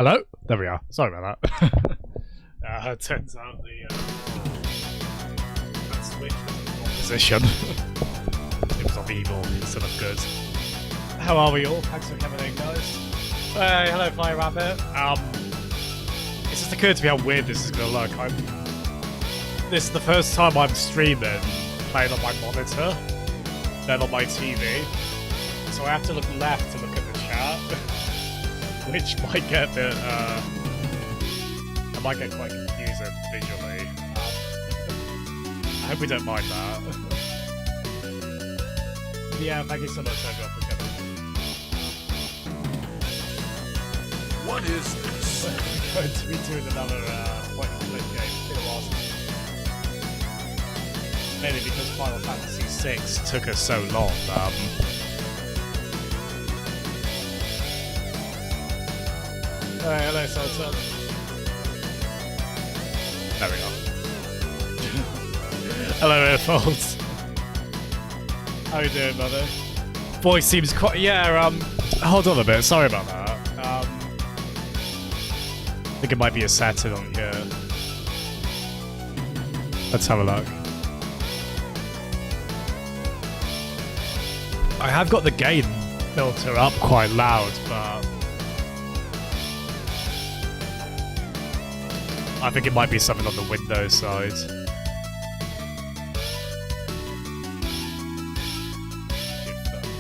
Hello? There we are. Sorry about that. Turns out that switch was in the wrong position. It was on evil instead of good. How are we all? Thanks for coming in, guys. Hey, hello, Fire Rabbit. It's just occurred to me how weird this is gonna look. This is the first time I'm streaming, playing on my monitor, then on my TV. So I have to look left to look at the chat. Which might get a bit, it might get quite confusing visually. I hope we don't mind that. Yeah, thank you so much, everyone, for coming. What is this? We're going to be doing another point and click game. It's been a while since. Mainly because Final Fantasy VI took us so long. Hey, hello, Sultan. There we go. Hello, Airfolds. How you doing, brother? Voice seems quite... Yeah, hold on a bit. Sorry about that. I think it might be a setting on here. Let's have a look. I have got the gain filter up quite loud, but... I think it might be something on the Windows side.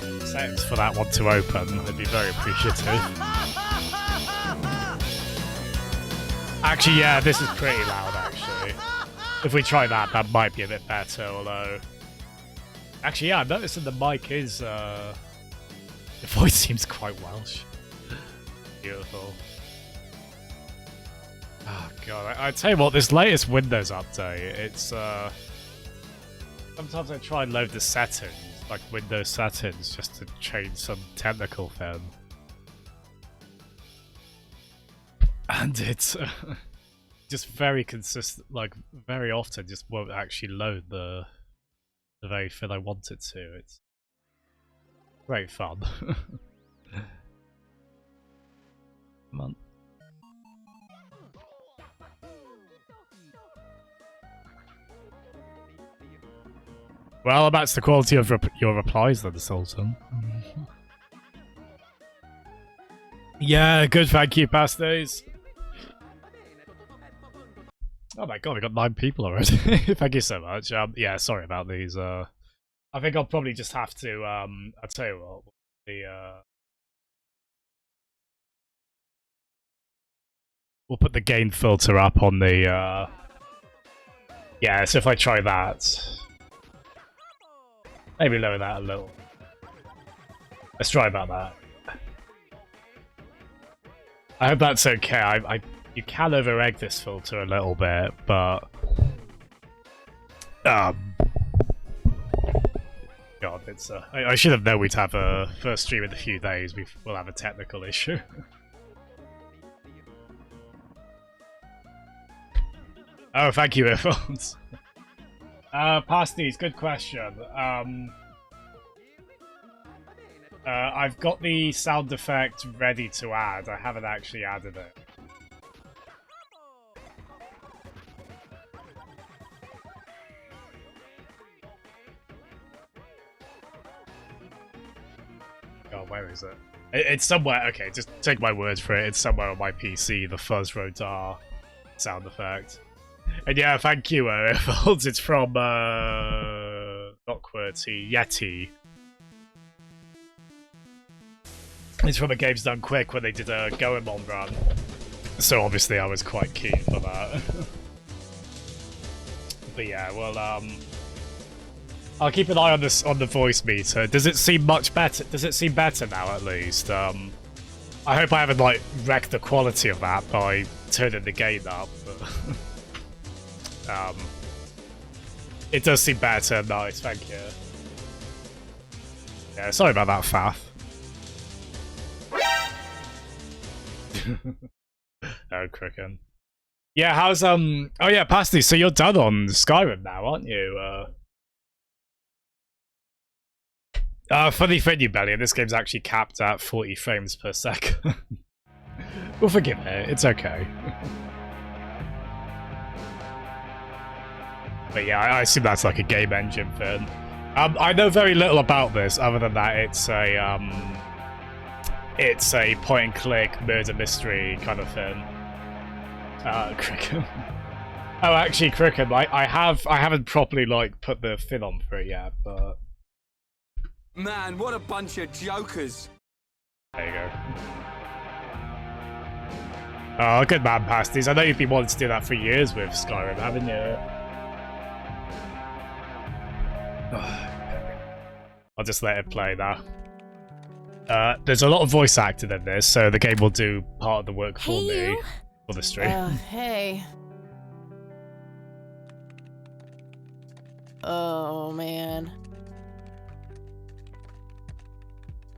If settings for that one to open, I'd be very appreciative. Actually, yeah, this is pretty loud, actually. If we try that, that might be a bit better, although... Actually, yeah, I'm noticing the mic is, The voice seems quite Welsh. Beautiful. Oh god, I tell you what, this latest Windows update, it's sometimes I try and load the settings, like Windows settings, just to change some technical thing. And it's just very consistent, like very often just won't actually load the very thing I want it to. It's great fun. Come on. Well, that's the quality of your replies then, Sultan. Yeah, good, thank you, Pasties. Oh my god, we got 9 people already. Thank you so much. Yeah, sorry about these. I think I'll probably just have to, I'll tell you what, we'll put the gain filter up on the, yeah, so if I try that... Maybe lower that a little. Let's try about that. I hope that's okay. You can over-egg this filter a little bit, but... God, it's... I should have known we'd have a first stream in a few days. We'll have a technical issue. Oh, thank you, earphones. Pasties, good question. I've got the sound effect ready to add. I haven't actually added it. Oh, where is it? It's somewhere. Okay, just take my word for it. It's somewhere on my PC, the Fuzz Rodar sound effect. And yeah, thank you, Earfolds. It's from, not QWERTY, Yeti. It's from a Games Done Quick when they did a Goemon run. So obviously I was quite keen for that. But yeah, well, I'll keep an eye on this, on the voice meter. Does it seem much better? Does it seem better now, at least? I hope I haven't, like, wrecked the quality of that by turning the gain up, but... it does seem better. Nice, thank you. Yeah, sorry about that, Faff. Oh, Cricken. Yeah, how's, oh yeah, Pasty, so you're done on Skyrim now, aren't you? Funny thing, you Belly, this game's actually capped at 40 frames per second. We'll forgive it. It's okay. But yeah, I assume that's like a game engine thing. I know very little about this, other than that it's a point-and-click murder mystery kind of thing. Cricken. Oh, actually, Cricken, I haven't properly like put the fin on for it yet, but Man, what a bunch of jokers. there you go. Oh, good man, Pasties. I know you've been wanting to do that for years with Skyrim, haven't you? I'll just let it play now. There's a lot of voice acting in this, so the game will do part of the work for me for the stream. Hey. Oh, man.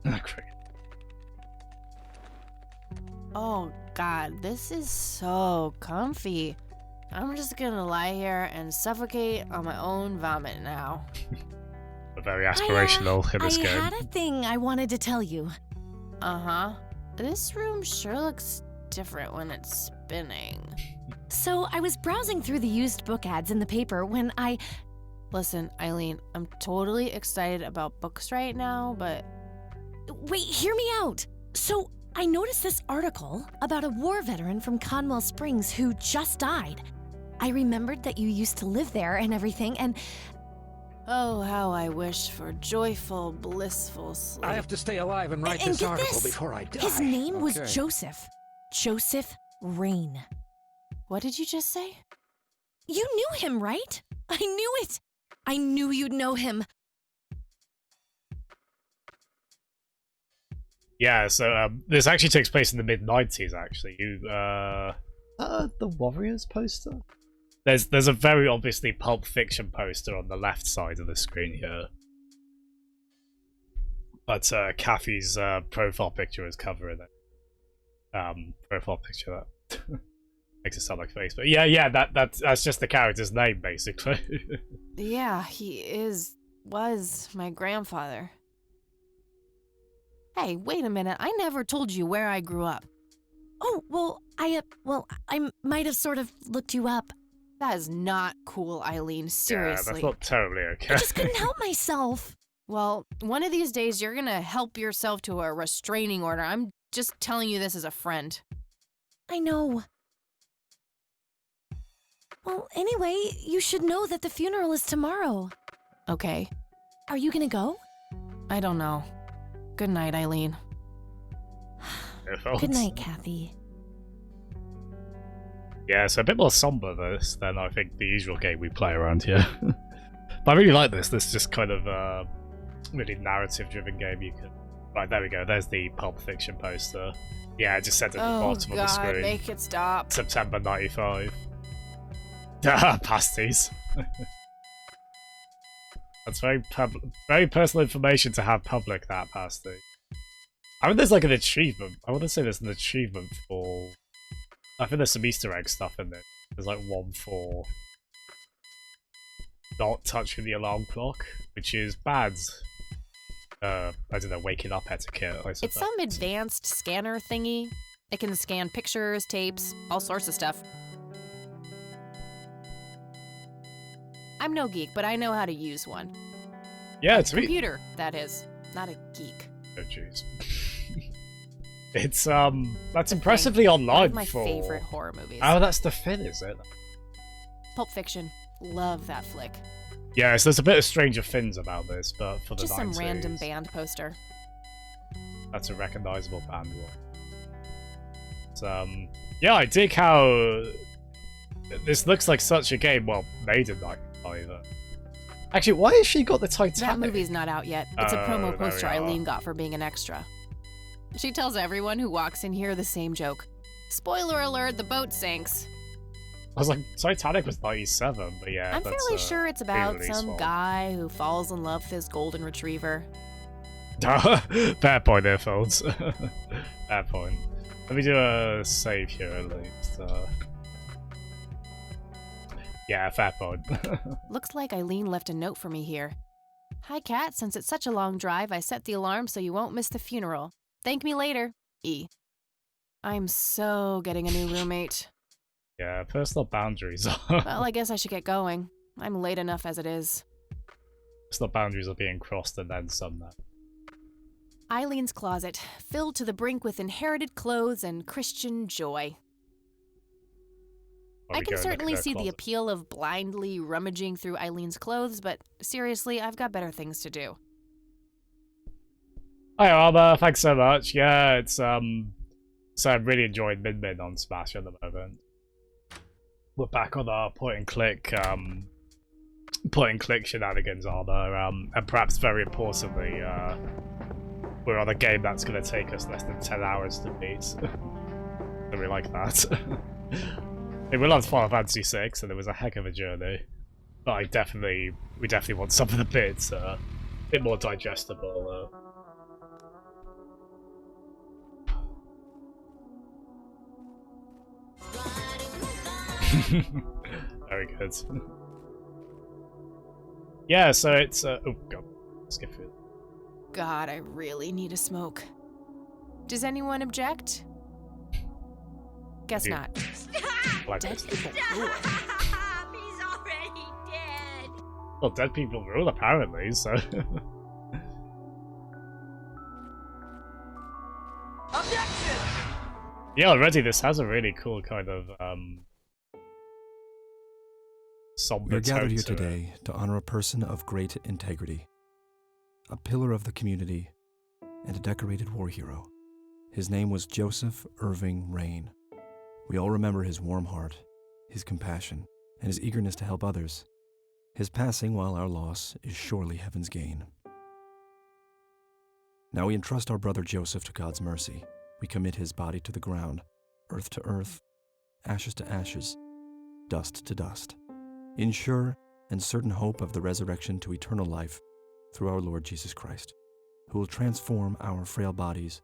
Cricket. Oh, God, this is so comfy. I'm just gonna lie here and suffocate on my own vomit now. Very aspirational in this I game. had a thing I wanted to tell you. Uh-huh. This room sure looks different when it's spinning. So I was browsing through the used book ads in the paper when I... Listen, Eileen, I'm totally excited about books right now, but... Wait, hear me out. So I noticed this article about a war veteran from Conwell Springs who just died. I remembered that you used to live there and everything, and... Oh, how I wish for joyful, blissful sleep. I have to stay alive and write And this get article this, before I die. his name was Okay. Joseph. Joseph Rain. What did you just say? You knew him, right? I knew it. I knew you'd know him. Yeah, so this actually takes place in the mid-90s, actually. The Warriors poster? There's a very obviously Pulp Fiction poster on the left side of the screen here. But Kathy's profile picture is covering it. Profile picture that makes it sound like face. But yeah, that's just the character's name, basically. Yeah, he was my grandfather. Hey, wait a minute. I never told you where I grew up. Oh, well, I might have sort of looked you up. That is not cool, Eileen. Yeah, Seriously. that's not totally okay. I just couldn't help myself. Well, one of these days you're gonna help yourself to a restraining order. I'm just telling you this as a friend. I know. Well, anyway, you should know that the funeral is tomorrow. Okay. Are you gonna go? I don't know. Good night, Eileen. Good night, Kathy. Yeah, it's a bit more somber this than I think the usual game we play around here. But I really like this. This is just kind of really narrative-driven game. You can. Right, there we go. There's the Pulp Fiction poster. Yeah, it just said at the bottom of the screen. Make it stop. September '95. Pasties. That's very personal information to have public, that pasty. I mean, there's like an achievement. I want to say there's an achievement for... I think there's some Easter egg stuff in there. There's like one for not touching the alarm clock, which is bad. I don't know, waking up etiquette, I suppose. It's some advanced scanner thingy. It can scan pictures, tapes, all sorts of stuff. I'm no geek, but I know how to use one. Yeah, it's really... Computer, that is. Not a geek. Oh, jeez. It's, that's impressively online One of my for... favorite horror movies. Oh, that's the Finn, is it? Pulp Fiction. Love that flick. Yeah, so there's a bit of Stranger Things about this, but for the Just 90s. some random band poster. That's a recognizable band one. Yeah, I dig how this looks like such a game. Well, made in 95. Actually, why has she got the Titanic? That movie's not out yet. It's a Oh, promo there poster we are. Eileen got for being an extra. She tells everyone who walks in here the same joke. Spoiler alert, the boat sinks. I was like, Titanic was 97, but yeah. I'm that's, fairly sure it's about pre-release some one. guy who falls in love with his golden retriever. Fair point there, folks. Fair point. Let me do a save here at least. Yeah, fair point. Looks like Eileen left a note for me here. Hi, Kat. Since it's such a long drive, I set the alarm so you won't miss the funeral. Thank me later. E. I'm so getting a new roommate. Yeah, personal boundaries are Well, I guess I should get going. I'm late enough as it is. personal boundaries are being crossed and then some now. Eileen's closet, filled to the brink with inherited clothes and Christian joy. While I we can go and look at certainly her see the closet. appeal of blindly rummaging through Eileen's clothes, but seriously, I've got better things to do. Hi Armor, thanks so much. Yeah, it's so I'm really enjoying Min Min on Smash at the moment. We're back on our point and click shenanigans, Armor, and perhaps very importantly, we're on a game that's going to take us less than 10 hours to beat. So we like that. We loved Final Fantasy VI, and it was a heck of a journey. But we definitely want something a bit more digestible. Very good. Yeah, so it's oh god, skip it. God, I really need a smoke. Does anyone object? Guess Yeah. not. Like Dead this. people rule. He's already dead. Well, dead people rule apparently, so. Objection! Yeah, already this has a really cool kind of somber We are gathered tone here to it. today to honor a person of great integrity, a pillar of the community, and a decorated war hero. His name was Joseph Irving Rain. We all remember his warm heart, his compassion, and his eagerness to help others. His passing, while our loss, is surely heaven's gain. Now we entrust our brother Joseph to God's mercy. We commit his body to the ground, earth to earth, ashes to ashes, dust to dust, in sure and certain hope of the resurrection to eternal life through our Lord Jesus Christ, who will transform our frail bodies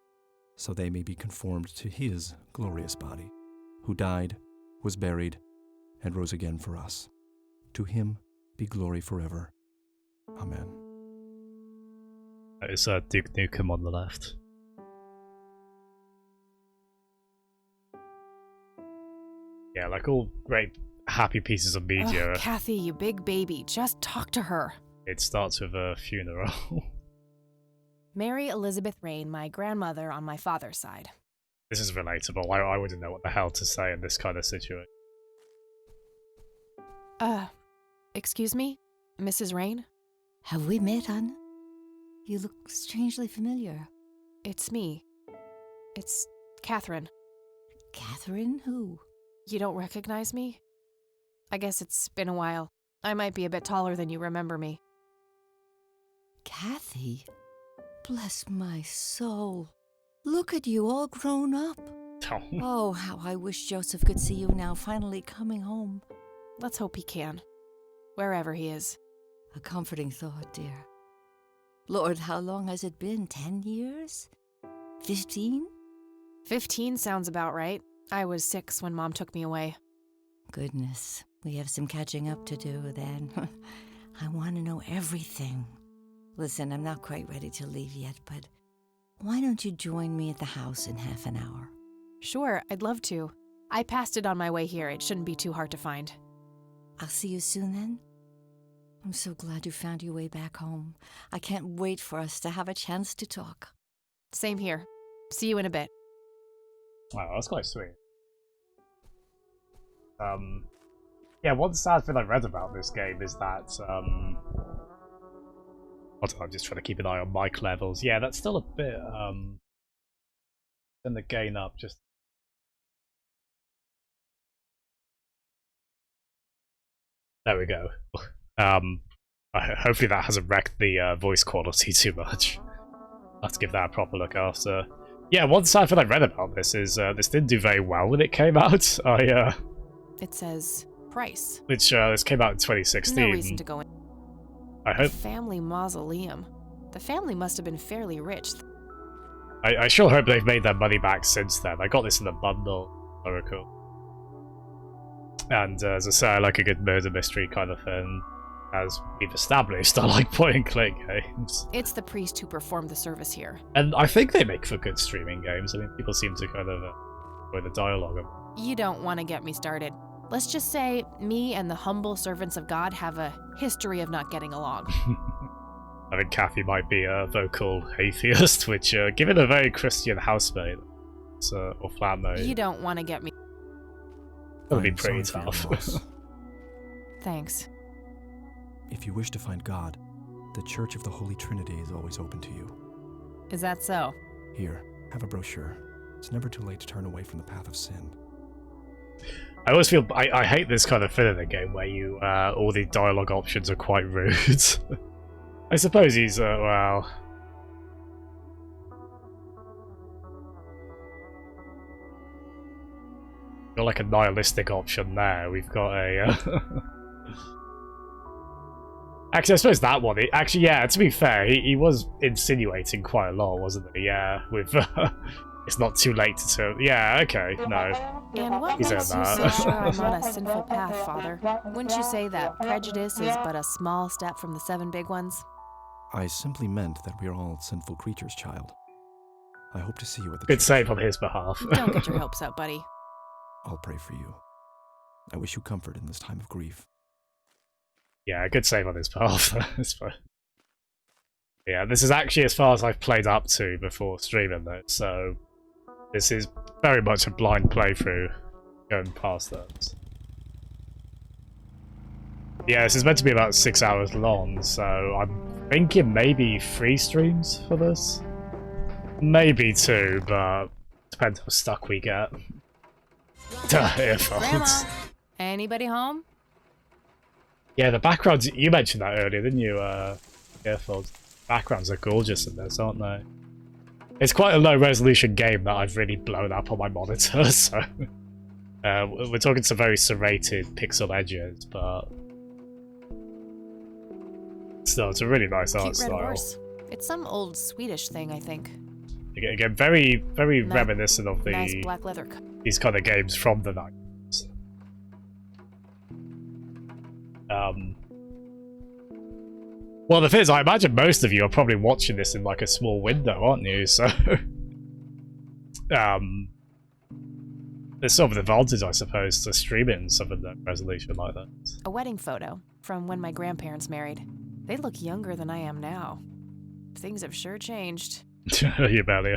so they may be conformed to his glorious body, who died, was buried, and rose again for us. To him be glory forever. Amen. That is Duke Nukem on the left. Yeah, like all great happy pieces of media, Ugh, Kathy, you big baby, just talk to her. it starts with a funeral. Mary Elizabeth Rain, my grandmother on my father's side. This is relatable. I wouldn't know what the hell to say in this kind of situation. Excuse me? Mrs. Rain? Have we met, Anna? You look strangely familiar. It's me. It's Catherine. Catherine who? You don't recognize me? I guess it's been a while. I might be a bit taller than you remember me. Kathy? Bless my soul. Look at you all grown up. Oh, how I wish Joseph could see you now, finally coming home. Let's hope he can. Wherever he is. A comforting thought, dear. Lord, how long has it been? 10 years? 15? 15 sounds about right. I was 6 when Mom took me away. Goodness, we have some catching up to do then. I want to know everything. Listen, I'm not quite ready to leave yet, but why don't you join me at the house in half an hour? Sure, I'd love to. I passed it on my way here. It shouldn't be too hard to find. I'll see you soon then. I'm so glad you found your way back home. I can't wait for us to have a chance to talk. Same here. See you in a bit. Wow, that's quite sweet. Yeah, one sad thing I read about this game is that, hold on, I'm just trying to keep an eye on mic levels. Yeah, that's still a bit, turn the gain up just... There we go. Hopefully that hasn't wrecked the voice quality too much. I'll have to give that a proper look after. Yeah, one sad thing I read about this is this didn't do very well when it came out. It says price. Which this came out in 2016. No reason to go in. I hope. Family mausoleum. The family must have been fairly rich. I sure hope they've made their money back since then. I got this in a bundle. Oracle. And as I say, I like a good murder mystery kind of thing. As we've established, I like point and click games. It's the priest who performed the service here. And I think they make for good streaming games. I mean, people seem to kind of with the dialogue. You don't want to get me started. Let's just say me and the humble servants of God have a history of not getting along. I think Kathy might be a vocal atheist, which, given a very Christian housemate or flatmate, You don't want to get me. that would be I'm pretty sorry for tough. your loss. Thanks. If you wish to find God, the Church of the Holy Trinity is always open to you. Is that so? Here, have a brochure. It's never too late to turn away from the path of sin. I always feel I hate this kind of thing in the game where you all the dialogue options are quite rude. I suppose he's well. Got like a nihilistic option there. We've got a. Actually, I suppose that one. Actually, yeah. To be fair, he was insinuating quite a lot, wasn't he? Yeah, with. It's not too late to turn. Yeah, okay, no. And what He's makes in you so that. sure I'm on a sinful path, Father? Wouldn't you say that prejudice is but a small step from the 7 big ones? I simply meant that we are all sinful creatures, child. I hope to see you at the Good church. save on his behalf. Don't get your hopes up, buddy. I'll pray for you. I wish you comfort in this time of grief. Yeah, good save on his behalf. It's fine. Yeah, this is actually as far as I've played up to before streaming though, so this is very much a blind playthrough going past that. Yeah, this is meant to be about 6 hours long, so I'm thinking maybe 3 streams for this. Maybe 2, but depends how stuck we get. Earphones. Grandma, anybody home? Yeah, the backgrounds, you mentioned that earlier, didn't you, Earphones? Backgrounds are gorgeous in this, aren't they? It's quite a low resolution game that I've really blown up on my monitor, so... we're talking some very serrated pixel edges, but... Still, it's a really nice art Cute red style. horse. It's some old Swedish thing, I think. Again, very, very Nice- reminiscent of Nice black leather coat. these kind of games from the 90s. Well, the thing is, I imagine most of you are probably watching this in like a small window, aren't you? So, there's sort of an advantage, I suppose, to streaming some of the resolution like that. A wedding photo from when my grandparents married. They look younger than I am now. Things have sure changed. You barely.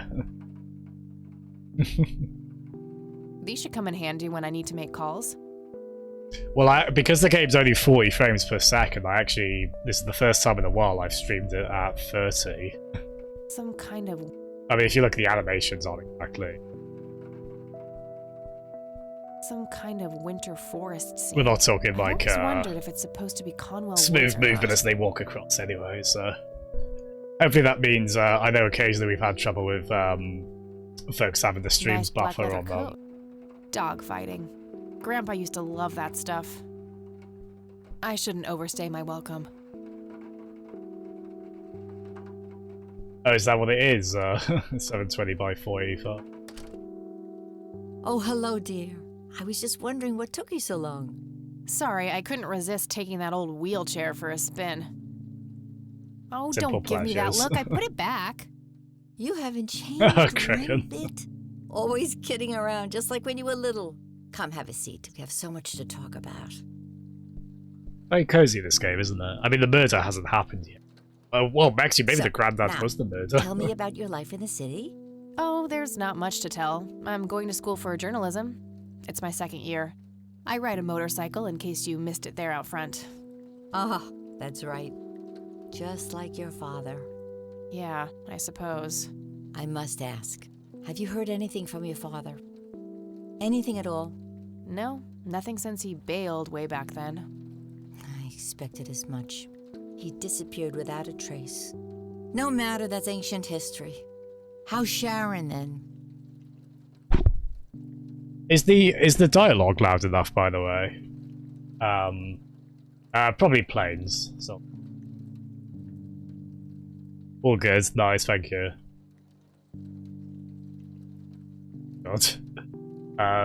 These should come in handy when I need to make calls. Well, because the game's only 40 frames per second, this is the first time in a while I've streamed it at 30. Some kind of... I mean, if you look at the animations on exactly. Some kind of winter forest scene. We're not talking I like always wondered if it's supposed to be Conwell smooth Woods or movement not. as they walk across anyway, so... Hopefully that means, I know occasionally we've had trouble with folks having the streams Nice black buffer leather on them. coat. Dog fighting. Grandpa used to love that stuff. I shouldn't overstay my welcome. Oh, is that what it is? 720 by 485. Oh, hello, dear. I was just wondering what took you so long. Sorry, I couldn't resist taking that old wheelchair for a spin. Oh, Simple don't give me that pleasures. look. I put it back. You haven't changed Oh, one Kraken. bit. Always kidding around, just like when you were little. Come, have a seat. We have so much to talk about. Very cozy, this game, isn't it? I mean, the murder hasn't happened yet. Well, actually, maybe So, the granddad now, was the murder. Tell me about your life in the city. Oh, there's not much to tell. I'm going to school for journalism. It's my 2nd year. I ride a motorcycle in case you missed it there out front. Ah, that's right. Just like your father. Yeah, I suppose. I must ask, have you heard anything from your father? Anything at all? No, nothing since he bailed way back then. I expected as much. He disappeared without a trace. No matter, that's ancient history. How's Sharon then? Is the dialogue loud enough, by the way? Probably planes. So all good, nice, thank you. God.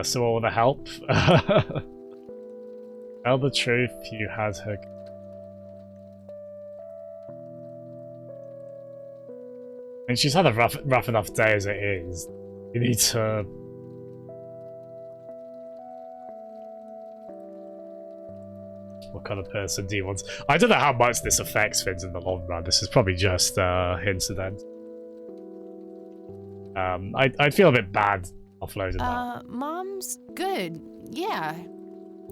So all the help. Tell the truth, you had her. And she's had a rough enough day as it is. You need to What kind of person do you want? I don't know how much this affects things in the long run. This is probably just incident. I'd feel a bit bad offloading that. Mom's good. Yeah.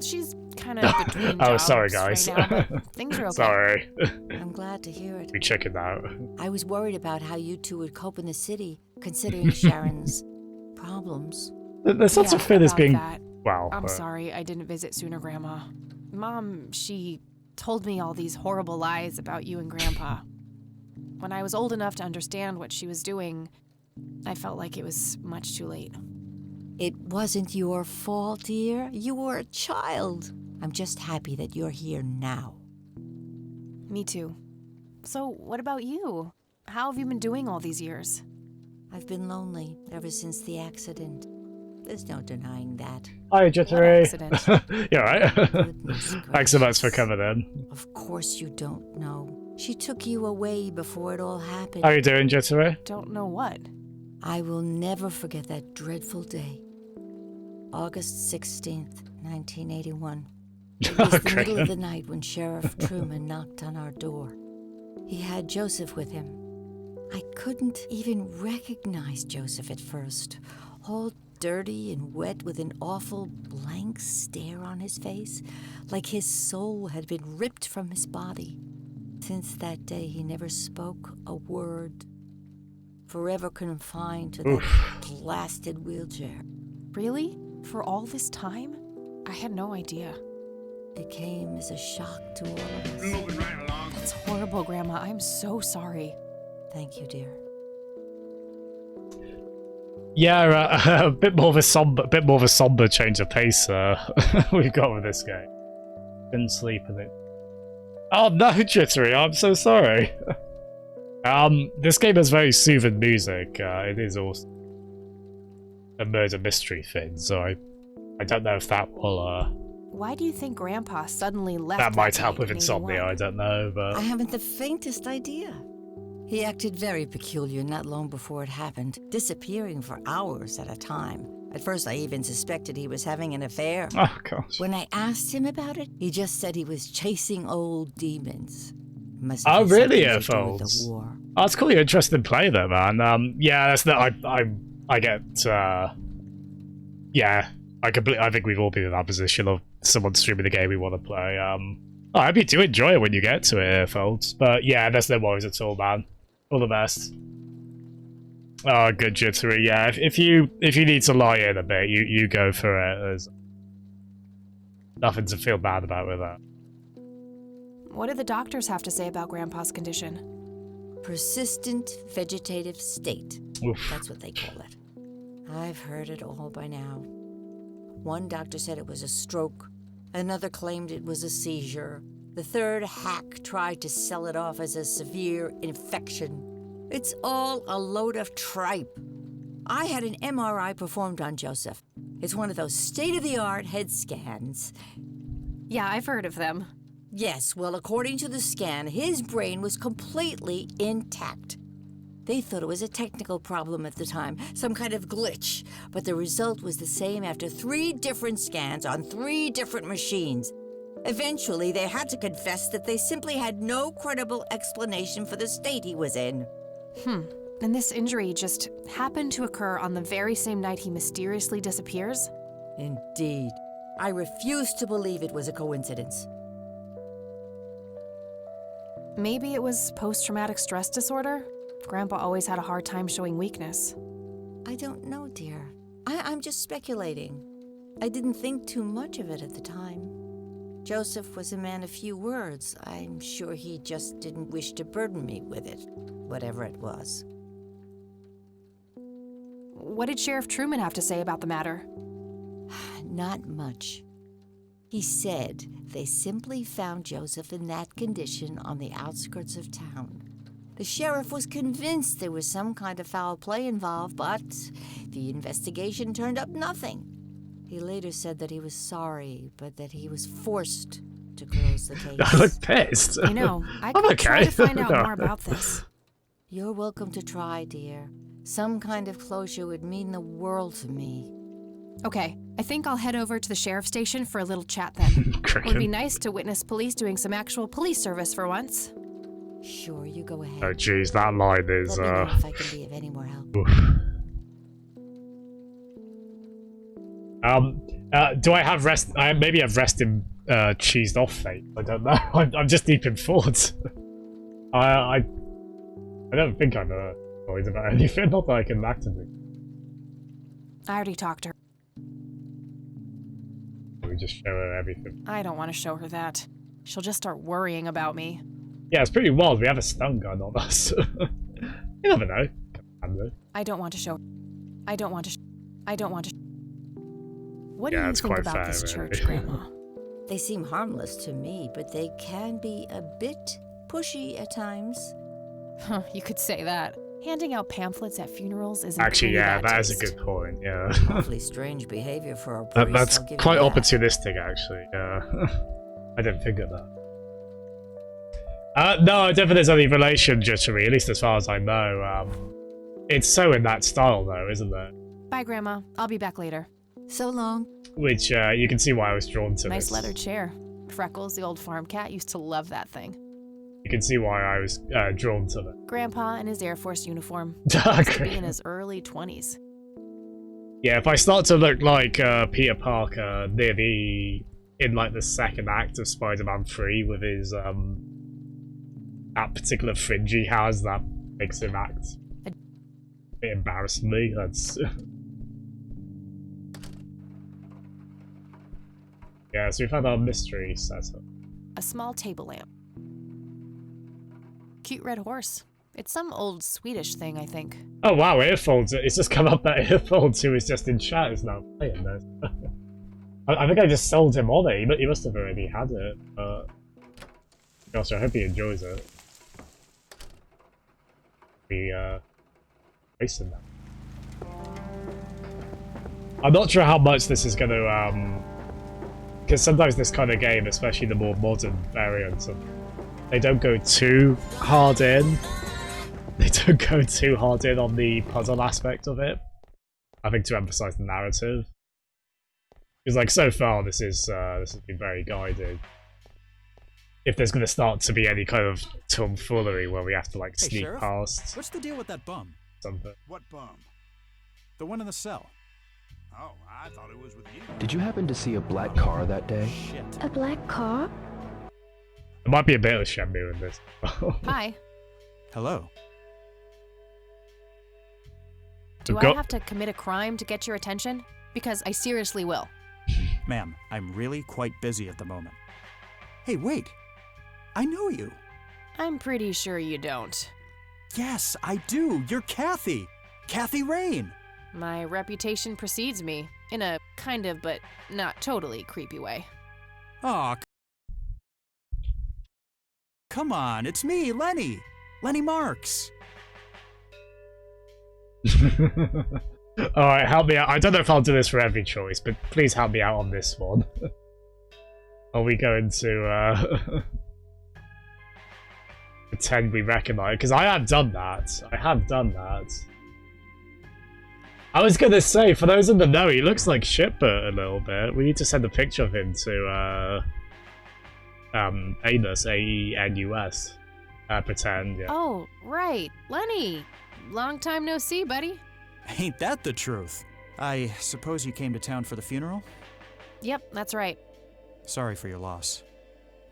She's kind of between Oh, jobs sorry, guys. right now, but things are okay. Sorry. I'm glad to hear it. We chickened out. I was worried about how you two would cope in the city, considering Sharon's problems. There's lots Yeah, of feathers about being... that. Wow. I'm sorry I didn't visit sooner, Grandma. Mom, she told me all these horrible lies about you and Grandpa. When I was old enough to understand what she was doing, I felt like it was much too late. It wasn't your fault, dear. You were a child. I'm just happy that you're here now. Me too. So, what about you? How have you been doing all these years? I've been lonely ever since the accident. There's no denying that. Hi, Jittery. accident? You alright? Goodness Thanks so much for gracious. coming in. Of course you don't know. She took you away before it all happened. How you doing, Jittery? Don't know what. I will never forget that dreadful day. August 16th, 1981. It was the middle of the night when Sheriff Truman knocked on our door. He had Joseph with him. I couldn't even recognize Joseph at first. All dirty and wet with an awful blank stare on his face, like his soul had been ripped from his body. Since that day, he never spoke a word. Forever confined to that blasted wheelchair. Really? For all this time? I had no idea. It came as a shock to all of us. That's horrible, Grandma. I'm so sorry. Thank you, dear. Yeah, a bit more of a somber change of pace we've got with this game. Didn't sleep in it. Oh no, Jittery, I'm so sorry. This game has very soothing music. It is also a murder mystery thing, so I don't know if that will Why do you think Grandpa suddenly left? that might help night with in insomnia. 81? I don't know, but I haven't the faintest idea. He acted very peculiar not long before it happened, disappearing for hours at a time. At first, I even suspected he was having an affair. oh gosh. When I asked him about it, he just said he was chasing old demons. Must Oh, have really, something to do with Earphones? the war. Oh, it's cool. You're interested in play though, man. Yeah, that's not. I get. Yeah, I think we've all been in that position of someone streaming the game we want to play. I hope you do enjoy it when you get to it, folks. But yeah, there's no worries at all, man. All the best. Oh, good, Jittery. Yeah, if you need to lie in a bit, you go for it. There's nothing to feel bad about with that. What do the doctors have to say about Grandpa's condition? Persistent vegetative state. Oof. That's what they call it. I've heard it all by now. One doctor said it was a stroke. Another claimed it was a seizure. The third hack tried to sell it off as a severe infection. It's all a load of tripe. I had an MRI performed on Joseph. It's one of those state-of-the-art head scans. Yeah, I've heard of them. Yes, well, according to the scan, his brain was completely intact. They thought it was a technical problem at the time, some kind of glitch, but the result was the same after 3 different scans on 3 different machines. Eventually, they had to confess that they simply had no credible explanation for the state he was in. And this injury just happened to occur on the very same night he mysteriously disappears? Indeed. I refuse to believe it was a coincidence. Maybe it was post-traumatic stress disorder? Grandpa always had a hard time showing weakness. I don't know, dear. I'm just speculating. I didn't think too much of it at the time. Joseph was a man of few words. I'm sure he just didn't wish to burden me with it, whatever it was. What did Sheriff Truman have to say about the matter? Not much. He said they simply found Joseph in that condition on the outskirts of town. The sheriff was convinced there was some kind of foul play involved, but the investigation turned up nothing. He later said that he was sorry, but that he was forced to close the case. I look pissed. You know, I I'm could try okay. to find out more about this. You're welcome to try, dear. Some kind of closure would mean the world to me. Okay, I think I'll head over to the sheriff's station for a little chat then. It would be Cricket. nice to witness police doing some actual police service for once. Sure, you go ahead. Oh jeez, that line is Let me know if I can be of any more help. oof. Do I have rest? I maybe have rested cheesed off fate. I don't know. I'm just deep in thought. I don't think I'm annoyed about anything. Not that I can actively. I already talked to her. We just show her everything. I don't want to show her that. She'll just start worrying about me. Yeah, it's pretty wild. We have a stun gun on us. You never know. I don't want to show. I don't want to. I don't want to. What do Yeah, you it's think quite about fair, this really. church, Grandma? They seem harmless to me, but they can be a bit pushy at times. Huh, you could say that. Handing out pamphlets at funerals isn't Actually, pretty yeah, bad that is a taste. good point. Yeah, Awfully strange behavior for a priest. that's I'll give you quite that. opportunistic, actually. Yeah, I didn't think of that. No, I don't think there's any relation, Jittery, at least as far as I know. It's so in that style, though, isn't it? Bye, Grandma. I'll be back later. So long. Which you can see why I was drawn to Nice this. leather chair. Freckles, the old farm cat, used to love that thing. You can see why I was drawn to it. Grandpa in his Air Force uniform. Used to be in his early 20s. Yeah, if I start to look like Peter Parker near in like the second act of Spider-Man 3 with his that particular fringe he has that makes him act a bit embarrassingly. That's yeah. So we've had our mystery setup. A small table lamp. Cute red horse. It's some old Swedish thing, I think. Oh wow, Earfolds! It's just come up that Earfolds, who was just in chat, is now playing this. I think I just sold him on it. He must have already had it. Gosh, I hope he enjoys it. Be racing that. I'm not sure how much this is going to because sometimes this kind of game, especially the more modern variants, they don't go too hard in. They don't go too hard in on the puzzle aspect of it. I think to emphasize the narrative. Because like so far, this has been very guided. If there's going to start to be any kind of tomfoolery where we have to like Hey, sneak Sheriff? past What's the deal with that bum? something. What bum? The one in the cell. Oh, I thought it was with you. Did you happen to see a black car that day? Shit. A black car? There might be a bit of Shenmue in this. Hi. Hello. Do I Go- have to commit a crime to get your attention? Because I seriously will. Ma'am, I'm really quite busy at the moment. Hey, wait. I know you. I'm pretty sure you don't. Yes, I do. You're Kathy. Kathy Rain. My reputation precedes me, in a kind of but not totally creepy way. Aw. Come on, it's me, Lenny. Lenny Marks. Alright, help me out. I don't know if I'll do this for every choice, but please help me out on this one. Are we going to pretend we recognize? Because I have done that. I have done that. I was gonna say, for those in the know, he looks like Shitbert a little bit. We need to send a picture of him to Anus, A-E-N-U-S. Pretend, yeah. Oh, right. Lenny. Long time no see, buddy. Ain't that the truth? I suppose you came to town for the funeral? Yep, that's right. Sorry for your loss.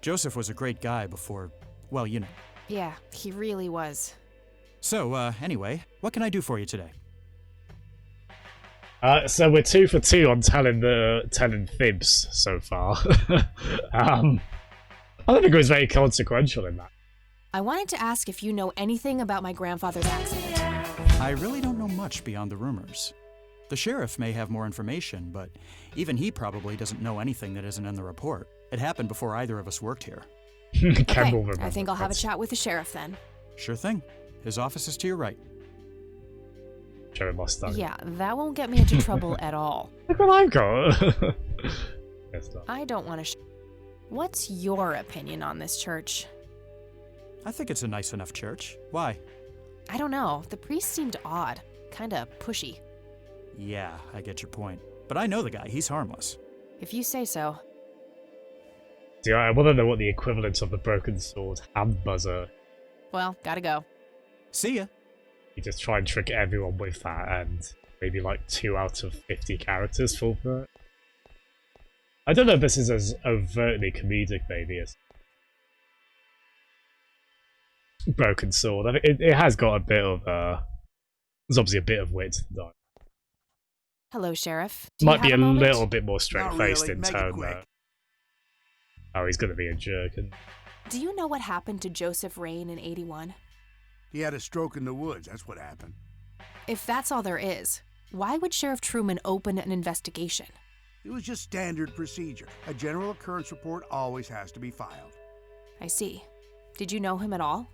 Joseph was a great guy before, well, you know. Yeah, he really was. So, anyway, what can I do for you today? So we're 2 for 2 on telling fibs so far. I don't think it was very consequential in that. I wanted to ask if you know anything about my grandfather's accident. I really don't know much beyond the rumors. The sheriff may have more information, but even he probably doesn't know anything that isn't in the report. It happened before either of us worked here. Ken will Okay, remember. I think I'll have a That's chat with the sheriff then. Sure thing. His office is to your right. Jerry Mustang. Yeah, that won't get me into trouble at all. Look what I've got. Yes, no. I don't want to. What's your opinion on this church? I think it's a nice enough church. Why? I don't know. The priest seemed odd, kinda pushy. Yeah, I get your point. but I know the guy. He's harmless. If you say so. Yeah, I want to know what the equivalent of the broken sword hand buzzer. Well, gotta go. See ya. You just try and trick everyone with that, and maybe like 2 out of 50 characters fall for it. I don't know if this is as overtly comedic, maybe, as Broken Sword. I mean, it has got a bit of, there's obviously a bit of wit to the dialogue. Hello, Sheriff. Do you Might be have a moment? little bit more straight-faced really. in Make it tone, quick. though. Oh, he's gonna be a jerk. And Do you know what happened to Joseph Rain in 81? He had a stroke in the woods, that's what happened. If that's all there is, why would Sheriff Truman open an investigation? It was just standard procedure. A general occurrence report always has to be filed. I see. Did you know him at all?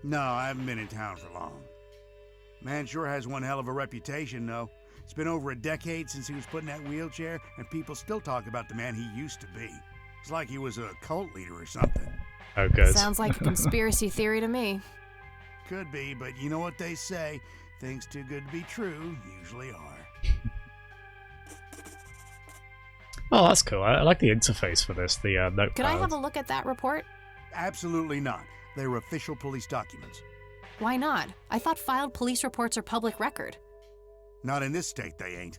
No, I haven't been in town for long. Man sure has one hell of a reputation, though. It's been over a decade since he was put in that wheelchair, and people still talk about the man he used to be. It's like he was a cult leader or something. oh, good. Sounds like a conspiracy theory to me. Could be, but you know what they say. Things too good to be true usually are. Oh, that's cool. I like the interface for this, the notepad. Could I have a look at that report? Absolutely not. They're official police documents. Why not? I thought filed police reports are public record. Not in this state, they ain't.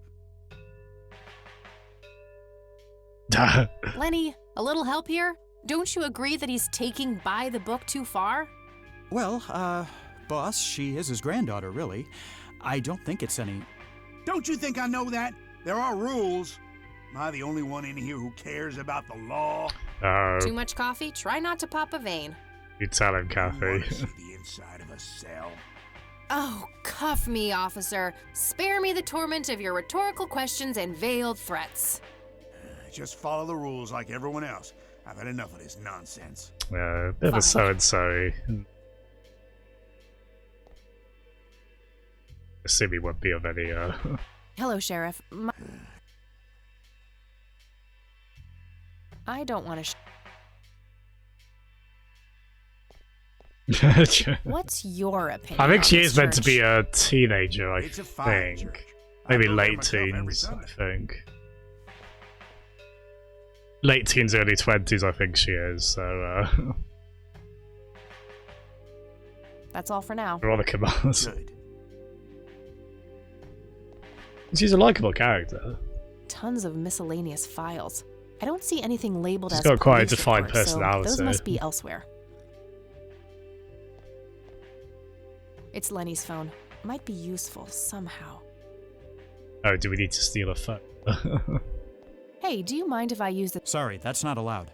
Lenny, a little help here? Don't you agree that he's taking by the book too far? Well, boss, she is his granddaughter, really. I don't think it's any... Don't you think I know that? There are rules. Am I the only one in here who cares about the law? Oh, Too much coffee? Try not to pop a vein. you tell him, You Kathy. want to see the inside of a cell? Oh, cuff me, officer. Spare me the torment of your rhetorical questions and veiled threats. Just follow the rules like everyone else. I've had enough of this nonsense. Bit of a Fine. so-and-so. Assume he won't be of any, Hello, Sheriff. I don't want to. What's your opinion? I think on she this is meant to church? be a teenager, I It's a fine think. church. Maybe I go there late myself every teens, I Sunday. think. Late teens, early 20s, I think she is, so, That's all for now. Veronica Mars. Good. She's a likable character. Tons of miscellaneous files. I don't see anything labeled She's as got quite a police defined reports, so personality. those must be elsewhere. It's Lenny's phone. Might be useful somehow. Oh, do we need to steal a phone? Hey, do you mind if I use the Sorry, that's not allowed.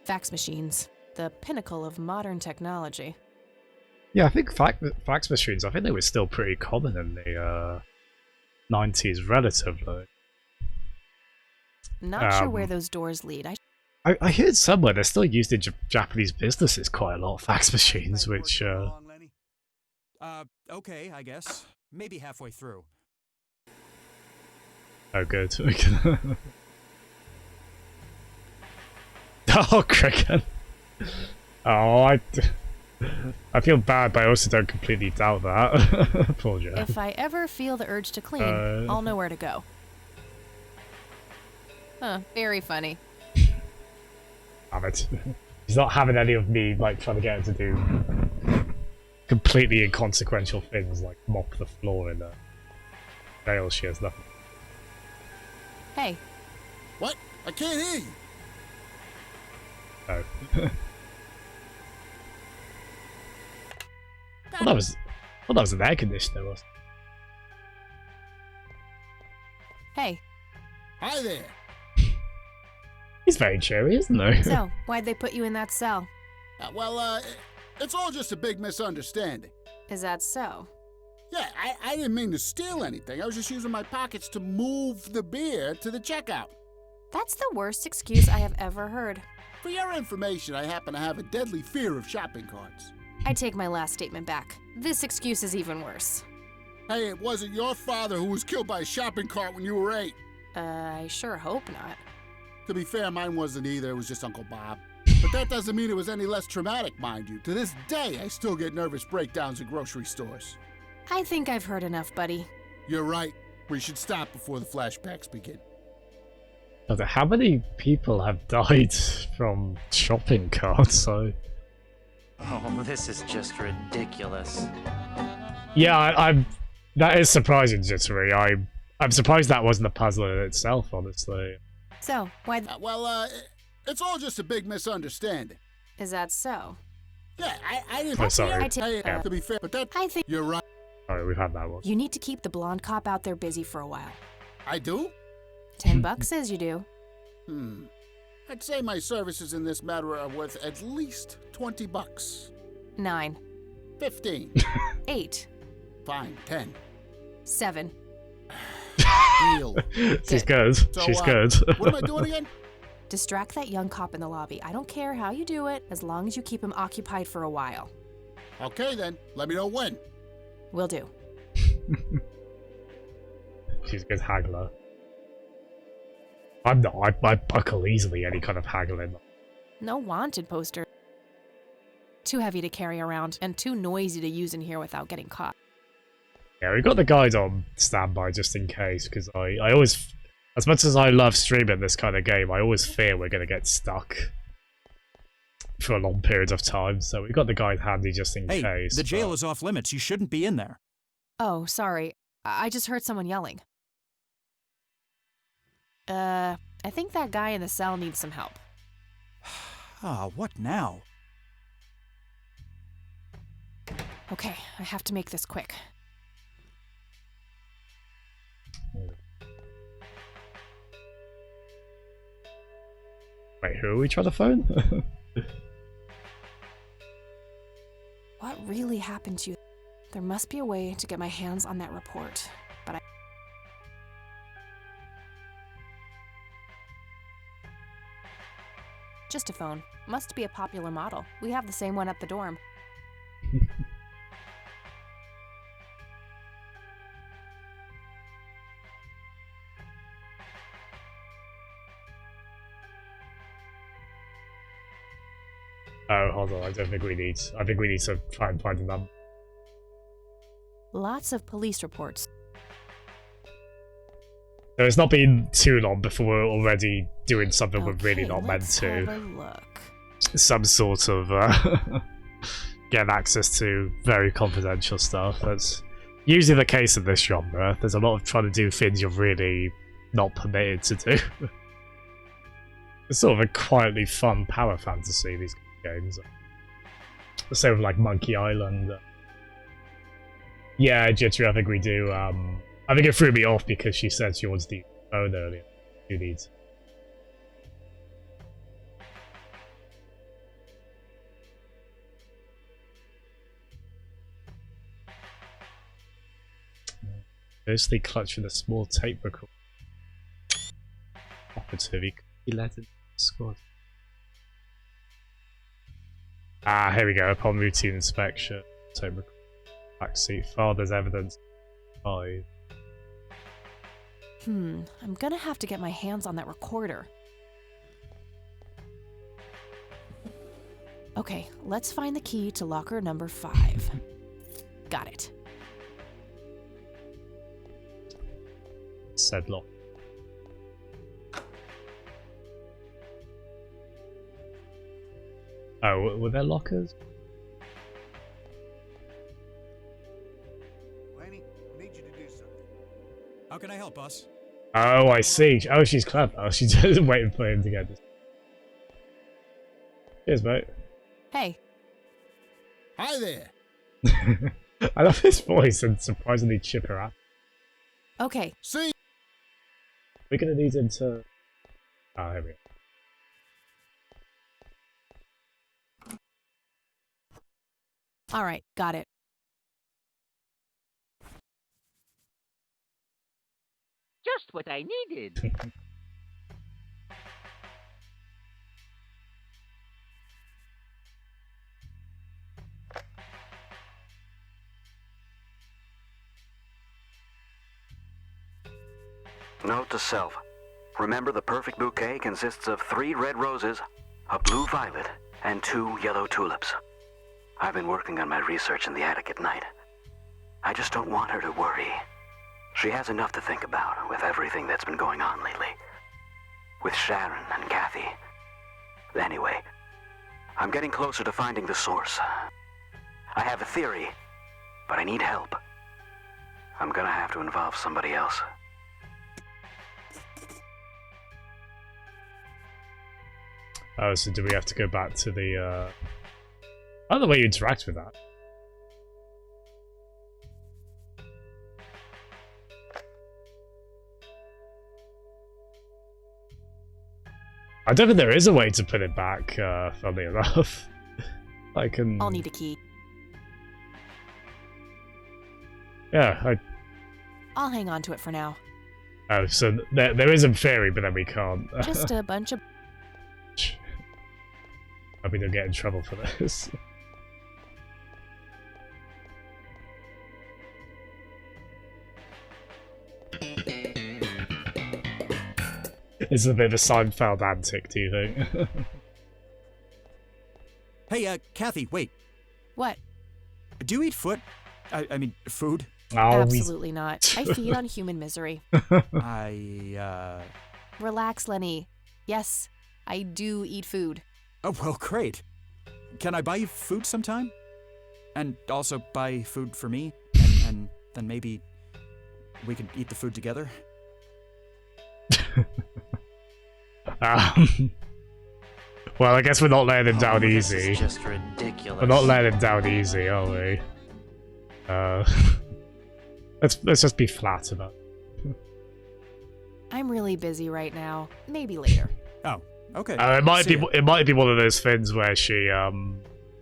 fax machines? The pinnacle of modern technology. Yeah, I think fax machines, I think they were still pretty common in the 90s, relatively. Not sure where those doors lead. I heard somewhere they're still used in Japanese businesses quite a lot, fax machines, which, Okay, I guess. Maybe halfway through. oh good. Oh, cricket. Oh, I feel bad, but I also don't completely doubt that. Poor Joe. If I ever feel the urge to clean, I'll know where to go. Huh, very funny. Damn it. He's not having any of me, like, trying to get him to do completely inconsequential things, like mop the floor in a jail. She has nothing. Hey, What? I can't hear you. Oh. Well, that was an air conditioner, wasn't hey. Hi there. it? He's very cheery, isn't he? So, why'd they put you in that cell? It's all just a big misunderstanding. Is that so? Yeah, I didn't mean to steal anything. I was just using my pockets to move the beer to the checkout. That's the worst excuse I have ever heard. For your information, I happen to have a deadly fear of shopping carts. I take my last statement back. This excuse is even worse. Hey, it wasn't your father who was killed by a shopping cart when you were 8. I sure hope not. To be fair, mine wasn't either. It was just Uncle Bob. But that doesn't mean it was any less traumatic, mind you. To this day, I still get nervous breakdowns at grocery stores. I think I've heard enough, buddy. You're right. We should stop before the flashbacks begin. How many people have died from shopping carts? So Oh, this is just ridiculous. yeah, I'm. That is surprising, Jittery. I'm surprised that wasn't a puzzle in itself, honestly. So, why It's all just a big misunderstanding. is that so? Yeah, I didn't. Oh, sorry. Yeah, to be fair, but that I think you're right. Sorry, we've had that one. you need to keep the blonde cop out there busy for a while. I do. $10 says you do. I'd say my services in this matter are worth at least $20. 9, 15. 8, Fine. 10. 7. Deal. She's good. So, She's good. What am I doing again? Distract that young cop in the lobby. I don't care how you do it, as long as you keep him occupied for a while. Okay then. Let me know when. Will do. She's a good haggler. I'm not. I buckle easily any kind of haggling. No wanted poster. Too heavy to carry around, and too noisy to use in here without getting caught. Yeah, we've got the guys on standby just in case, because I always, as much as I love streaming this kind of game, I always fear we're going to get stuck for a long period of time, so we've got the guys handy just in Hey, case. the jail is off limits. You shouldn't be in there. Oh, sorry. I just heard someone yelling. I think that guy in the cell needs some help. Ah, what now? Okay, I have to make this quick. Wait, who are we trying to phone? What really happened to you? There must be a way to get my hands on that report, but I... Just a phone. Must be a popular model. We have the same one at the dorm. Oh, hold on. I think we need to try and find a number. Lots of police reports. So it's not been too long before we're already doing something we're really not meant let's to. have a look. Some sort of getting access to very confidential stuff. That's usually the case in this genre. There's a lot of trying to do things you're really not permitted to do. It's sort of a quietly fun power fantasy, these games. The same with like Monkey Island. Yeah, Jittery, I think we do. I think it threw me off because she said she wants the phone earlier. You need. Mostly clutching a small tape recorder. Operative, he could be let in the squad. Ah, here we go. Upon routine inspection, tape recorder, backseat, father's evidence. 5. I'm gonna have to get my hands on that recorder. Okay, let's find the key to locker number 5. Got it. Said lock. Oh, were there lockers? Laney, I need you to do something. How can I help, boss? Oh, I see. Oh, she's clever. She's just waiting for him to get this. Cheers, mate. Hey. Hi there. I love his voice and surprisingly chipper up. Okay. See? We're gonna need him to. Ah, here we go. All right, got it. Just what I needed. Note to self. Remember, the perfect bouquet consists of 3 red roses, a blue violet, and 2 yellow tulips. I've been working on my research in the attic at night. I just don't want her to worry. She has enough to think about with everything that's been going on lately. With Sharon and Kathy. Anyway, I'm getting closer to finding the source. I have a theory, but I need help. I'm gonna have to involve somebody else. Oh, so do we have to go back to the, I don't know the way you interact with that. I don't think there is a way to put it back, funnily enough. I can... I'll need a key. Yeah, I'll hang on to it for now. Oh, so there is a theory, but then we can't. Just a bunch of... Hope we don't get in trouble for this. It's a bit of a Seinfeld antic, do you think? Hey, Kathy, wait. What? Do you eat foot? I mean, food? Oh, absolutely not. I feed on human misery. Relax, Lenny. Yes, I do eat food. Oh, well, great. Can I buy you food sometime? And also buy food for me? And then maybe we could eat the food together? Well, I guess we're not letting him down this easy. is just ridiculous. We're not letting him down easy, are we? Let's just be flat about it. I'm really busy right now. Maybe later. Oh, okay. It might be one of those things where she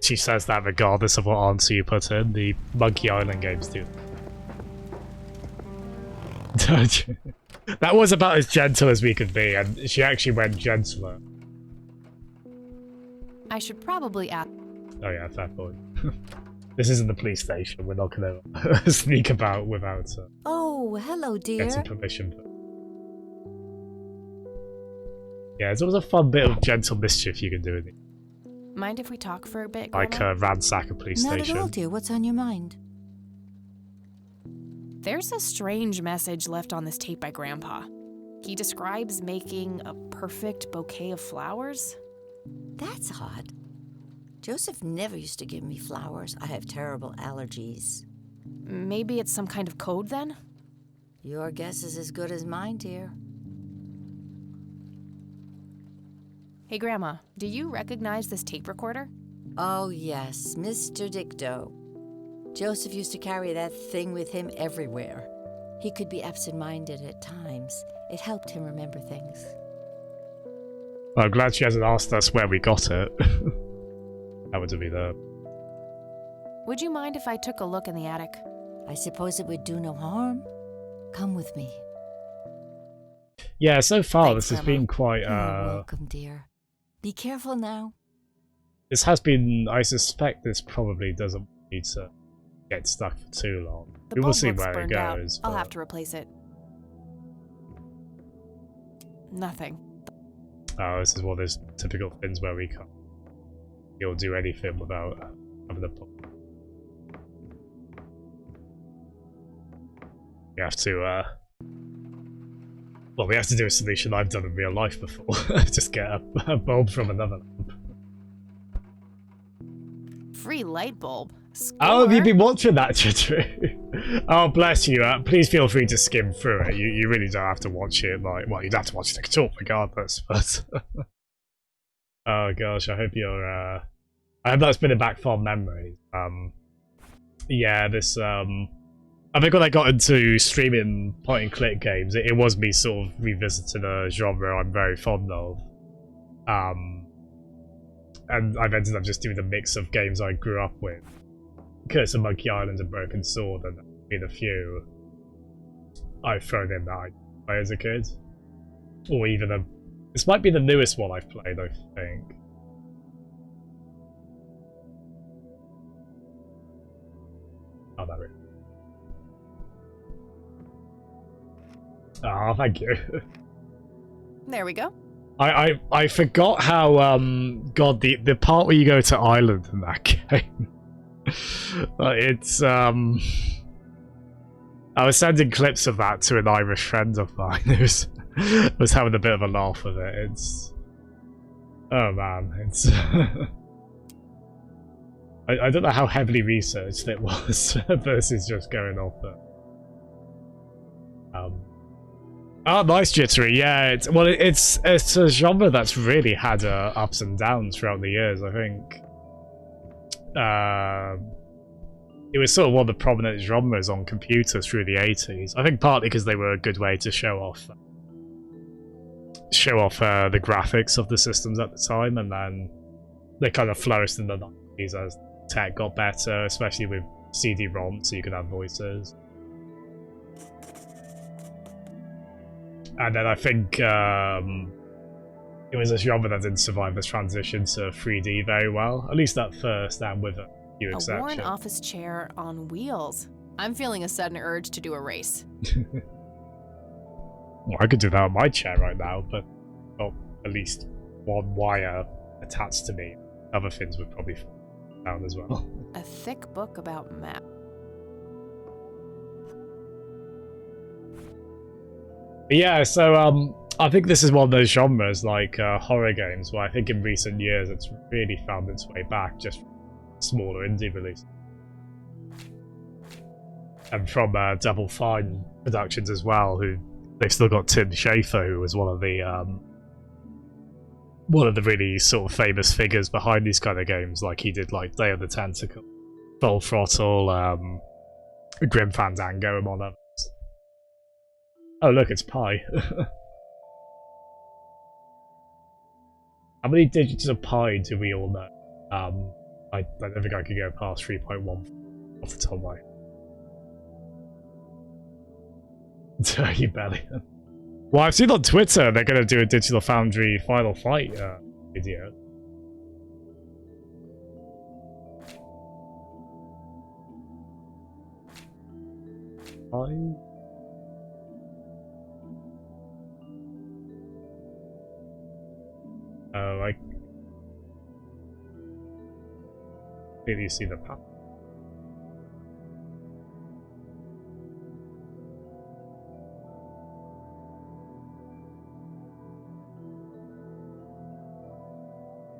says that regardless of what answer you put in. The Monkey Island games do. That was about as gentle as we could be, and she actually went gentler. I should probably ask. Oh yeah, fair point. This isn't the police station. We're not gonna sneak about without Oh, hello, dear. getting permission. Yeah, it's always a fun bit of gentle mischief you can do with it. Mind if we talk for a bit, Like Grandma? ransack a police Not station. at all, dear. What's on your mind? There's a strange message left on this tape by Grandpa. He describes making a perfect bouquet of flowers. That's odd. Joseph never used to give me flowers. I have terrible allergies. Maybe it's some kind of code then? Your guess is as good as mine, dear. Hey, Grandma, do you recognize this tape recorder? Oh, yes, Mr. Dicto. Joseph used to carry that thing with him everywhere. He could be absent-minded at times. It helped him remember things. I'm glad she hasn't asked us where we got it. That would be the... Would you mind if I took a look in the attic? I suppose it would do no harm. Come with me. Yeah, so far Thanks, this has Grandma. been quite... You're welcome, dear. Be careful now. This has been... I suspect this probably doesn't need to get stuck for too long. The We will bulb see looks where it burned out. goes. I'll but- have to replace it. Nothing. Oh, this is one of those typical things where we can't... You'll do anything without having a pop. We have to, well, we have to do a solution I've done in real life before. Just get a bulb from another lamp. Free light bulb. Oh, have you Score? been watching that, Chitru? Oh, bless you. Please feel free to skim through it. You really don't have to watch it. Like, well, you'd have to watch it at all, regardless. But oh gosh, I hope you're. I hope that's been a back fond memory. Yeah, this. I think when I got into streaming point and click games, it was me sort of revisiting a genre I'm very fond of. And I've ended up just doing a mix of games I grew up with. Curse of Monkey Island and Broken Sword, and been a few I've thrown in that I played as a kid. Or even this might be the newest one I've played, I think. Oh, there we go. Oh, thank you. There we go. I forgot how God, the part where you go to Ireland in that game. It's I was sending clips of that to an Irish friend of mine who was having a bit of a laugh with it. It's... Oh man, it's... I don't know how heavily researched it was versus just going off it. Oh, nice, Jittery. Yeah, it's a genre that's really had ups and downs throughout the years. I think it was sort of one of the prominent genres on computers through the 80s. I think partly because they were a good way to show off the graphics of the systems at the time, and then they kind of flourished in the 90s as tech got better, especially with CD-ROM, so you could have voices. And then I think it was a genre that didn't survive the transition to 3D very well, at least at first, and with a few exceptions. A worn office chair on wheels. I'm feeling a sudden urge to do a race. Well, I could do that on my chair right now, but not at least one wire attached to me. Other things would probably fall down as well. A thick book about math. Yeah, so I think this is one of those genres like horror games where I think in recent years it's really found its way back, just smaller indie releases. And from Double Fine Productions as well, who they've still got Tim Schafer, who was one of the really sort of famous figures behind these kind of games. Like he did like Day of the Tentacle, Full Throttle, Grim Fandango, among others. Oh look, it's pi. How many digits of pi do we all know? I don't think I could go past 3.1 off the top of my head. You barely. Well, I've seen on Twitter they're going to do a Digital Foundry Final Fight video. Oh, I maybe you see the path.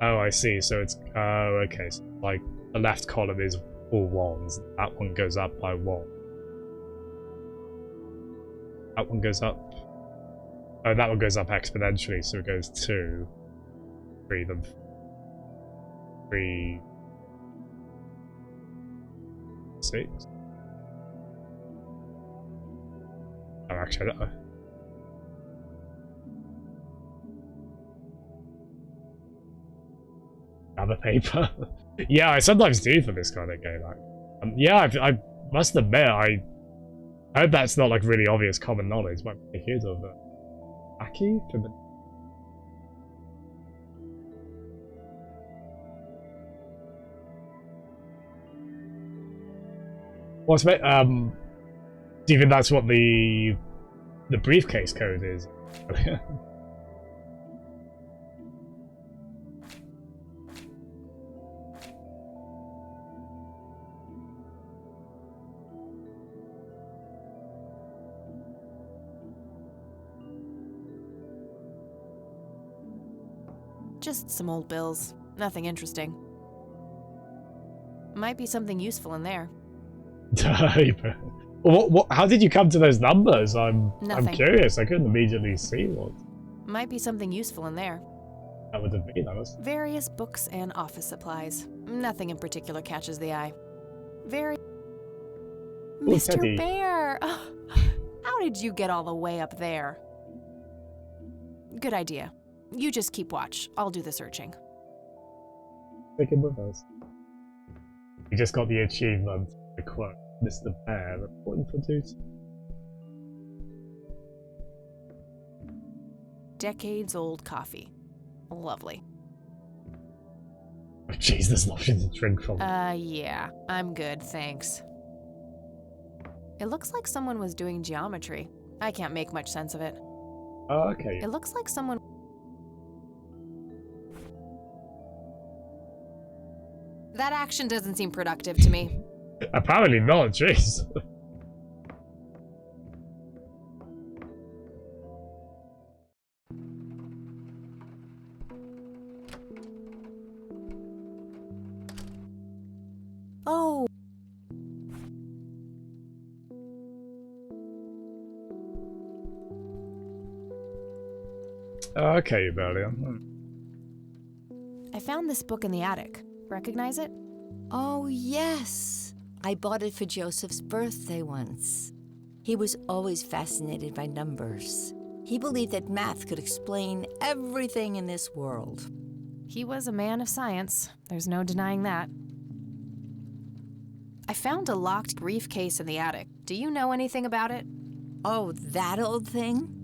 Oh, I see. So it's okay. So like the left column is all ones. That one goes up by 1. That one goes up. Oh, that one goes up exponentially. So it goes 2, 3, then 3, 6. Oh, actually, I don't know. Other paper. Yeah, I sometimes do for this kind of game. Yeah, I must admit, I hope that's not like really obvious common knowledge. Might be heard of Aki for the. What's do you think that's what the briefcase code is? Just some old bills. Nothing interesting. Might be something useful in there. What? How did you come to those numbers? I'm curious. I couldn't immediately see what. Might be something useful in there. That would have been nice. Various books and office supplies. Nothing in particular catches the eye. Mr. Teddy. Bear! How did you get all the way up there? Good idea. You just keep watch. I'll do the searching. Take him with us. We just got the achievement. The quote, Mr. Bear, reporting for duty. Decades-old coffee. Lovely. Oh, jeez, there's nothing to drink from. Yeah. I'm good, thanks. It looks like someone was doing geometry. I can't make much sense of it. Oh, okay. It looks like someone... That action doesn't seem productive to me. Apparently not, jeez. Okay, Belia. I found this book in the attic. Recognize it? Oh, yes. I bought it for Joseph's birthday once. He was always fascinated by numbers. He believed that math could explain everything in this world. He was a man of science. There's no denying that. I found a locked briefcase in the attic. Do you know anything about it? Oh, that old thing?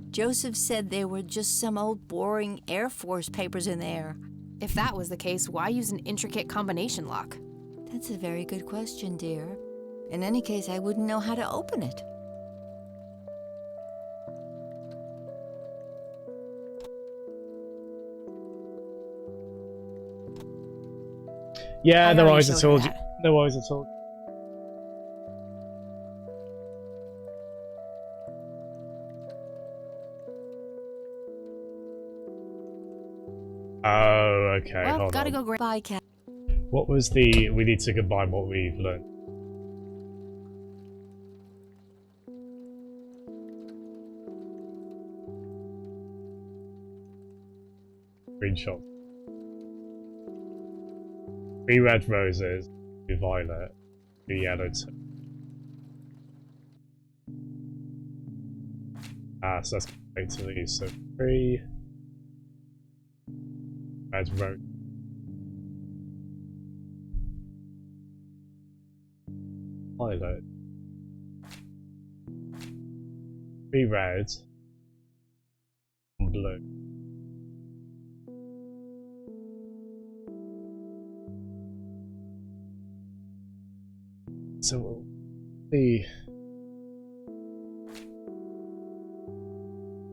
Joseph said there were just some old boring Air Force papers in there. If that was the case, why use an intricate combination lock? That's a very good question, dear. In any case, I wouldn't know how to open it. Yeah, I no already worries at showed all. her that. No worries at all. Oh, okay. Well, hold gotta on. go grab. Bye, Cat. What was the... We need to combine what we've learned. Screenshot. 3 red roses, 2 violet, 2 yellow. So that's effectively so 3 red rose. Violet. 3 red. 1 blue. So we'll see.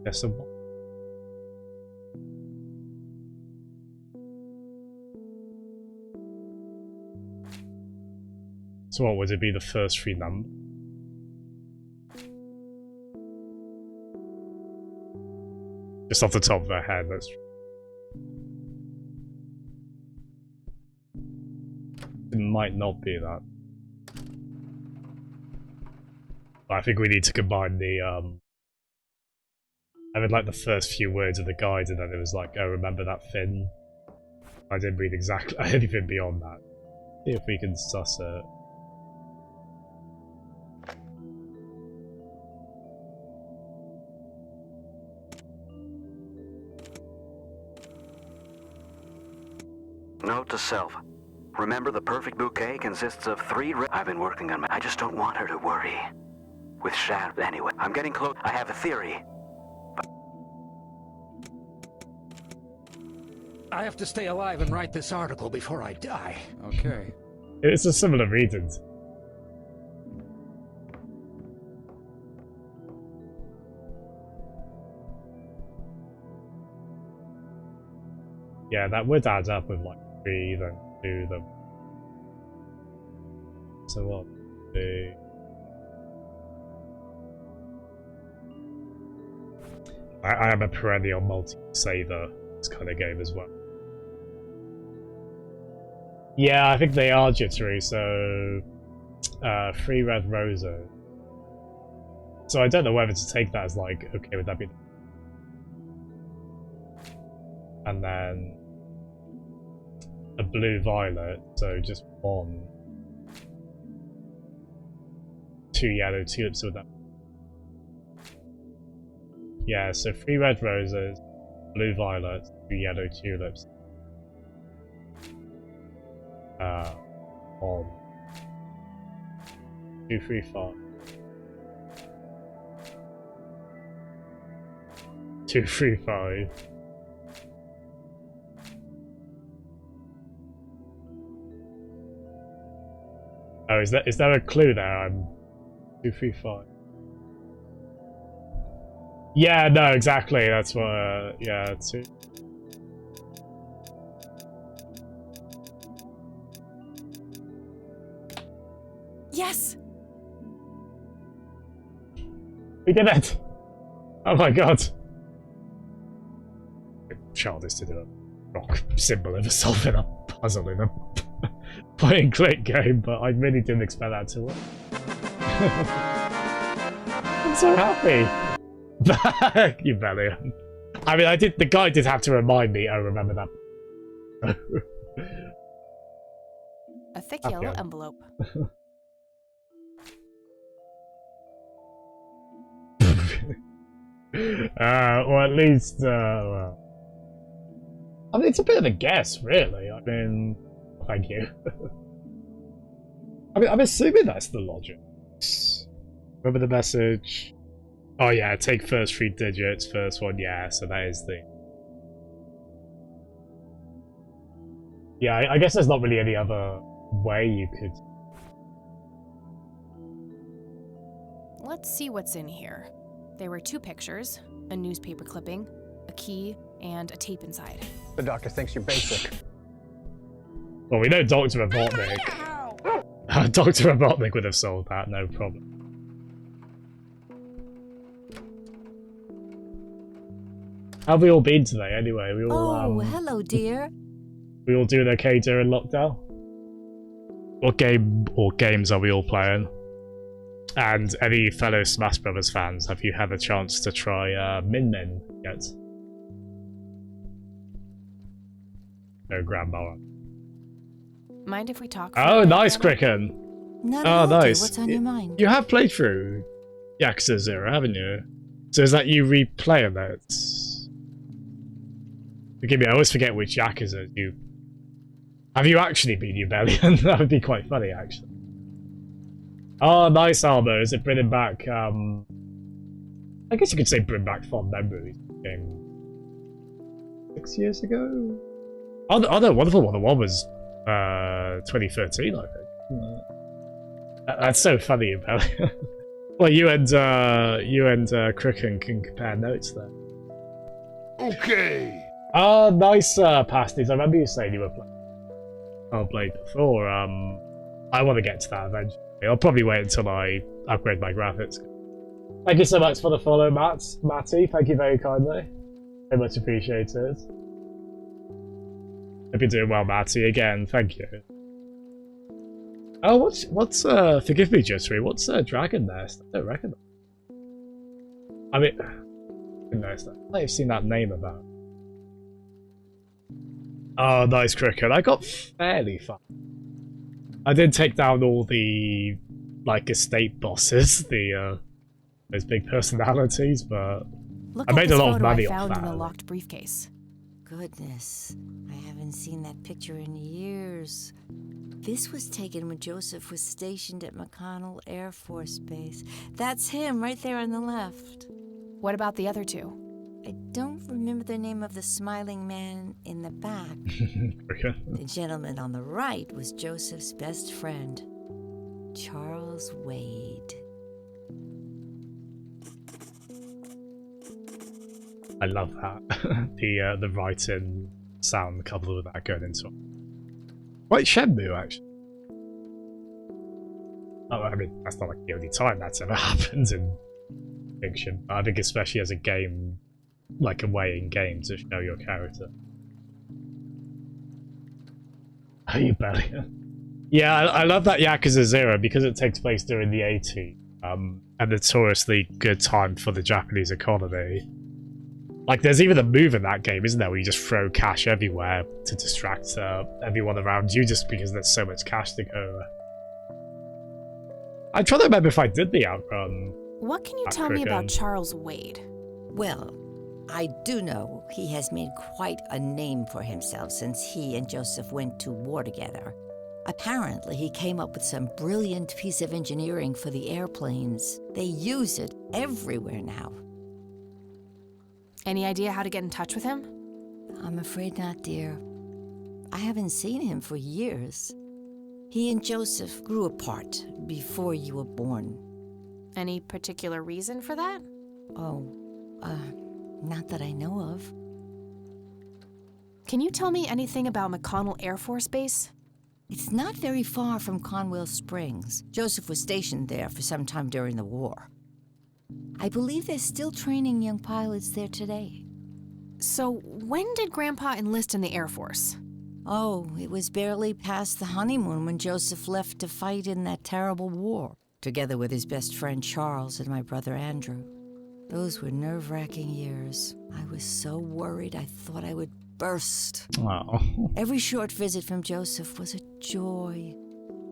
Yes, so what would it be, the first 3 numbers? Just off the top of our head, that's... It might not be that. But I think we need to combine the, I mean, like the first few words of the guide, and then it was like, oh, remember that thing? I didn't read exactly anything beyond that. See if we can suss it. Note to self. Remember, the perfect bouquet consists of 3 I've been working on my... I just don't want her to worry. With Sharon, anyway. I'm getting close. I have a theory. I have to stay alive and write this article before I die. Okay. It's a similar reason. Yeah, that would add up with like 3, then 2, then... So what? 2... I am a perennial multi-saver this kind of game as well. Yeah, I think they are jittery, so... 3 red roses. So I don't know whether to take that as like, okay, would that be... And then... a blue violet, so just 1. 2 yellow tulips with that. Yeah, so 3 red roses, blue violet, 2 yellow tulips. 1, 2, 3, 5. 2, 3, 5. Oh, is there a clue there? I'm 2, 3, 5. Yeah, no, exactly. That's what. Yeah, 2. Yes. We did it! Oh my god! Childish to do a rock symbol of a solving a puzzle in a point and click game, but I really didn't expect that to work. I'm so happy! You Valiant. I mean, the guy did have to remind me. I remember that. A thick yellow envelope. Or at least, well, I mean, it's a bit of a guess, really. I mean, thank you. I mean, I'm assuming that's the logic. Remember the message? Oh yeah, take first 3 digits, first one, yeah, so that is the... Yeah, I guess there's not really any other way you could... Let's see what's in here. There were 2 pictures, a newspaper clipping, a key, and a tape inside. The doctor thinks you're basic. Well, we know Dr. Robotnik. Dr. Robotnik would have solved that, no problem. How have we all been today, anyway? We all, hello, dear. We all doing okay during lockdown? What game or games are we all playing? And any fellow Smash Brothers fans, have you had a chance to try Min Min yet? No grandma. Mind if we talk? Oh, nice, Cricken. Not Oh, nice. What's on your mind? You have played through Yakuza 0, haven't you? So is that you replaying it? Forgive me, I always forget which Yakuza you... Have you actually been Ubellion? That would be quite funny, actually. Oh, nice armor. Is it bringing back, I guess you could say bring back fond memories. Game 6 years ago? Oh, no, Wonderful 101 was 2013, I think. That's so funny, Ubellion. Well, you and Cricken can compare notes there. Okay. Oh, nice, pasties. I remember you saying you were playing Hellblade before. I want to get to that eventually. I'll probably wait until I upgrade my graphics. Thank you so much for the follow, Matty. Thank you very kindly. Very much appreciated. Hope you're doing well, Matty. Again, thank you. Oh, what's forgive me, Jittery. What's Dragon Nest? I don't recognize. I mean, I might have seen that name about. Oh, nice, Cricket. I got fairly far. I did take down all the, like, estate bosses, the, those big personalities, but I made a lot of money off that. In the locked briefcase. Goodness, I haven't seen that picture in years. This was taken when Joseph was stationed at McConnell Air Force Base. That's him, right there on the left. What about the other 2? I don't remember the name of the smiling man in the back. The gentleman on the right was Joseph's best friend, Charles Wade. I love that. the writing sound coupled with that going into it. Quite Shenmue, actually. Oh, I mean, that's not like the only time that's ever happened in fiction. I think especially as a game, like a way in game to show your character. Are you Bellion? Yeah, I love that Yakuza 0 because it takes place during the 80s. A notoriously good time for the Japanese economy. Like, there's even a move in that game, isn't there, where you just throw cash everywhere to distract everyone around you just because there's so much cash to go. I'm trying to remember if I did the outrun. What can you tell me about Charles Wade? Well, I do know he has made quite a name for himself since he and Joseph went to war together. Apparently, he came up with some brilliant piece of engineering for the airplanes. They use it everywhere now. Any idea how to get in touch with him? I'm afraid not, dear. I haven't seen him for years. He and Joseph grew apart before you were born. Any particular reason for that? Oh, not that I know of. Can you tell me anything about McConnell Air Force Base? It's not very far from Conwell Springs. Joseph was stationed there for some time during the war. I believe they're still training young pilots there today. So, when did Grandpa enlist in the Air Force? Oh, it was barely past the honeymoon when Joseph left to fight in that terrible war, together with his best friend Charles and my brother Andrew. Those were nerve-wracking years. I was so worried I thought I would burst. Oh. Every short visit from Joseph was a joy,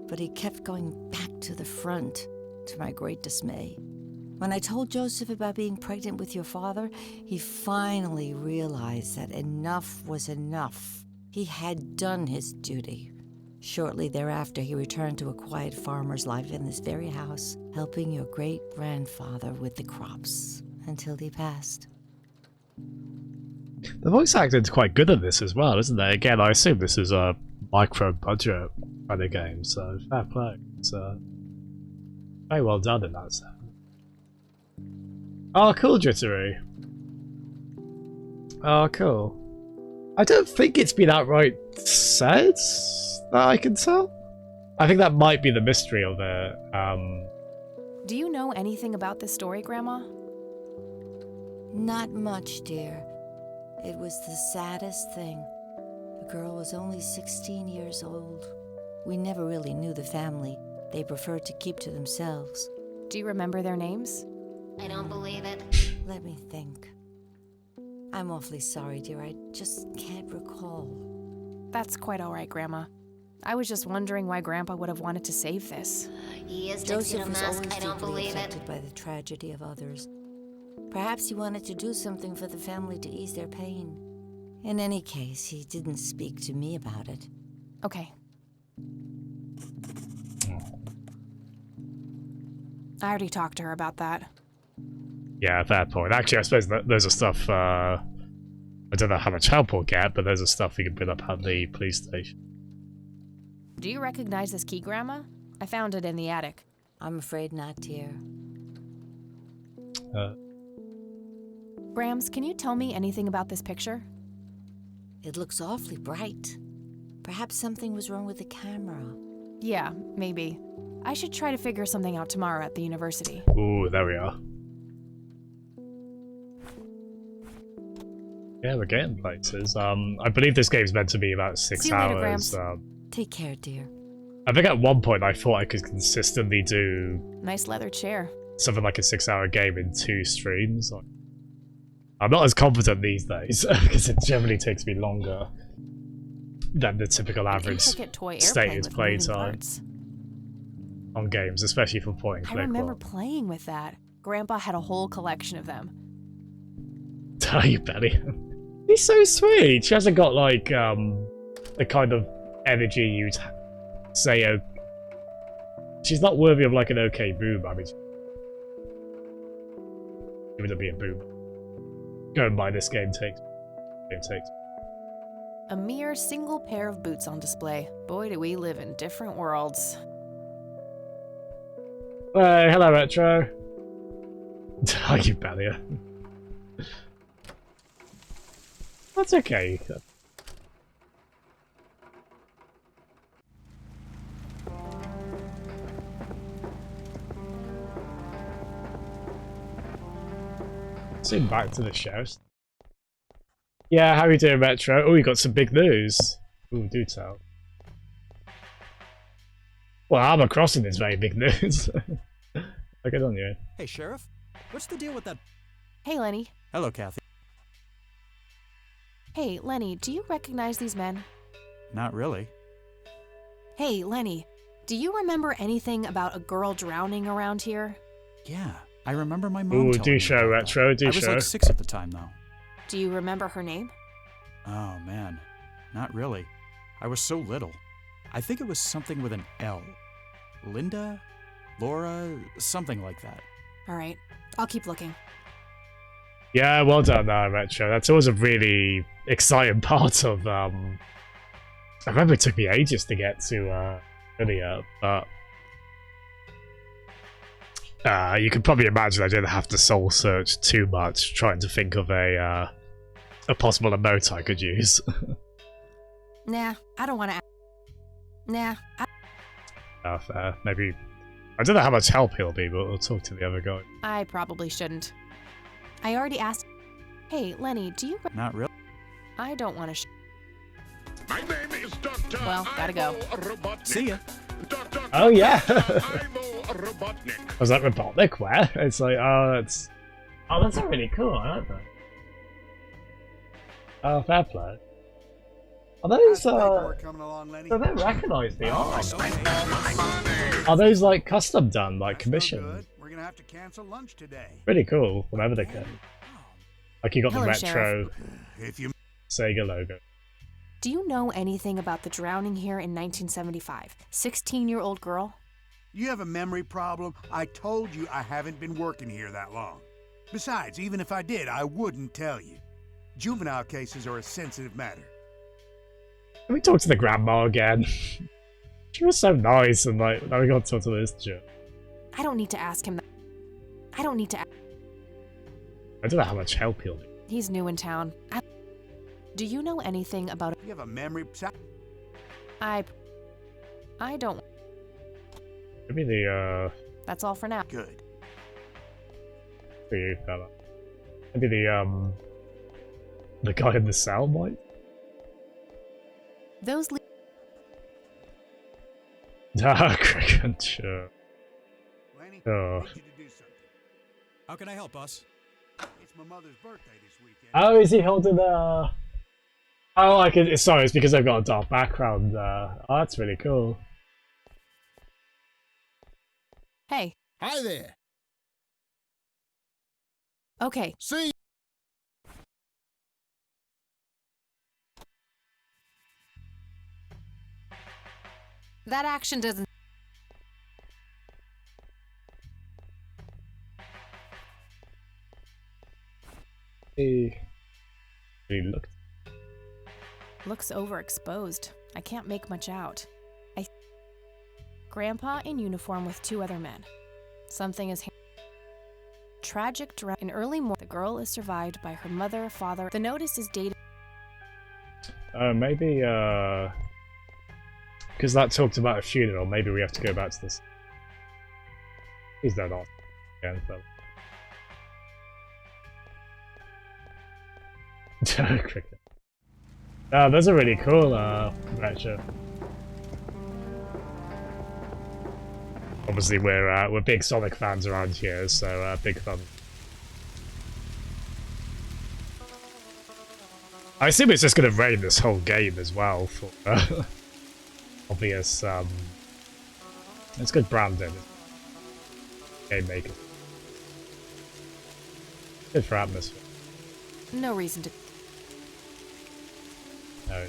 but he kept going back to the front, to my great dismay. When I told Joseph about being pregnant with your father, he finally realized that enough was enough. He had done his duty. Shortly thereafter, he returned to a quiet farmer's life in this very house, helping your great-grandfather with the crops, until he passed. The voice acting's quite good at this as well, isn't it? Again, I assume this is a micro-budget kind of game, so fair play. It's very well done in that sense. Oh, cool, Jittery. Oh, cool. I don't think it's been outright said that I can tell. I think that might be the mystery of it. Do you know anything about this story, Grandma? Not much, dear. It was the saddest thing. The girl was only 16 years old. We never really knew the family. They preferred to keep to themselves. Do you remember their names? I don't believe it. Let me think. I'm awfully sorry, dear. I just can't recall. That's quite all right, Grandma. I was just wondering why Grandpa would have wanted to save this. He is Joseph was always I don't deeply believe affected it. by the tragedy of others. Perhaps he wanted to do something for the family to ease their pain. In any case, he didn't speak to me about it. Okay. I already talked to her about that. Yeah, fair point. Actually, I suppose those are stuff, I don't know how much help we'll get, but those are stuff we can bring up at the police station. Do you recognize this key, Grandma? I found it in the attic. I'm afraid not, dear. Grams, can you tell me anything about this picture? It looks awfully bright. Perhaps something was wrong with the camera. Yeah, maybe. I should try to figure something out tomorrow at the university. Ooh, there we are. Yeah, we're getting places. I believe this game's meant to be about 6 See you later, hours. Grams. Take care, dear. I think at one point I thought I could consistently do Nice leather chair. something like a 6-hour game in 2 streams. I'm not as confident these days because it generally takes me longer than the typical average Intricate toy airplane stated with play moving time parts. on games, especially for point and I click. remember playing with that. Grandpa had a whole collection of them. Tell you, Betty. He's so sweet. She hasn't got like the kind of energy you'd say she's not worthy of like an okay boob. I mean, it would be a boob. Going by this game takes. A mere single pair of boots on display. Boy, do we live in different worlds. Hey, hello, Retro. Tell you, Betty. That's okay. Soon back to the shows. Yeah, how are you doing, Metro? Oh, you got some big news. Ooh, do tell. Well, Armor Crossing is very big news. Look it on you. Hey, Sheriff. What's the deal with that? Hey, Lenny. Hello, Kathy. Hey, Lenny, do you recognize these men? Not really. Hey, Lenny, do you remember anything about a girl drowning around here? Yeah, I remember my mom Ooh, telling do me show, about that. Retro, do I was show. like 6 at the time, though. Do you remember her name? Oh, man. Not really. I was so little. I think it was something with an L. Linda? Laura? Something like that. All right, I'll keep looking. Yeah, well done, Retro. That's always a really exciting part of. I remember it took me ages to get to earlier, but you can probably imagine I didn't have to soul search too much trying to think of a possible emote I could use. Nah, I don't want to. Nah. Fair. Maybe I don't know how much help he'll be, but we'll talk to the other guy. I probably shouldn't. I already asked. Hey, Lenny, do you? Not really. I don't want to. My name is Dr. Well, gotta go. See ya. Oh yeah. Ivo Robotnik. Was that Robotnik? Where? It's like, oh, it's Oh, that's really cool. I like that. Oh, fair play. Are those, so they recognise the art. Are those, like, custom done, like, commissioned? We're gonna have to cancel lunch today. Pretty cool, whatever they can. Like, you got Hello, the retro Sheriff. Sega logo. Do you know anything about the drowning here in 1975? 16-year-old girl? You have a memory problem? I told you I haven't been working here that long. Besides, even if I did, I wouldn't tell you. Juvenile cases are a sensitive matter. Can we talk to the grandma again? She was so nice, and like, now we got to talk to this chick. I don't need to ask him that. I don't need to. I don't know how much help he'll need. He's new in town. Do you know anything about? You have a memory. I don't. Maybe the That's all for now. Good. For you, fella. Maybe the guy in the cell might. Those. Ah, cricket, sure. Oh. How can I help, boss? It's my mother's birthday this weekend. Oh, is he holding a... Oh, I can... Sorry, it's because I've got a dark background. Oh, that's really cool. Hey. Hi there. Okay. See? That action doesn't. He looked. Looks overexposed. I can't make much out. Grandpa in uniform with two other men. Something is. Tragic in early morning. The girl is survived by her mother, father. The notice is dated. Maybe, because that talked about a funeral, maybe we have to go back to this. He's dead off again, though. Cricket. Those are really cool, retro. Obviously, we're big Sonic fans around here, so big fun. I assume it's just gonna rain this whole game as well for obvious. It's good branding. Game maker. Good for atmosphere. No reason to. No.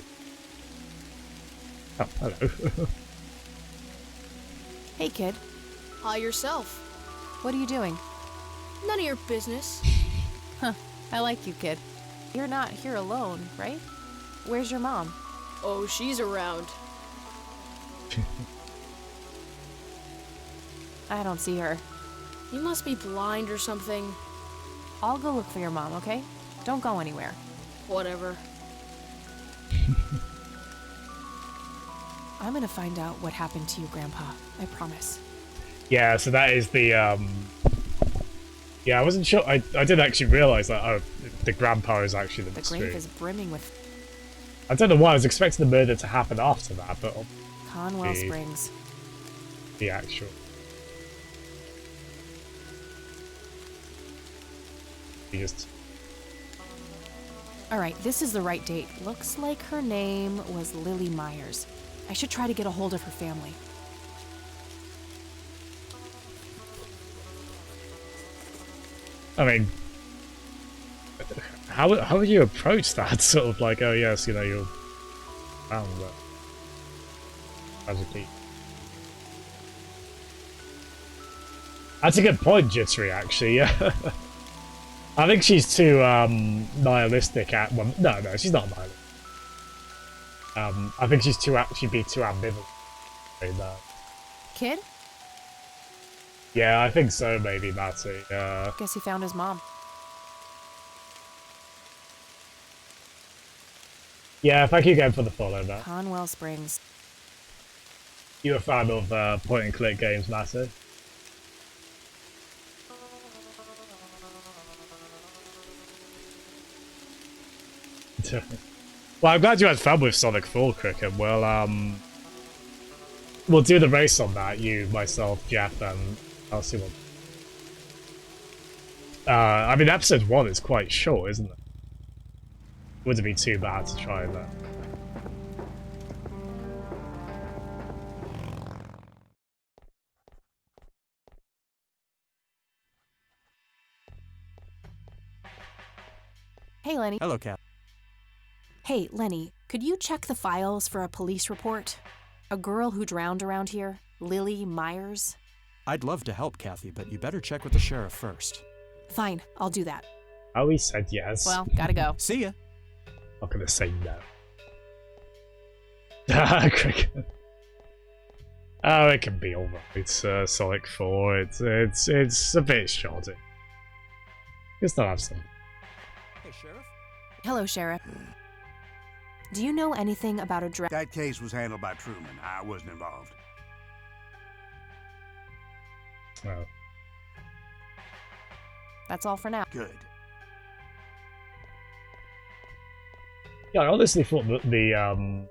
Oh, hello. Hey, kid. Hi yourself. What are you doing? None of your business. Huh. I like you, kid. You're not here alone, right? Where's your mom? Oh, she's around. I don't see her. You must be blind or something. I'll go look for your mom, okay? Don't go anywhere. Whatever. I'm gonna find out what happened to you, Grandpa. I promise. Yeah, so that is the, Yeah, I wasn't sure. I didn't actually realise that, oh, the grandpa is actually the mystery. The grave is brimming with... I don't know why, I was expecting the murder to happen after that, but... Conwell Springs. The actual... He just... Alright, this is the right date. Looks like her name was Lily Myers. I should try to get a hold of her family. I mean... How would you approach that? Sort of like, oh yes, you know, you're... found that. Tragically. That's a good point, Jittery, actually, yeah. I think she's too nihilistic at well, no, she's not nihilistic. I think she's too she'd be too ambivalent in that. Kid? Yeah, I think so, maybe, Matty. Guess he found his mom. Yeah, thank you again for the follow, Matt. Conwell Springs. You a fan of point and click games, Matty? Well, I'm glad you had fun with Sonic 4, Cricket. We'll do the race on that, you, myself, Jeff, and I'll see what... I mean, episode 1 is quite short, isn't it? Wouldn't be too bad to try that. Hey, Lenny. Hello, Cat. Hey, Lenny, could you check the files for a police report? A girl who drowned around here, Lily Myers? I'd love to help, Kathy, but you better check with the sheriff first. Fine, I'll do that. Oh, he said yes. Well, gotta go. See ya. Not gonna say no. Cricket. Oh, it can be alright. It's Sonic 4. It's a bit shoddy. You still have some. Hey, Sheriff? Hello, Sheriff. Do you know anything about a That case was handled by Truman. I wasn't involved. Oh. That's all for now. Good. Yeah, I honestly thought that the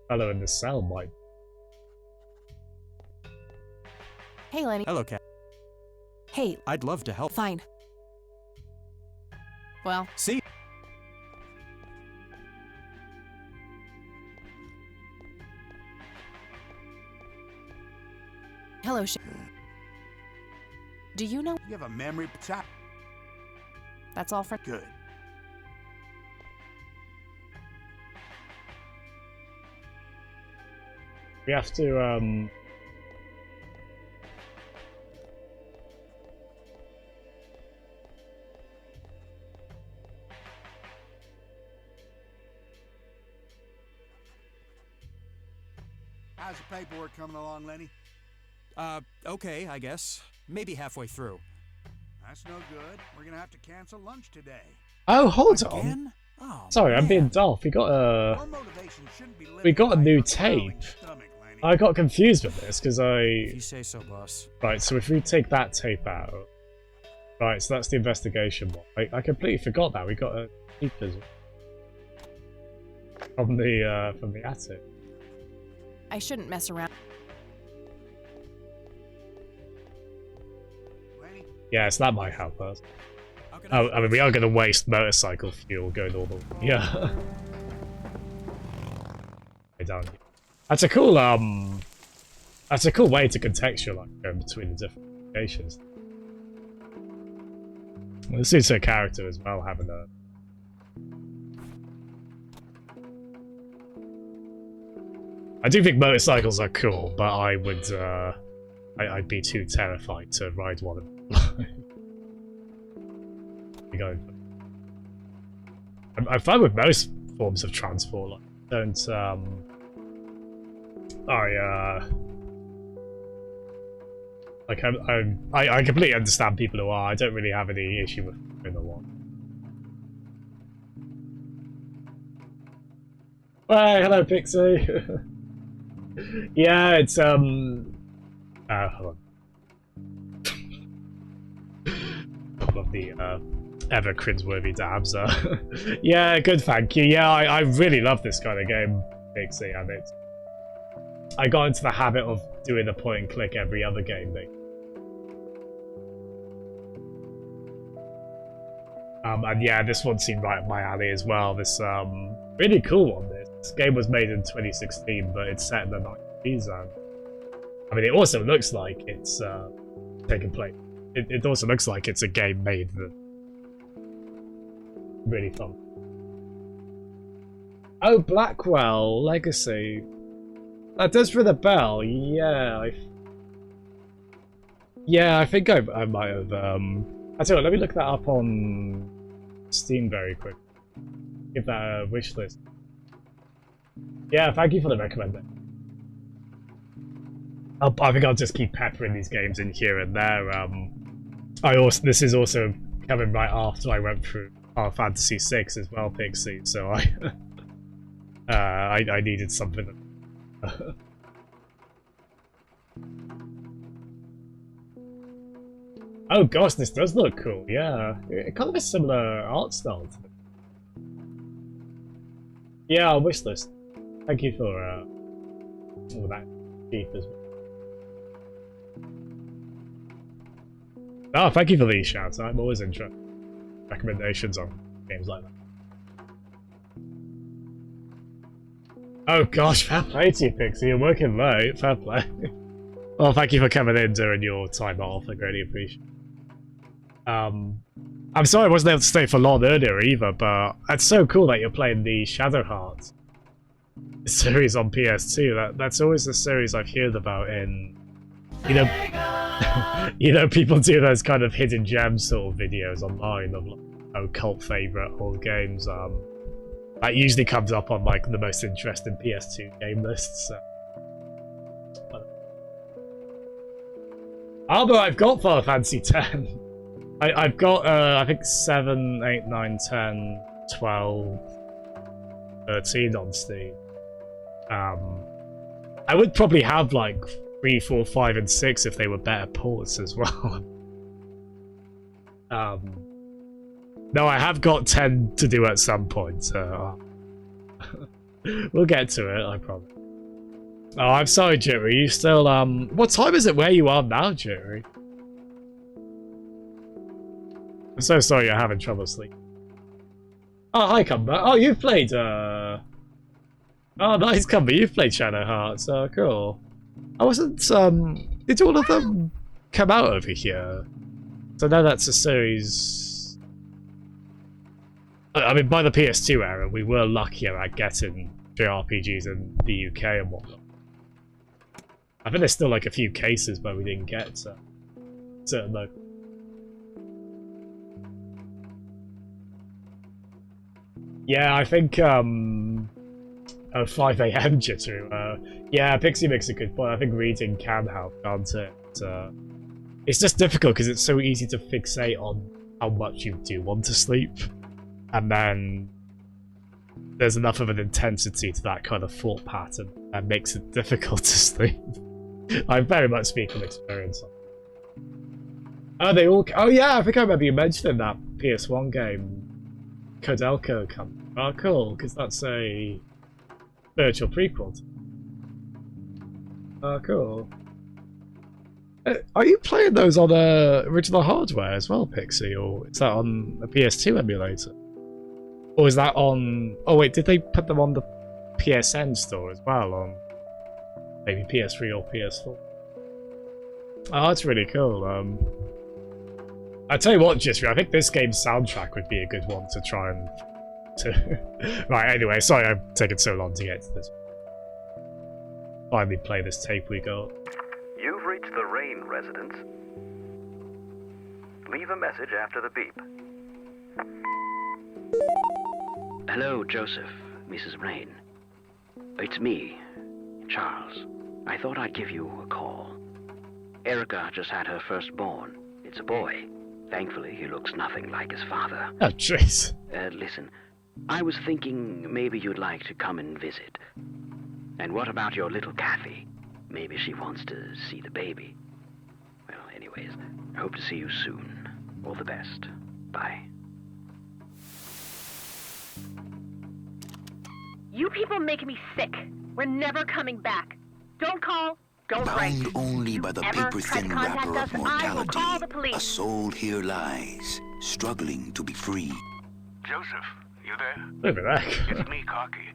fellow in the cell might. Hey, Lenny. Hello, Cat. Hey. I'd love to help. Fine. Well. See. Hello, Do you know? You have a memory. That's all for. Good. We have to How's the paperwork coming along, Lenny? Okay, I guess. Maybe halfway through. That's no good. We're gonna have to cancel lunch today. Oh, hold Again? on. Oh, Sorry, I'm man. being Dolph. We got a new tape. I got confused with this because If you say so, boss. Right, so if we take that tape out, right, so that's the investigation one. I completely forgot that we got a tape as well from the attic. I shouldn't mess around. Yes, that might help us. Oh, I mean, we are going to waste motorcycle fuel going all the way. Yeah. Down here. That's a cool way to contextualize going between the different locations. Well, this suits her character as well, having a. I do think motorcycles are cool, but I would, I'd be too terrified to ride one of them. I'm fine with most forms of transport. Like, I completely understand people who are. I don't really have any issue with Formula One. Hey, hello, Pixie. Yeah, it's hold on. I love the ever cringeworthy dabs. Yeah, good, thank you. Yeah, I really love this kind of game, Pixie, and I got into the habit of doing the point and click every other game. And yeah, this one seemed right up my alley as well. This really cool one. This game was made in 2016, but it's set in the 90s. And I mean, it also looks like it's taking place. It also looks like it's a game made that really fun. Oh, Blackwell Legacy. That does ring a bell. Yeah, I think I might have. I tell you what, let me look that up on Steam very quick. Give that a wish list. Yeah, thank you for the recommendation. I think I'll just keep peppering these games in here and there. This is also coming right after I went through Final Fantasy VI as well, Pixie. So I needed something. Oh gosh, this does look cool. Yeah, kind of a similar art style to it. Yeah, I'll wish list. Thank you for all that cheap as well. Oh, thank you for these shouts. I'm always interested. Recommendations on games like that. Oh gosh, fair play to you, Pixie. You're working late. Fair play. Well, thank you for coming in during your time off. I greatly appreciate it. I'm sorry I wasn't able to stay for long earlier either, but it's so cool that you're playing the Shadowheart series on PS2. That's always the series I've heard about in, you know, you know, people do those kind of hidden gem sort of videos online of like, cult favorite old games. That usually comes up on like the most interesting PS2 game lists. So. Oh, but I've got Final Fantasy X. I've got, I think 7, 8, 9, 10, 12, 13 on Steam. I would probably have like 3, 4, 5, and 6 if they were better ports as well. No, I have got 10 to do at some point. We'll get to it, I promise. Oh, I'm sorry, Jerry. You still, what time is it where you are now, Jerry? I'm so sorry you're having trouble sleeping. Oh, hi, Cumber. Oh, you've played, Oh, nice, Cumber. You've played Shadowheart. Oh, cool. I wasn't, did all of them come out over here? So now that's a series... I mean, by the PS2 era, we were luckier at getting JRPGs in the UK and whatnot. I think there's still like a few cases where we didn't get certain local. Yeah, I think 5 AM jitter. Yeah, Pixie makes a good point. I think reading can help, can't it? It's just difficult because it's so easy to fixate on how much you do want to sleep, and then there's enough of an intensity to that kind of thought pattern that makes it difficult to sleep. I very much speak from experience. Oh, they all... Oh yeah, I think I remember you mentioning that PS1 game, Codelco come. Oh, cool, because that's a virtual prequel. Oh, cool. Are you playing those on original hardware as well, Pixie, or is that on a PS2 emulator? Or is that on... Oh wait, did they put them on the PSN store as well, on maybe PS3 or PS4? Oh, that's really cool. I tell you what, Jisri, I think this game's soundtrack would be a good one to try and... Right, anyway, sorry I'm taking so long to get to this. Finally play this tape we got. You've reached the Rain residence. Leave a message after the beep. Hello, Joseph, Mrs. Rain. It's me, Charles. I thought I'd give you a call. Erica just had her firstborn. It's a boy. Thankfully, he looks nothing like his father. Oh, jeez. Listen, I was thinking maybe you'd like to come and visit. And what about your little Kathy? Maybe she wants to see the baby. Well, anyways, I hope to see you soon. All the best. Bye. You people make me sick. We're never coming back. Don't call. Don't write. Bound only by the paper-thin wrapper of I will call the mortality, police. a soul here lies, struggling to be free. Joseph, you there? Look at that. It's me, Cocky.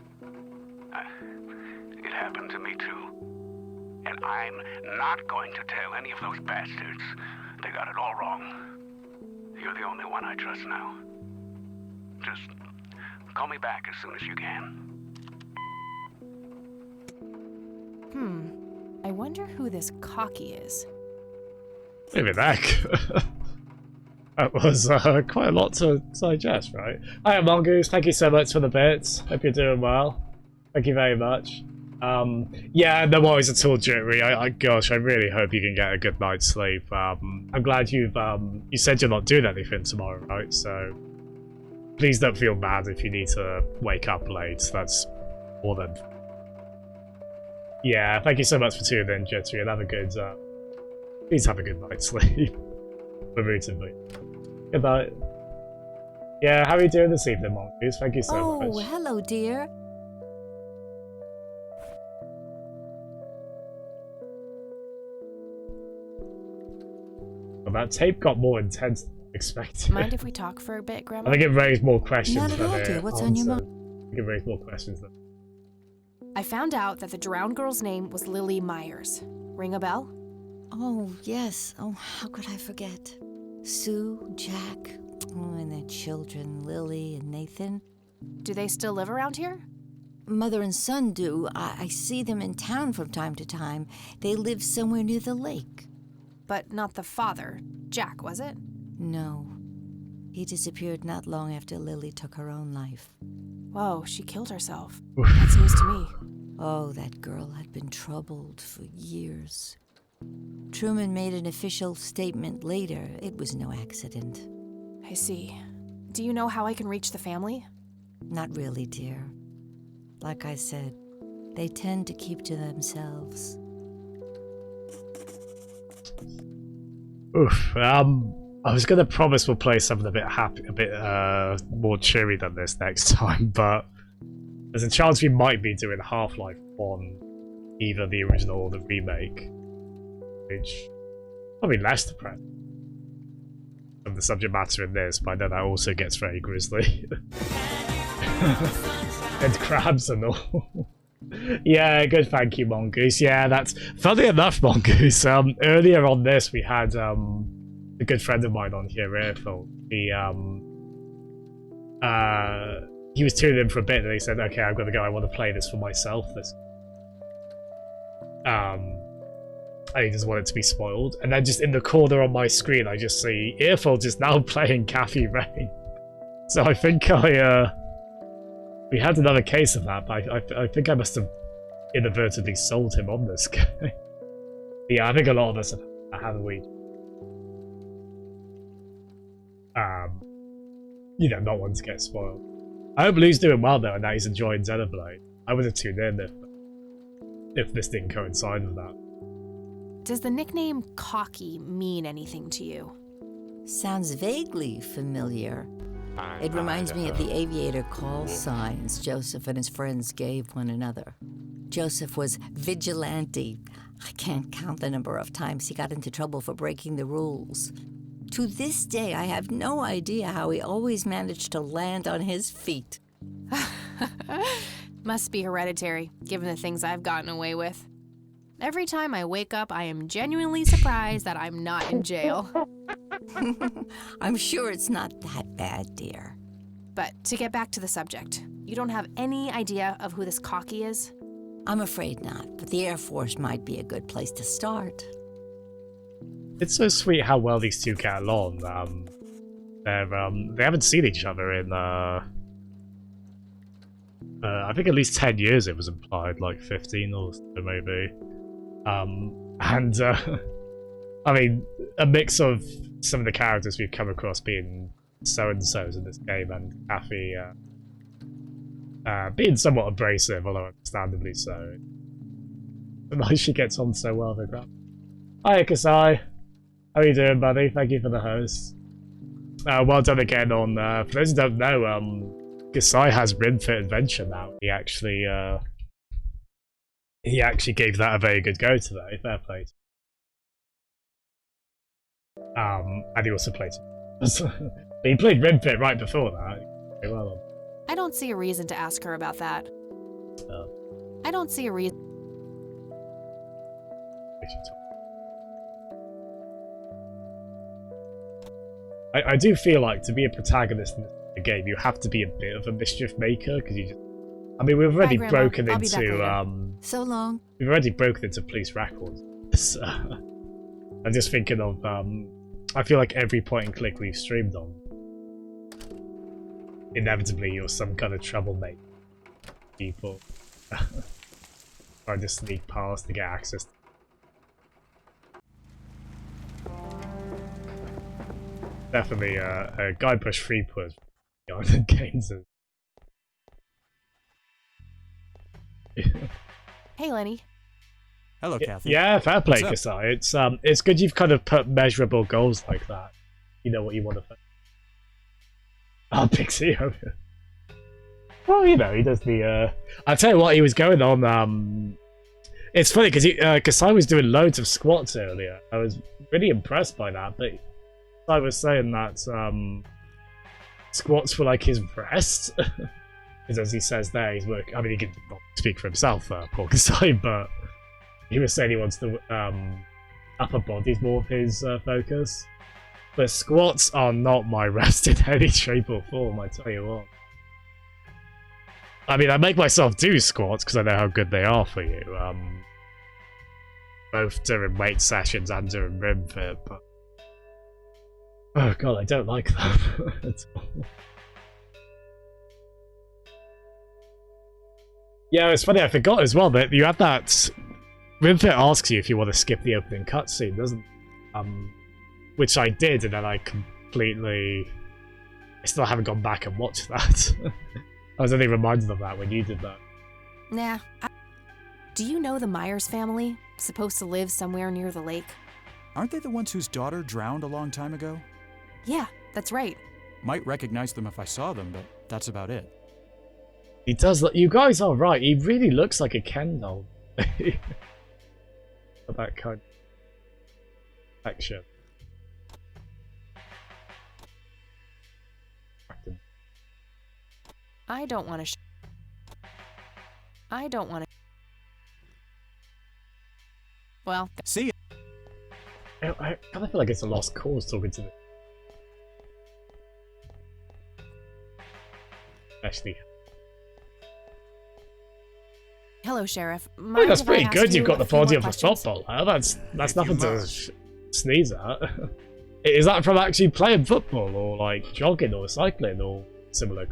It happened to me too. And I'm not going to tell any of those bastards. They got it all wrong. You're the only one I trust now. Just call me back as soon as you can. I wonder who this Cocky is. Maybe that. That was quite a lot to digest, right? Hi, Mongoose. Thank you so much for the bits. Hope you're doing well. Thank you very much. Yeah, no worries at all, Jerry. Gosh, I really hope you can get a good night's sleep. I'm glad you said you're not doing anything tomorrow, right? So please don't feel bad if you need to wake up late. That's more than... Yeah, thank you so much for tuning in, Jittery, and have a good, please have a good night's sleep. We're rooting for you. Good night. Yeah, how are you doing this evening, Mongoose? Thank you so much. Oh, hello, dear. Well, that tape got more intense than expected. Mind if we talk for a bit, Grandma? I think it raised more questions Not at than all, it dear. What's on your answered. mind? I think it raised more questions than... I found out that the drowned girl's name was Lily Myers. Ring a bell? Oh, yes. Oh, how could I forget? Sue, Jack, and their children, Lily and Nathan. Do they still live around here? Mother and son do. I see them in town from time to time. They live somewhere near the lake. But not the father. Jack, was it? No. He disappeared not long after Lily took her own life. Whoa, she killed herself. That's news to me. Oh, that girl had been troubled for years. Truman made an official statement later. It was no accident. I see. Do you know how I can reach the family? Not really, dear. Like I said, they tend to keep to themselves. Oof. I was gonna promise we'll play something a bit more cheery than this next time, but there's a chance we might be doing Half-Life on either the original or the remake, which probably less depressing than the subject matter in this, but I know that also gets very grisly. And crabs and all. Yeah, good, thank you, Mongoose. Yeah, that's funny enough, Mongoose. Earlier on this, we had a good friend of mine on here, Airful. He was tuning in for a bit, and he said, "Okay, I've got to go. I want to play this for myself." And he doesn't want it to be spoiled. And then just in the corner on my screen, I just see Earful just now playing Kathy Rain. So I think we had another case of that, but I think I must have inadvertently sold him on this guy. Yeah, I think a lot of us have, haven't we? You know, not one to get spoiled. I hope Lou's doing well though, and that he's enjoying Xenoblade. I would have tuned in if this didn't coincide with that. Does the nickname Cocky mean anything to you? Sounds vaguely familiar. It reminds me of the aviator call signs Joseph and his friends gave one another. Joseph was vigilante. I can't count the number of times he got into trouble for breaking the rules. To this day, I have no idea how he always managed to land on his feet. Must be hereditary, given the things I've gotten away with. Every time I wake up, I am genuinely surprised that I'm not in jail. I'm sure it's not that bad, dear. But to get back to the subject, you don't have any idea of who this Cocky is? I'm afraid not, but the Air Force might be a good place to start. It's so sweet how well these two get along. They haven't seen each other in I think at least 10 years. It was implied, like 15 or so maybe. I mean, a mix of some of the characters we've come across being so-and-sos in this game, and Kathy being somewhat abrasive, although understandably so. But nice she gets on so well with that. Hi, Kasai. How are you doing, buddy? Thank you for the host. Well done again on, for those who don't know, Kasai has Ring Fit Adventure now. He actually gave that a very good go today. Fair play. And he also played. He played Ring Fit right before that. Okay, well done. I don't see a reason to ask her about that. I don't see a reason. I do feel like to be a protagonist in the game, you have to be a bit of a mischief maker, because you just... I mean, we've already broken into... So long. We've already broken into police records. So, I'm just thinking of... I feel like every point and click we've streamed on, inevitably you're some kind of troublemaker. People trying to sneak past to get access to... Definitely a Guide Push 3 push behind games. Hey, Lenny. Hello, Kathy. Yeah, fair play, Kasai. It's good you've kind of put measurable goals like that. You know what you want to play. Oh, Pixie. Well, you know, he does the... I'll tell you what, he was going on... It's funny because I was doing loads of squats earlier. I was really impressed by that, but I was saying that squats were like his rest. Because as he says there, he's working. I mean, he can not speak for himself, Paul Kasai, but he was saying he wants the upper body's more of his focus. But squats are not my rest in any shape or form, I tell you what. I mean, I make myself do squats because I know how good they are for you. Both during weight sessions and during rim fit, but oh god, I don't like them at all. Yeah, it's funny, I forgot as well that you have that... Rim Fit asks you if you want to skip the opening cutscene, doesn't it? Which I did, and then I completely... I still haven't gone back and watched that. I was only reminded of that when you did that. Nah. Do you know the Myers family? Supposed to live somewhere near the lake? Aren't they the ones whose daughter drowned a long time ago? Yeah, that's right. Might recognize them if I saw them, but that's about it. He does look... You guys are right, he really looks like a Ken doll. That kind of action. I don't want to I don't want to... Well... See ya. I kind of feel like it's a lost cause talking to me. Actually... Hello, Sheriff. Oh, that's pretty good. You've got the body of a footballer. That's nothing to sneeze at. Is that from actually playing football, or like jogging, or cycling, or similar?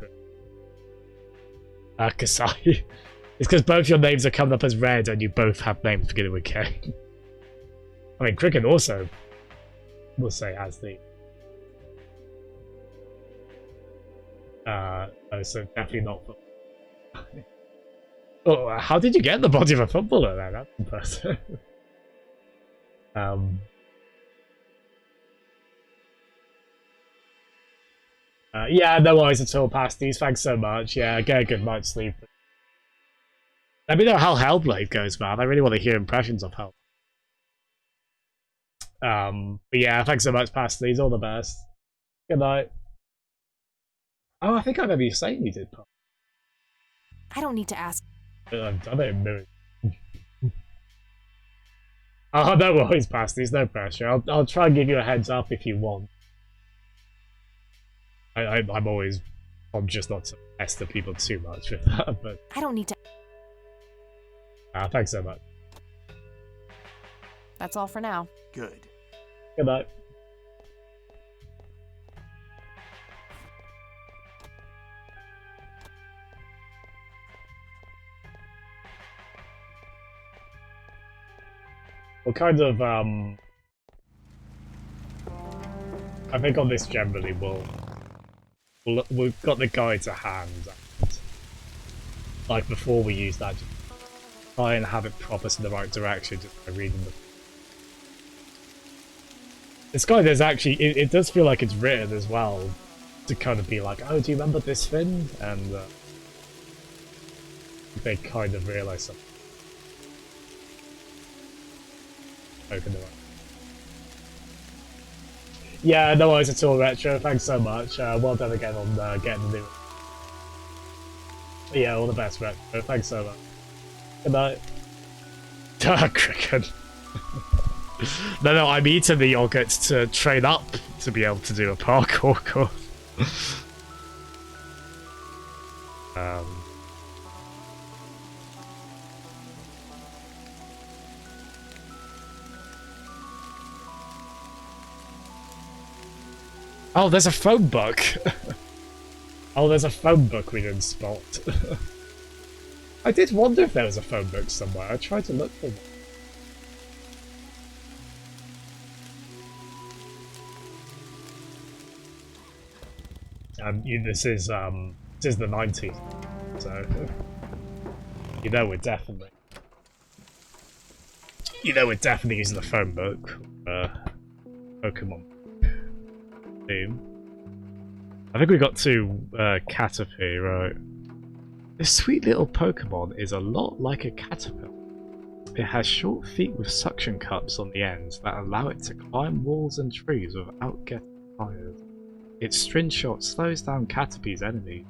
Kasai. It's because both your names are coming up as red, and you both have names beginning with K. I mean, cricket also, we'll say, has the. So definitely not football. Oh, how did you get the body of a footballer then? That's impressive. Yeah, no worries at all, Pasties. Thanks so much. Yeah, get a good night's sleep. Let me know how Hellblade goes, man. I really want to hear impressions of Hell. But yeah, thanks so much, Pasties. All the best. Good night. Oh, I think I remember you saying you did, Paul. I don't need to ask. I've done it in minutes. Oh, no worries, Pasties. No pressure. I'll try and give you a heads up if you want. I'm always conscious not to pester people too much with that, but... I don't need to... thanks so much. That's all for now. Good. Good night. What kind of, I think on this generally we've got the guide to hand. And, like before we use that, just try and have it prop us in the right direction just by reading the... This guide, there's actually, it does feel like it's written as well to kind of be like, oh, do you remember this thing? And they kind of realise something. Open the way. Yeah, no worries at all, Retro. Thanks so much. Well done again on getting the new one. Yeah, all the best, Retro. Thanks so much. Good night. Cricket. No, I'm eating the yogurt to train up to be able to do a parkour course. Oh, there's a phone book. Oh, there's a phone book we didn't spot. I did wonder if there was a phone book somewhere. I tried to look for one. This is the 90s, so you know we're definitely using the phone book. Pokemon. I think we got to Caterpie, right? This sweet little Pokemon is a lot like a caterpillar. It has short feet with suction cups on the ends that allow it to climb walls and trees without getting tired. Its string shot slows down Caterpie's enemy.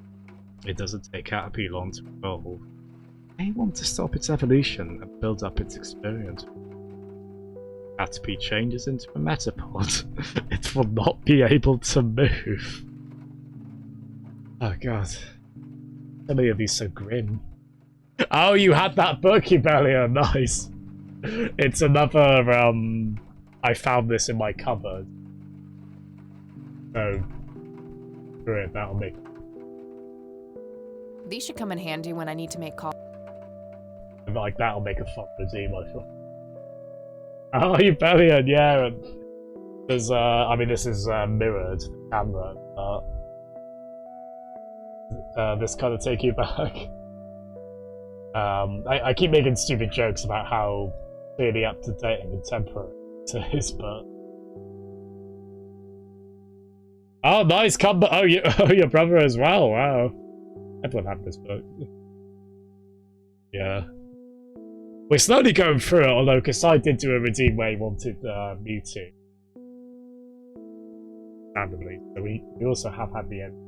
It doesn't take Caterpie long to evolve. They want to stop its evolution and build up its experience. Caterpie changes into a metapod. It will not be able to move. Oh god. So many of these so grim. Oh, you had that book, Ebelia. Nice. It's another, I found this in my cupboard. So, screw it, that'll be. These should come in handy when I need to make calls. Like, that'll make a fun redeem, I feel. Oh, Ebelia, yeah. And there's, I mean, this is mirrored, the camera. This kind of take you back. I keep making stupid jokes about how clearly up to date and contemporary it is, but oh, nice comeback! Oh, your brother as well. Wow, everyone had this book. Yeah, we're slowly going through it. Although Kasai did do a redeem where he wanted me to, randomly. So we also have had the end.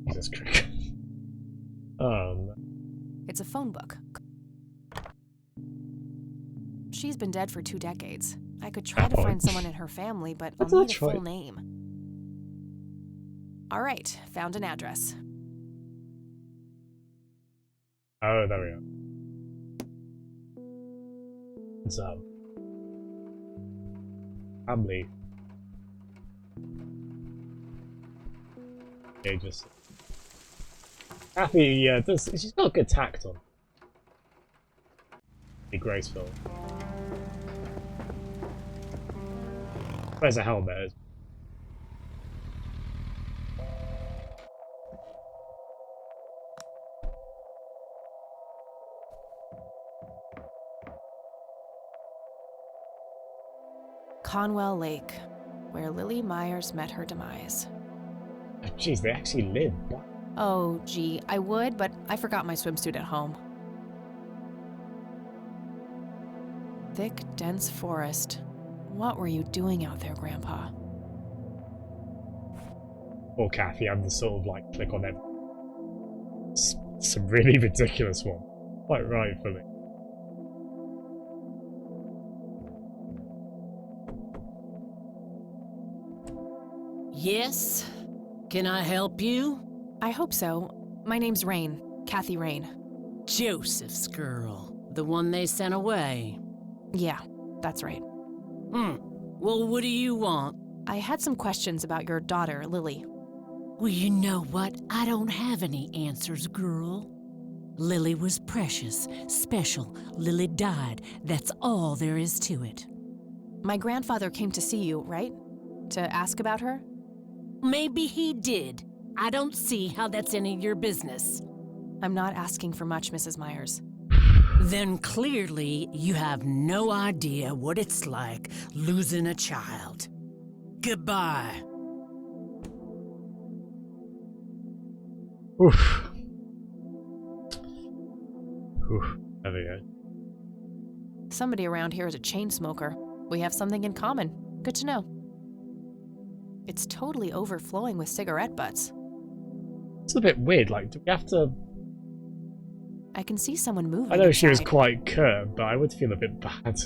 Jesus Christ. It's a phone book. She's been dead for 2 decades. I could try to find someone in her family, but I'll need a full name. Alright, found an address. Oh, there we go. It's family. Okay, just Kathy, she's got good tact on. Be graceful. Where's the helmet? Conwell Lake, where Lily Myers met her demise. Jeez, they actually live. Oh, gee, I would, but I forgot my swimsuit at home. Thick, dense forest. What were you doing out there, Grandpa? Or Kathy, I'm the sort of like click on every. Some really ridiculous one. Quite rightfully. Yes? Can I help you? I hope so. My name's Rain. Kathy Rain. Joseph's girl. The one they sent away. Yeah, that's right. Well, what do you want? I had some questions about your daughter, Lily. Well, you know what? I don't have any answers, girl. Lily was precious, special. Lily died. That's all there is to it. My grandfather came to see you, right? To ask about her? Maybe he did. I don't see how that's any of your business. I'm not asking for much, Mrs. Myers. Then clearly you have no idea what it's like losing a child. Goodbye. Oof. Oof. There we go. Somebody around here is a chain smoker. We have something in common. Good to know. It's totally overflowing with cigarette butts. It's a bit weird, like, do we have to... I can see someone moving. I know she was inside. quite curt, but I would feel a bit bad.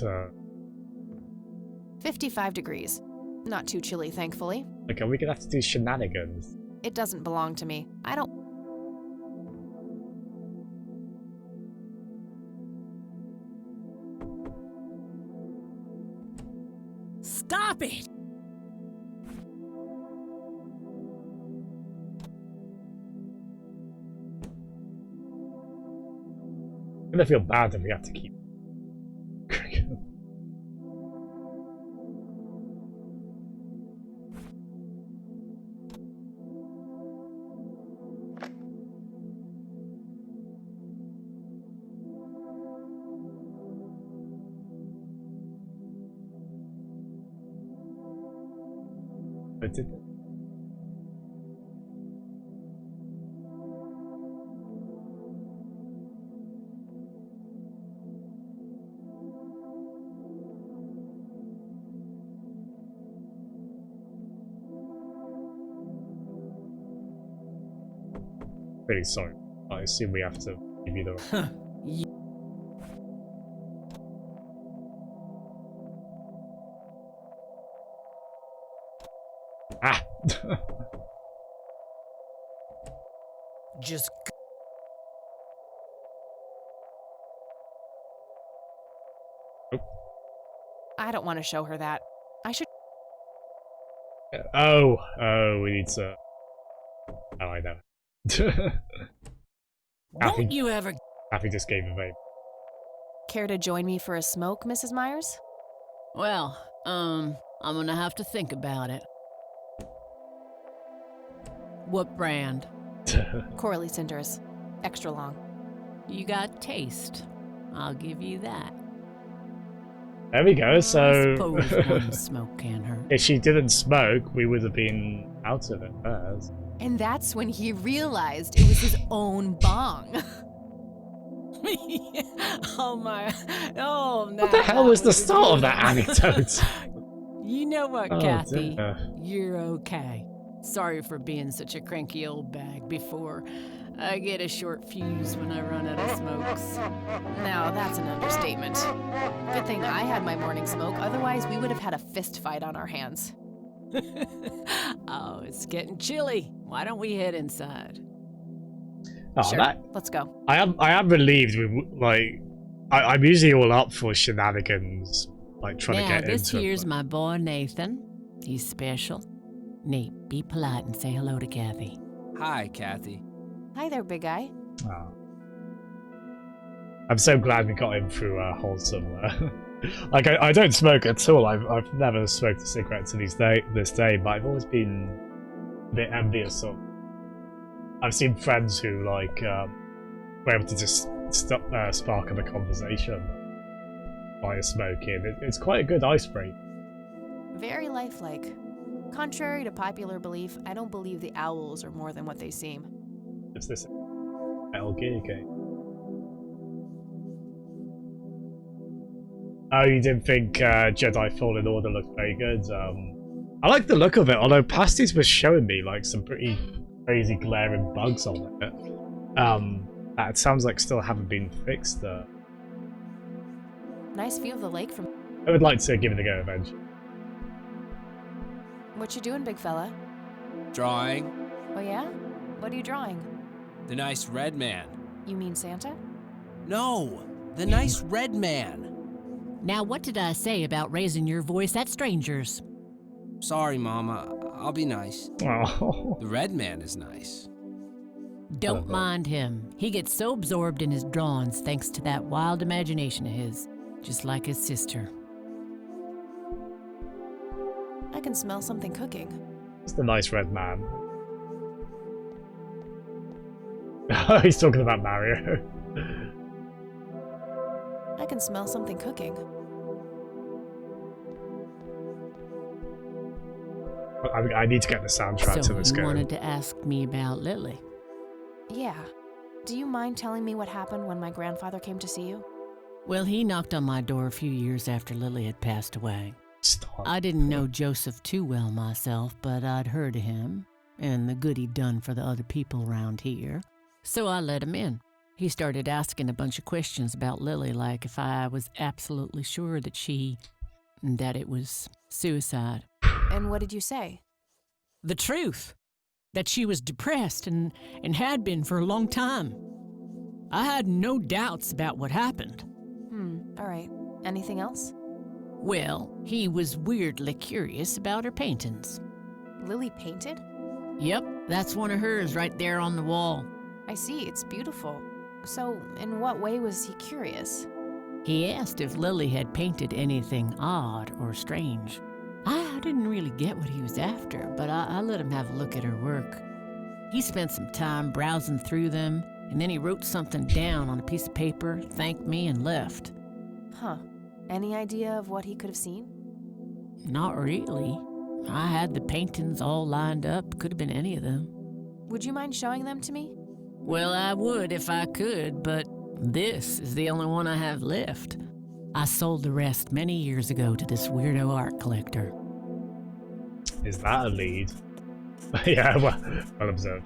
55 degrees. Not too chilly, thankfully. Like, are we gonna have to do shenanigans? It doesn't belong to me. I don't... Stop it! I'm gonna feel bad if we have to keep... Really sorry. I assume we have to give you the. Ah! Just. I don't want to show her that. I should. Oh, we need to. Oh, I know. Don't you ever. Happy just gave a vape. Care to join me for a smoke, Mrs. Myers? Well, I'm gonna have to think about it. What brand? Corley Cinders. Extra long. You got taste. I'll give you that. There we go, so... I suppose one smoke can't hurt. If she didn't smoke, we would have been out of it first. And that's when he realized it was his own bong. Oh my... Oh, no. What the hell was the start of that anecdote? You know what, Oh, Kathy? dear. You're okay. Sorry for being such a cranky old bag before. I get a short fuse when I run out of smokes. Now that's an understatement. Good thing I had my morning smoke, otherwise we would have had a fist fight on our hands. Oh, it's getting chilly. Why don't we head inside? Oh, Sure, let's go. I am relieved. I'm usually all up for shenanigans, like trying to get this into it. here's my boy Nathan. He's special. Nate, be polite and say hello to Kathy. Hi, Kathy. Hi there, big guy. Oh. I'm so glad we got him through wholesome. Like I don't smoke at all. I've never smoked a cigarette to this day, but I've always been a bit envious of. I've seen friends who like were able to just spark up a conversation via smoking. It's quite a good icebreaker. Very lifelike. Contrary to popular belief, I don't believe the owls are more than what they seem. It's this Metal Gear game. Oh, you didn't think Jedi Fallen Order looked very good? I like the look of it, although Pasties was showing me like some pretty crazy glaring bugs on it. That sounds like still haven't been fixed. Nice view of the lake from... I would like to give it a go eventually. What you doing, big fella? Drawing. Oh yeah? What are you drawing? The nice red man. You mean Santa? No, the nice red man. Now, what did I say about raising your voice at strangers? Sorry, Mama. I'll be nice. Oh. The red man is nice. Don't mind him. He gets so absorbed in his drawings thanks to that wild imagination of his, just like his sister. I can smell something cooking. It's the nice red man. He's talking about Mario. I can smell something cooking. I need to get the soundtrack to this So you game. wanted to ask me about Lily? Yeah. Do you mind telling me what happened when my grandfather came to see you? Well, he knocked on my door a few years after Lily had passed away. Stop. I didn't know Joseph too well myself, but I'd heard of him and the good he'd done for the other people around here. So I let him in. He started asking a bunch of questions about Lily, like if I was absolutely sure that it was suicide. And what did you say? The truth. That she was depressed and had been for a long time. I had no doubts about what happened. All right. Anything else? Well, he was weirdly curious about her paintings. Lily painted? Yep, that's one of hers right there on the wall. I see, it's beautiful. So, in what way was he curious? He asked if Lily had painted anything odd or strange. I didn't really get what he was after, but I let him have a look at her work. He spent some time browsing through them, and then he wrote something down on a piece of paper, thanked me, and left. Huh. Any idea of what he could have seen? Not really. I had the paintings all lined up. Could have been any of them. Would you mind showing them to me? Well, I would if I could, but this is the only one I have left. I sold the rest many years ago to this weirdo art collector. Is that a lead? Yeah, well observed.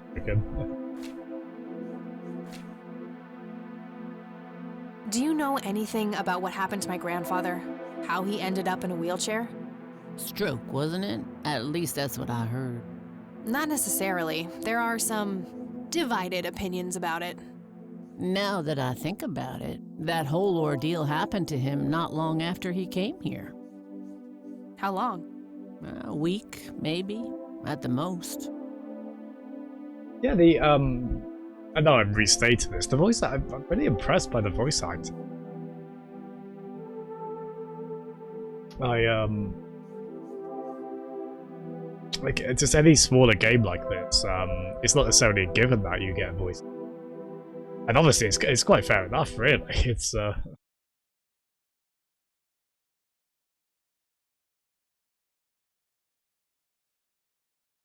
Do you know anything about what happened to my grandfather? How he ended up in a wheelchair? Stroke, wasn't it? At least that's what I heard. Not necessarily. There are some divided opinions about it. Now that I think about it, that whole ordeal happened to him not long after he came here. How long? A week, maybe, at the most. Yeah, I know I'm restating this. The voice, I'm really impressed by the voice acting. Like, just any smaller game like this, it's not necessarily a given that you get a voice. And obviously, it's quite fair enough, really. It's,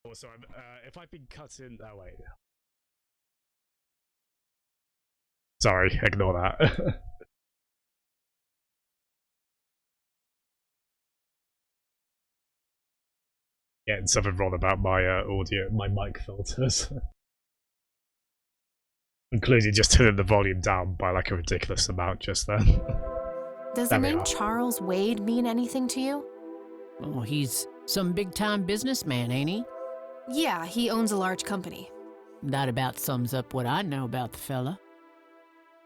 Also, if I've been cut in... Oh, wait. Sorry, ignore that. Getting something wrong about my audio, my mic filters. Including just turning the volume down by like a ridiculous amount just then. Does the name Charles Wade mean anything to you? Oh, he's some big-time businessman, ain't he? Yeah, he owns a large company. That about sums up what I know about the fella.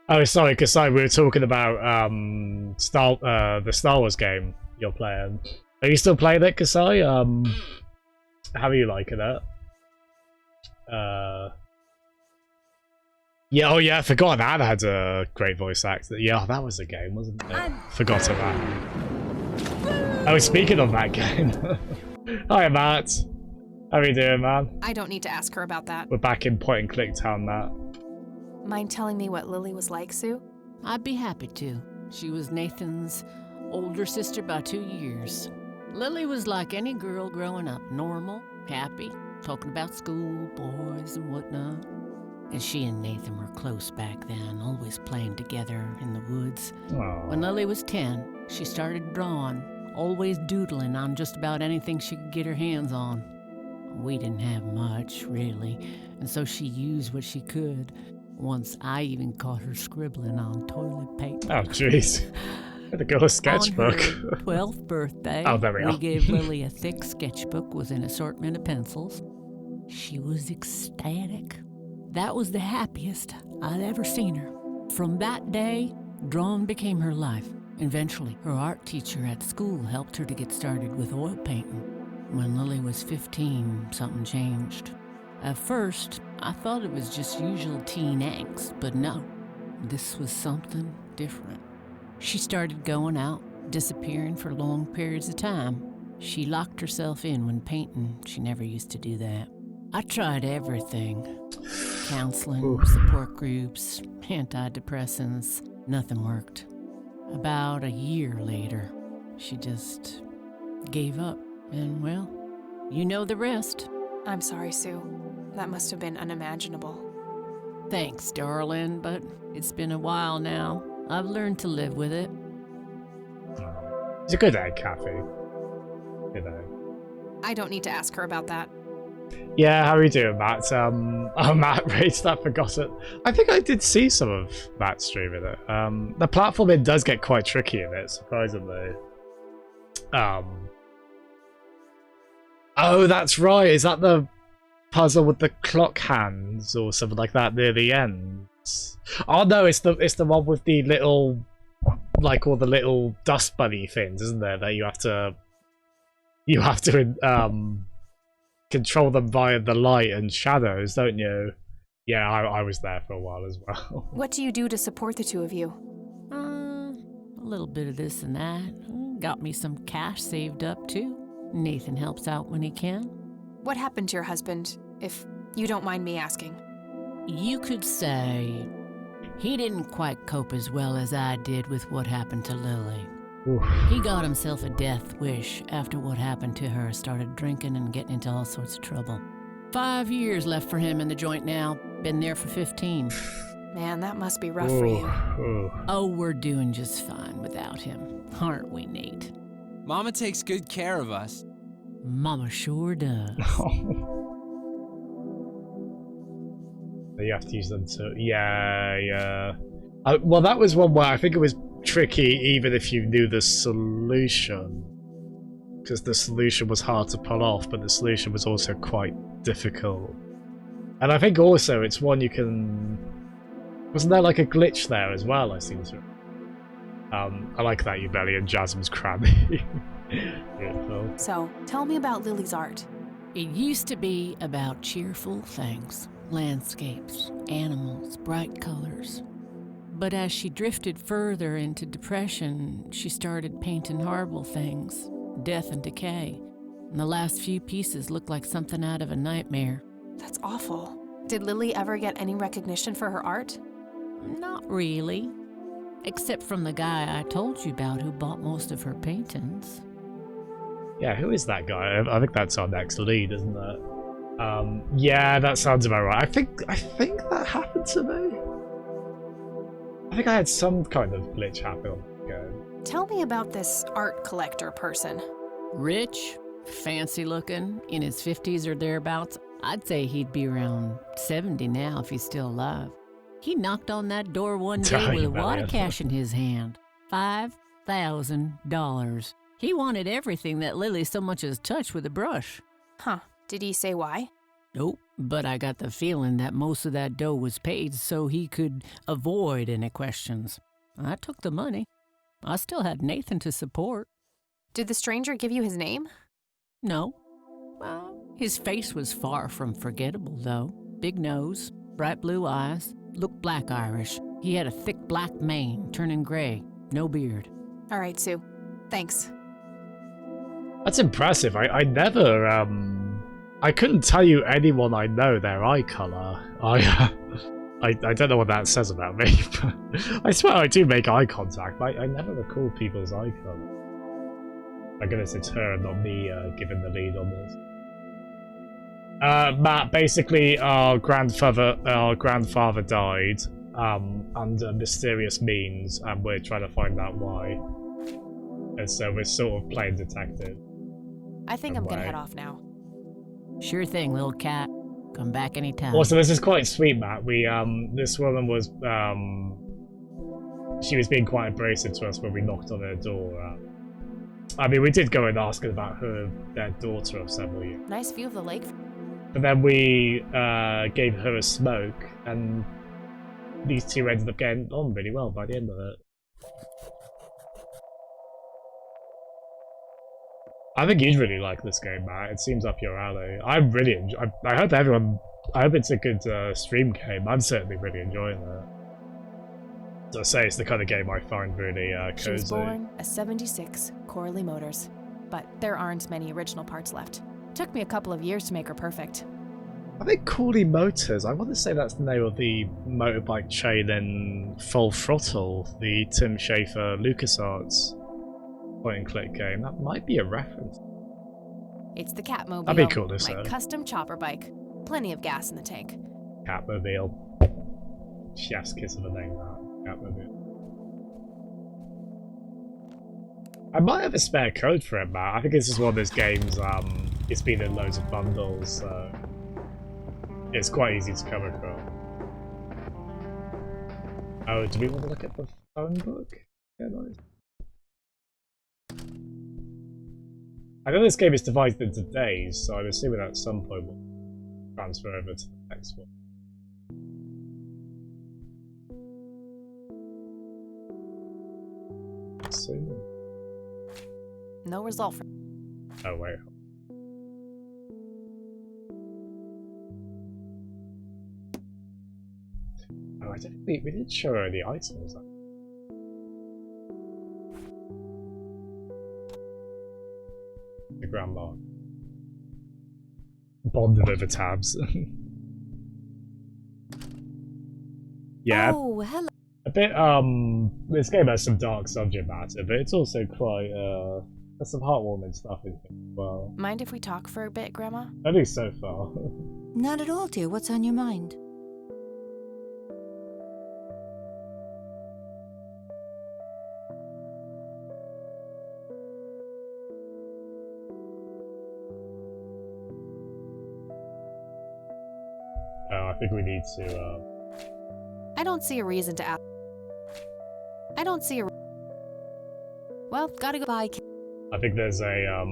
Oh, sorry, Kasai, we were talking about the Star Wars game you're playing. Are you still playing it, Kasai? How are you liking it? Yeah, oh yeah, I forgot that had a great voice actor. Yeah, that was a game, wasn't it? Forgot about that. Oh, speaking of that game. Hi, Matt. How are you doing, man? I don't need to ask her about that. We're back in point and click town, Matt. Mind telling me what Lily was like, Sue? I'd be happy to. She was Nathan's older sister by 2 years. Lily was like any girl growing up, normal, happy, talking about school, boys, and whatnot. And she and Nathan were close back then, always playing together in the woods. Aww. When Lily was 10, she started drawing, always doodling on just about anything she could get her hands on. We didn't have much, really, and so she used what she could. Once I even caught her scribbling on toilet paper. Oh, jeez. The girl's sketchbook. On her 12th birthday, oh, there we are. We gave Lily a thick sketchbook with an assortment of pencils. She was ecstatic. That was the happiest I'd ever seen her. From that day, drawing became her life. Eventually, her art teacher at school helped her to get started with oil painting. When Lily was 15, something changed. At first, I thought it was just usual teen angst, but no, this was something different. She started going out, disappearing for long periods of time. She locked herself in when painting. She never used to do that. I tried everything. Counseling, support groups, antidepressants. Nothing worked. About a year later, she just gave up. And, well, you know the rest. I'm sorry, Sue. That must have been unimaginable. Thanks, darling, but it's been a while now. I've learned to live with it. He's a good egg, Kathy. You know. I don't need to ask her about that. Yeah, how are you doing, Matt? Oh, Matt raised that, forgot it. I think I did see some of Matt streaming it. The platforming does get quite tricky in it, surprisingly. Oh, that's right. Is that the puzzle with the clock hands or something like that near the end? Oh no, it's the one with the little, like all the little dust bunny things, isn't there? That you have to control them via the light and shadows, don't you? Yeah, I was there for a while as well. What do you do to support the two of you? A little bit of this and that. Got me some cash saved up too. Nathan helps out when he can. What happened to your husband, if you don't mind me asking? You could say he didn't quite cope as well as I did with what happened to Lily. Oof. He got himself a death wish after what happened to her, started drinking and getting into all sorts of trouble. 5 years left for him in the joint now. Been there for 15. Man, that must be rough for you. Oh, we're doing just fine without him, aren't we, Nate? Mama takes good care of us. Mama sure does. You have to use them to... Yeah. Well, that was one where I think it was tricky even if you knew the solution. Because the solution was hard to pull off, but the solution was also quite difficult. And I think also it's one you can... Wasn't there like a glitch there as well, I seem to... I like that you belly and Jasmine's crabby. Beautiful. So, tell me about Lily's art. It used to be about cheerful things, landscapes, animals, bright colors. But as she drifted further into depression, she started painting horrible things, death and decay. And the last few pieces looked like something out of a nightmare. That's awful. Did Lily ever get any recognition for her art? Not really. Except from the guy I told you about who bought most of her paintings. Yeah, who is that guy? I think that's our next lead, isn't it? Yeah, that sounds about right. I think that happened to me. I think I had some kind of glitch happen on the game. Tell me about this art collector person. Rich, fancy looking, in his 50s or thereabouts. I'd say he'd be around 70 now if he's still alive. He knocked on that door one day with a wad of cash in his hand. $5,000. He wanted everything that Lily so much as touched with a brush. Huh. Did he say why? Nope, but I got the feeling that most of that dough was paid so he could avoid any questions. I took the money. I still had Nathan to support. Did the stranger give you his name? No. Well, his face was far from forgettable, though. Big nose, bright blue eyes, looked black Irish. He had a thick black mane, turning gray, no beard. All right, Sue. Thanks. That's impressive. I never, I couldn't tell you anyone I know their eye colour. I don't know what that says about me, but I swear I do make eye contact, but I never recall people's eye colour. I guess it's her and not me giving the lead on this. Matt, basically our grandfather died under mysterious means, and we're trying to find out why. And so we're sort of playing detective. I think I'm gonna head off now. Sure thing, little cat. Come back anytime. Also, this is quite sweet, Matt. We this woman was she was being quite abrasive to us when we knocked on her door. I mean, we did go and ask her about their daughter of several years. Nice view of the lake. But then we gave her a smoke, and these two ended up getting on really well by the end of it. I think you'd really like this game, Matt. It seems up your alley. I really enjoy. I hope it's a good stream game. I'm certainly really enjoying it. As I say, it's the kind of game I find really cozy. She was born a 76 Corley Motors, but there aren't many original parts left. Took me a couple of years to make her perfect. I think Corley Motors, I want to say that's the name of the motorbike chain in Full Throttle, the Tim Schafer LucasArts point-and-click game. That might be a reference. It's the Catmobile. That'd be cool to my say. custom chopper bike. Plenty of gas in the tank. Catmobile. Chef's kiss of a name, that. Catmobile. I might have a spare code for it, Matt. I think this is one of those games, it's been in loads of bundles, so it's quite easy to come across. Oh, do we want to look at the phone book? Yeah, nice. I know this game is divided into days, so I'm assuming at some point we'll transfer over to the next one. Soon. No result for. Oh wait. Oh, I don't think we did show her the items. The grandma. Bonded over tabs. Yeah. Oh, hello. A bit, this game has some dark subject matter, but it's also quite, there's some heartwarming stuff in it as well. Mind if we talk for a bit, Grandma? At least so far. Not at all, dear. What's on your mind? I think we need to, I don't see a reason to ask. I don't see a... Well, gotta go. Bye. I think there's a,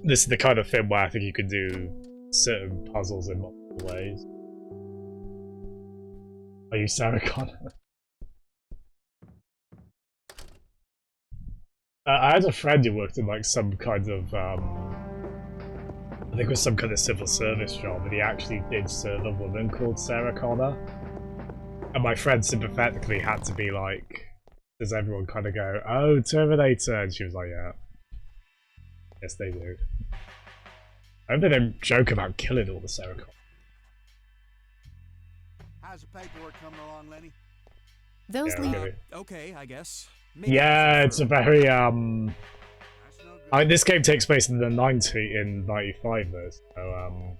this is the kind of thing where I think you can do certain puzzles in multiple ways. Are you Sarah Connor? I had a friend who worked in like some kind of, I think it was some kind of civil service job, and he actually did serve a woman called Sarah Connor. And my friend sympathetically had to be like, does everyone kind of go, oh, Terminator? And she was like, yeah. Yes, they do. I hope they don't joke about killing all the Sarah Connor. How's the paperwork coming along, Lenny? Those Okay, I guess. Yeah, it's a very this game takes place in 95 though, so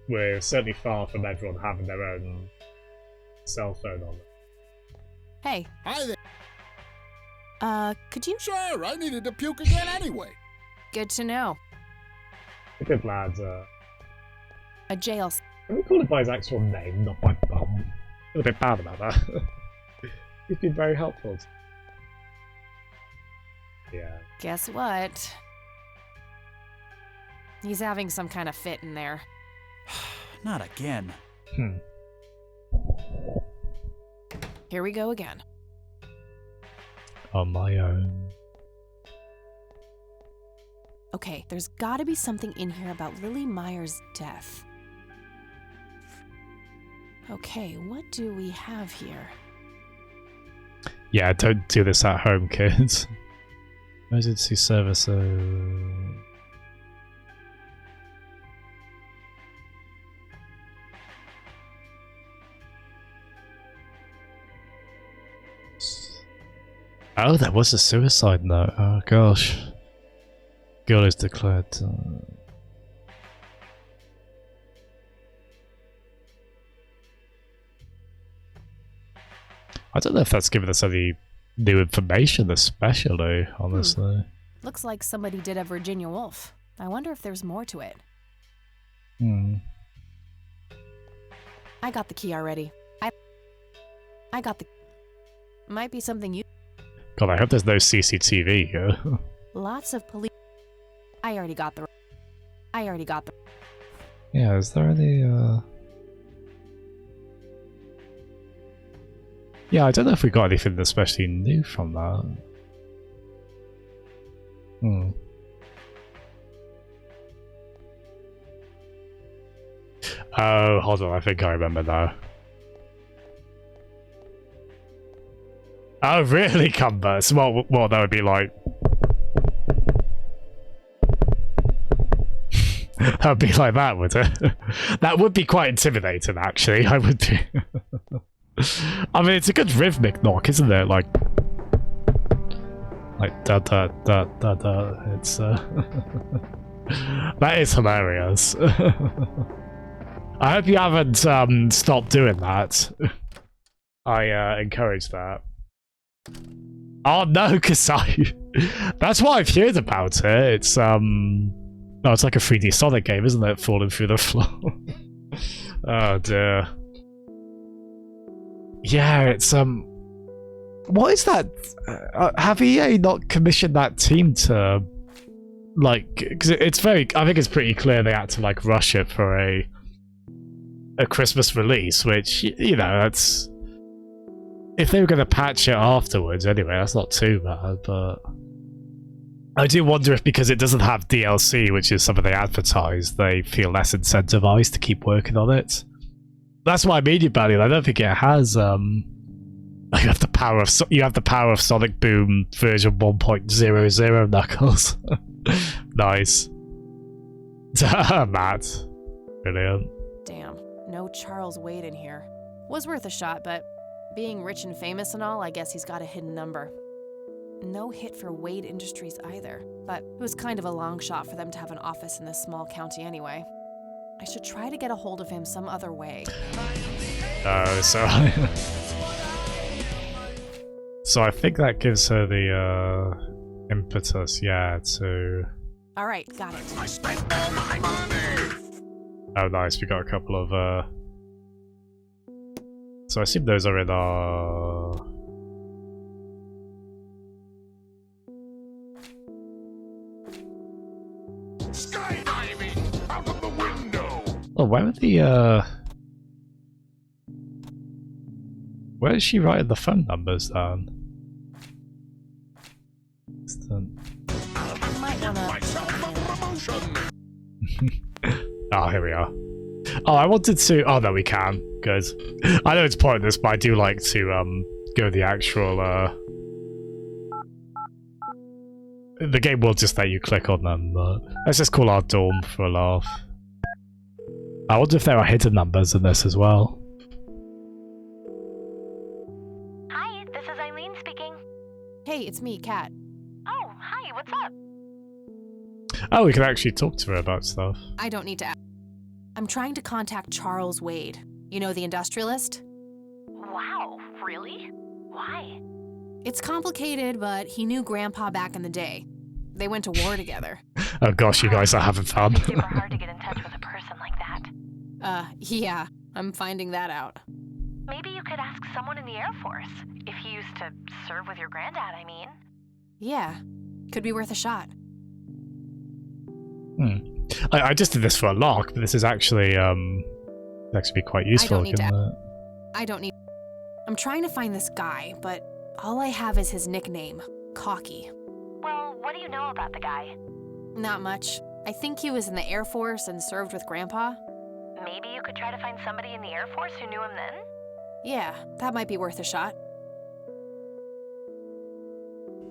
we're certainly far from everyone having their own cell phone on. Hey. Hi there. Could you? Sure, I needed to puke again anyway. Good to know. Good lad. A jail. Can we call it by his actual name, not by bum? I feel a bit bad about that. He's been very helpful. Yeah. Guess what? He's having some kind of fit in there. Not again. Here we go again. On my own. Okay, there's gotta be something in here about Lily Meyer's death. Okay, what do we have here? Yeah, don't do this at home, kids. Emergency service. Oh, that was a suicide note. Oh gosh. Girl is declared. I don't know if that's given us any new information, especially, honestly. Looks like somebody did a Virginia Woolf. I wonder if there's more to it. I got the key already. I got the... Might be something you... God, I hope there's no CCTV here. Lots of police... I already got the... Yeah, is there any, Yeah, I don't know if we got anything especially new from that. Oh, hold on, I think I remember now. Oh, really, Cumbers? Well, that would be like... that would be like that, would it? That would be quite intimidating, actually. I would be... I mean, it's a good rhythmic knock, isn't it? Like da da da da da. It's that is hilarious. I hope you haven't stopped doing that. I encourage that. Oh no, Kasai. That's what I've heard about it. It's no, it's like a 3D Sonic game, isn't it? Falling through the floor. Oh dear. Yeah, it's what is that? Have EA not commissioned that team to like? Because it's very. I think it's pretty clear they had to like rush it for a Christmas release, which you know that's. If they were going to patch it afterwards, anyway, that's not too bad. But I do wonder if because it doesn't have DLC, which is something they advertise, they feel less incentivized to keep working on it. That's why I mean about it. I don't think it has. You have the power of Sonic Boom version 1.00 Knuckles. Nice. Matt. Brilliant. Damn, no Charles Wade in here. Was worth a shot, but being rich and famous and all, I guess he's got a hidden number. No hit for Wade Industries either, but it was kind of a long shot for them to have an office in this small county anyway. I should try to get a hold of him some other way. Oh, so I think that gives her the impetus, yeah, to... Alright, got it. I spent all my money! Oh nice, we got a couple of so I assume those are in our where are the, where is she writing the phone numbers down? Oh, here we are. Oh, I wanted to... Oh, no, we can. Good. I know it's pointless, but I do like to go the actual... The game will just let you click on them, but... Let's just call our dorm for a laugh. I wonder if there are hidden numbers in this as well. Hi, this is Eileen speaking. Hey, it's me, Kat. Oh, hi, what's up? Oh, we can actually talk to her about stuff. I don't need to ask. I'm trying to contact Charles Wade. You know, the industrialist? Wow, really? Why? It's complicated, but he knew Grandpa back in the day. They went to war together. Oh gosh, you guys are having fun. It's super hard to get in touch with a person like that. Yeah, I'm finding that out. Maybe you could ask someone in the Air Force. If he used to serve with your granddad, I mean. Yeah, could be worth a shot. I just did this for a lark, but this is actually be quite useful. I don't need. I'm trying to find this guy, but all I have is his nickname, Cocky. Well, what do you know about the guy? Not much. I think he was in the Air Force and served with Grandpa. Maybe you could try to find somebody in the Air Force who knew him then? Yeah, that might be worth a shot.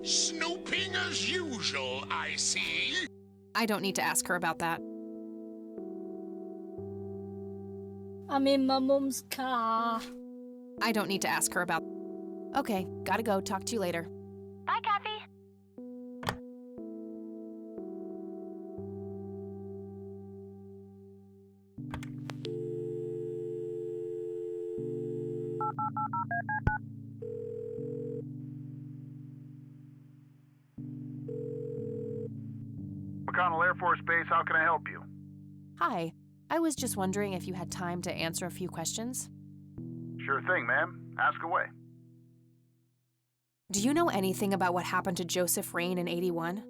Snooping as usual, I see. I don't need to ask her about that. I'm in my mum's car. I don't need to ask her about... Okay, gotta go. Talk to you later. Bye, Kathy. McConnell Air Force Base, how can I help you? Hi. I was just wondering if you had time to answer a few questions. Sure thing, ma'am. Ask away. Do you know anything about what happened to Joseph Rain in '81?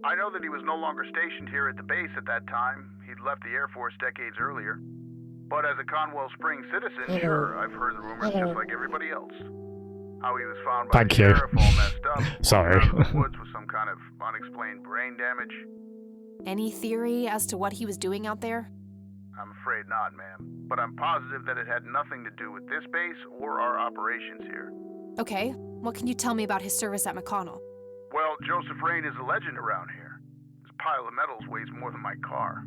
I know that he was no longer stationed here at the base at that time. He'd left the Air Force decades earlier. But as a Conwell Springs citizen, sure, I've heard the rumors just like everybody else. How he was found by the sheriff all messed up. Sorry. Out in the woods with some kind of unexplained brain damage. Any theory as to what he was doing out there? I'm afraid not, ma'am. But I'm positive that it had nothing to do with this base or our operations here. Okay, what can you tell me about his service at McConnell? Well, Joseph Rain is a legend around here. His pile of medals weighs more than my car.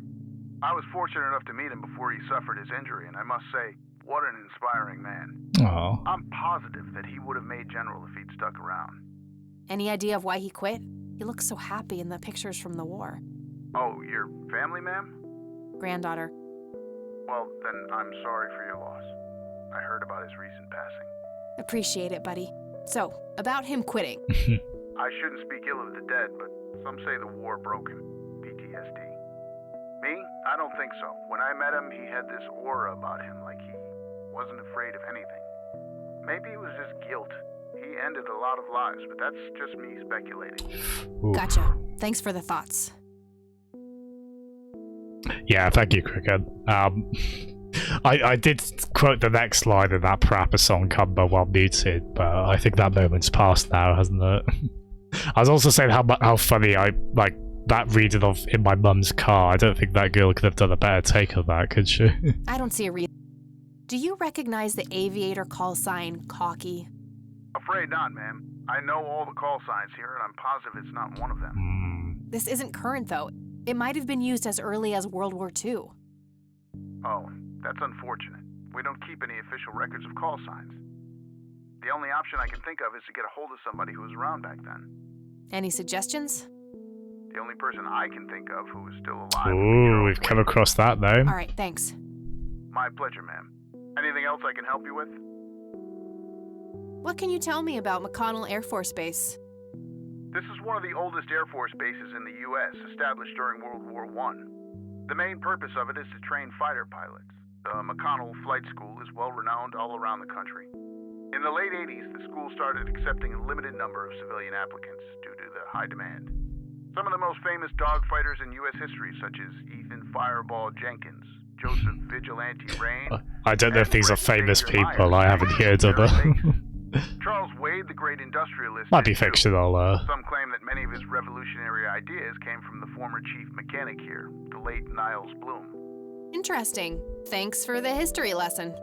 I was fortunate enough to meet him before he suffered his injury, and I must say, what an inspiring man. Aww. I'm positive that he would have made general if he'd stuck around. Any idea of why he quit? He looks so happy in the pictures from the war. Oh, your family, ma'am? Granddaughter. Well, then I'm sorry for your loss. I heard about his recent passing. Appreciate it, buddy. So, about him quitting. I shouldn't speak ill of the dead, but some say the war broke him. PTSD. Me? I don't think so. When I met him, he had this aura about him, like he wasn't afraid of anything. Maybe it was just guilt. He ended a lot of lives, but that's just me speculating. Ooh. Gotcha. Thanks for the thoughts. Yeah, thank you, Cricket. I did quote the next line in that Parappa song, Cumber, while muted, but I think that moment's passed now, hasn't it? I was also saying how funny I like that reading of In My Mum's Car. I don't think that girl could have done a better take of that, could she? I don't see a reason. Do you recognize the aviator call sign, Cocky? Afraid not, ma'am. I know all the call signs here, and I'm positive it's not one of them. This isn't current, though. It might have been used as early as World War II. Oh, that's unfortunate. We don't keep any official records of call signs. The only option I can think of is to get a hold of somebody who was around back then. Any suggestions? The only person I can think of who is still alive. Ooh, we've come across that name. All right, thanks. My pleasure, ma'am. Anything else I can help you with? What can you tell me about McConnell Air Force Base? This is one of the oldest Air Force bases in the U.S., established during World War I. The main purpose of it is to train fighter pilots. The McConnell Flight School is well-renowned all around the country. In the late 80s, the school started accepting a limited number of civilian applicants due to the high demand. Some of the most famous dogfighters in U.S. history, such as Ethan Fireball Jenkins, Joseph Vigilante Rain. I don't know if these are famous people. I haven't heard of them. Charles Wade, the great industrialist. Might be fictional. Some claim that many of his revolutionary ideas came from the former chief mechanic here, the late Niles Bloom. Interesting. Thanks for the history lesson.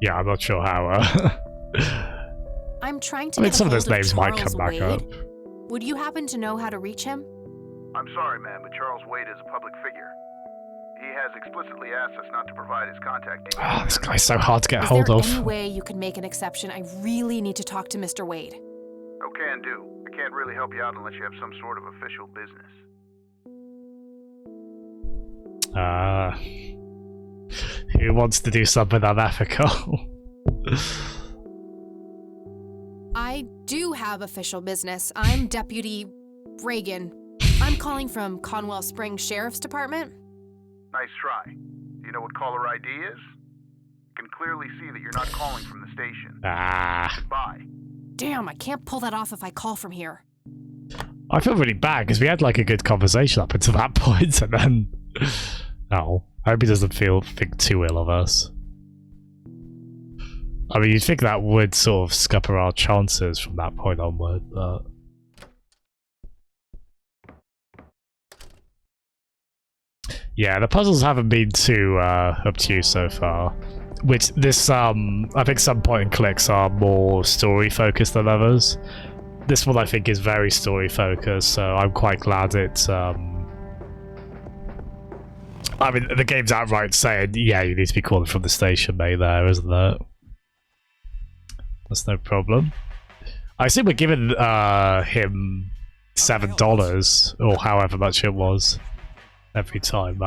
Yeah, I'm not sure how. I'm trying to. I mean, get a some of hold those names might Charles come back Wade. up. Would you happen to know how to reach him? I'm sorry, ma'am, but Charles Wade is a public figure. He has explicitly asked us not to provide his contact details. Oh, this guy's so hard to get Is hold there of. any way you could make an exception? I really need to talk to Mr. Wade. Oh, can do. I can't really help you out unless you have some sort of official business. Who wants to do something unethical? I do have official business. I'm Deputy Reagan. I'm calling from Conwell Springs Sheriff's Department. Nice try. Do you know what caller ID is? You can clearly see that you're not calling from the station. Goodbye. Damn, I can't pull that off if I call from here. I feel really bad because we had like a good conversation up until that point, and then oh, I hope he doesn't think too ill of us. I mean, you'd think that would sort of scupper our chances from that point onward, but yeah, the puzzles haven't been too obtuse so far. Which this I think some point and clicks are more story focused than others. This one I think is very story focused, so I'm quite glad it. I mean, the game's outright saying, yeah, you need to be calling from the station, mate. There, isn't it? That's no problem. I assume we're giving him $7 or however much it was every time.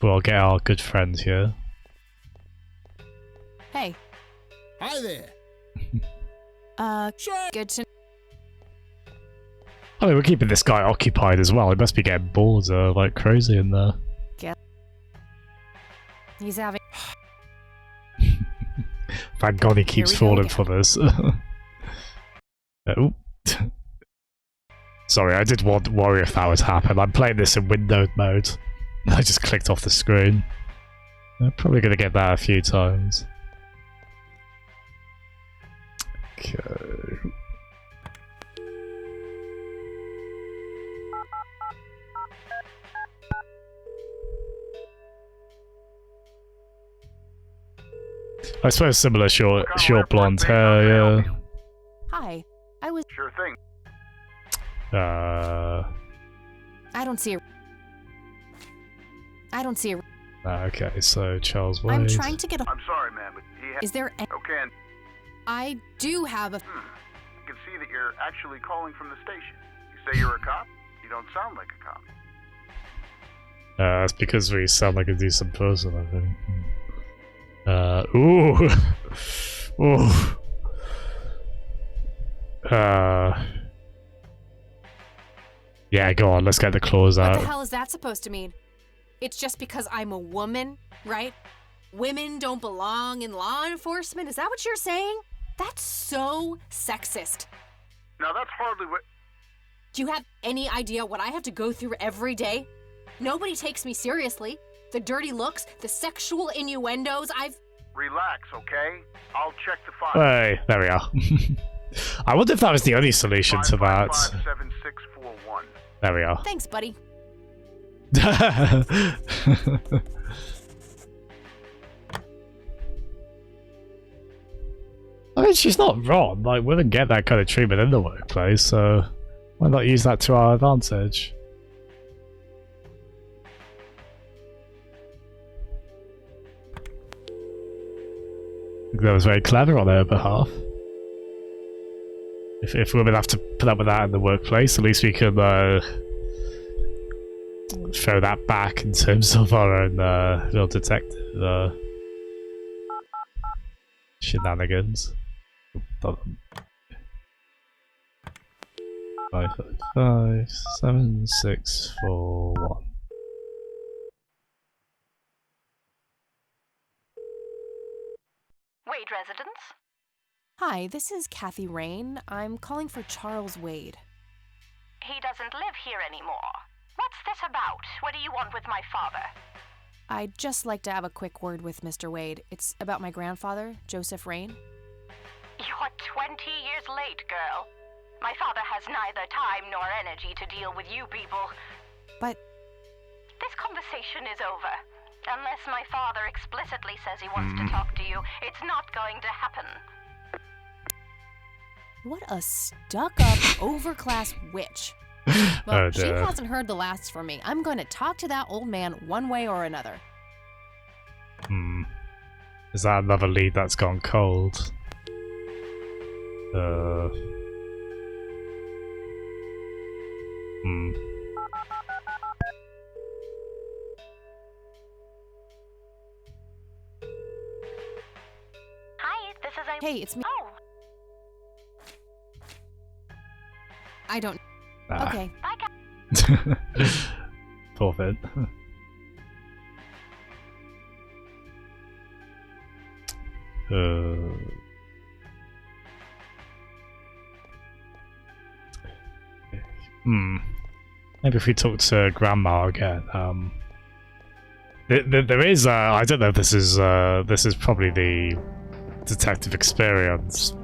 We'll get our good friend here. Hey. Hi there. Good to. I mean, we're keeping this guy occupied as well. He must be getting bored like crazy in there. He's having. Thank God he keeps falling for this. Oh. Sorry, I did worry if that would happen. I'm playing this in windowed mode. I just clicked off the screen. I'm probably going to get that a few times. Okay. I suppose similar short blonde hair, yeah. Hi, I was. Sure thing. I don't see a. Okay, so Charles Wade. I'm trying to get a. I'm sorry, man, but he has. Is there? Okay. I do have a. I can see that you're actually calling from the station. You say you're a cop? You don't sound like a cop. That's because we sound like a decent person, I think. Ooh. Ooh. Yeah, go on, let's get the claws out. What the hell is that supposed to mean? It's just because I'm a woman, right? Women don't belong in law enforcement? Is that what you're saying? That's so sexist. Now that's hardly what... Do you have any idea what I have to go through every day? Nobody takes me seriously. The dirty looks, the sexual innuendos, Relax, okay? I'll check the file. Hey, there we are. I wonder if that was the only solution to that. 57641. There we are. Thanks, buddy. I mean, she's not wrong. Like, women get that kind of treatment in the workplace, so why not use that to our advantage? I think that was very clever on her behalf. If women have to put up with that in the workplace, at least we can throw that back in terms of our own little detective shenanigans. 555-7641. Wade residence? Hi, this is Kathy Rain. I'm calling for Charles Wade. He doesn't live here anymore. What's this about? What do you want with my father? I'd just like to have a quick word with Mr. Wade. It's about my grandfather, Joseph Rain. You're 20 years late, girl. My father has neither time nor energy to deal with you people. But this conversation is over. Unless my father explicitly says he wants to talk to you, it's not going to happen. What a stuck-up, overclass witch. Well, she hasn't heard the last from me. I'm going to talk to that old man one way or another. Is that another lead that's gone cold? Hi, this is a... Hey, it's me. Oh. I don't... Ah. Okay. Bye, guys. Forfeit. Maybe if we talk to Grandma again. There is. I don't know if this is probably the detective experience,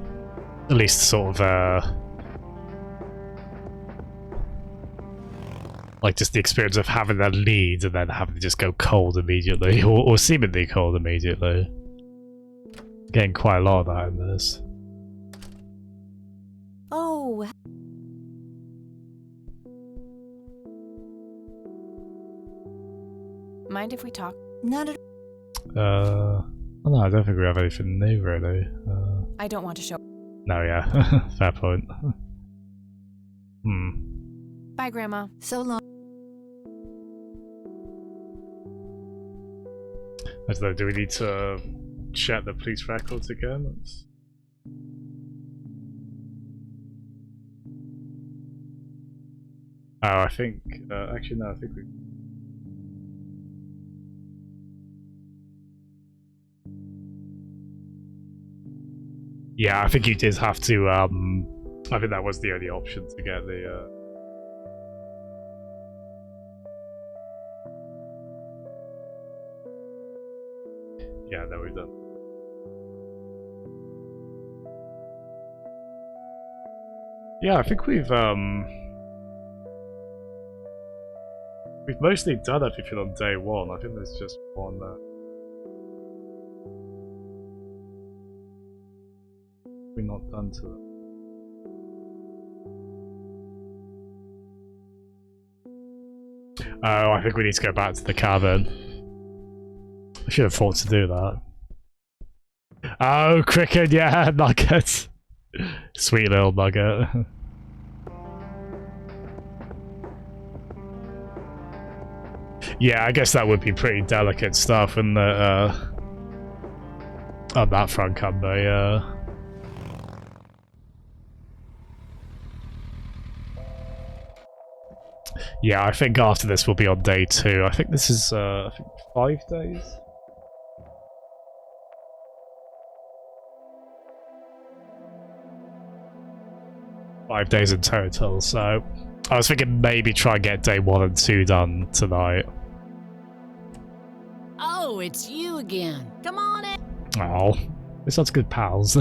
at least sort of like just the experience of having that lead and then having to just go cold immediately, or seemingly cold immediately. Getting quite a lot of that in this. Oh. Mind if we talk? Not at Oh, no, I don't think we have anything new really. I don't want to show. No, yeah, fair point. Bye, Grandma. So long. I don't know, do we need to check the police records again? Oh, I think, actually no, I think we... Yeah, I think you did have to, I think that was the only option to get the, Yeah, no, we've done. Yeah, I think we've mostly done everything on day one. I think there's just one we're not done to them. Oh, I think we need to go back to the cabin. I should have thought to do that. Oh, cricket, yeah, nugget. Sweet little nugget. Yeah, I guess that would be pretty delicate stuff in the, on that front, can't they? Yeah, I think after this we'll be on day 2. I think this is, I think 5 days? Five days in total, so I was thinking maybe try and get day 1 and 2 done tonight. Oh, it's you again. Come on in. Oh, we're such good pals.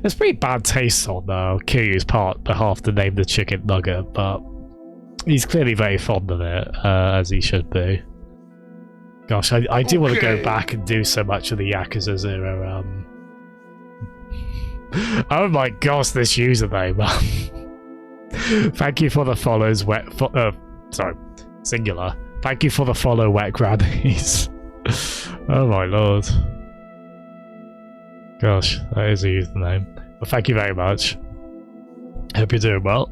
There's pretty bad taste on Kiryu's behalf to name the chicken nugget, but he's clearly very fond of it, as he should be. Gosh, I do want to go back and do so much of the Yakuza 0. Oh my gosh, this username. Thank you for the follows, sorry, singular. Thank you for the follow, wet grannies. Oh my lord. Gosh, that is a username. Well, thank you very much. Hope you're doing well.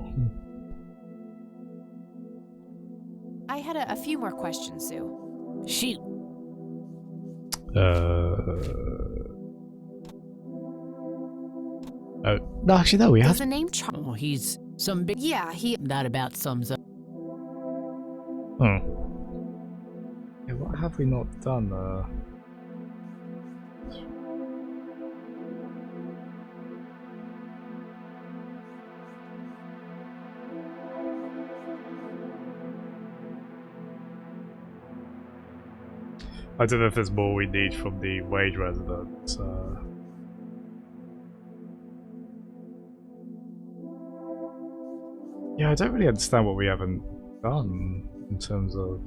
I had a few more questions, Sue. Shoot. Oh, no, actually, no, we have. Does the name Oh, he's some big. Yeah, he. That about sums up. Yeah, what have we not done? I don't know if there's more we need from the Wade resident. Yeah, I don't really understand what we haven't done in terms of...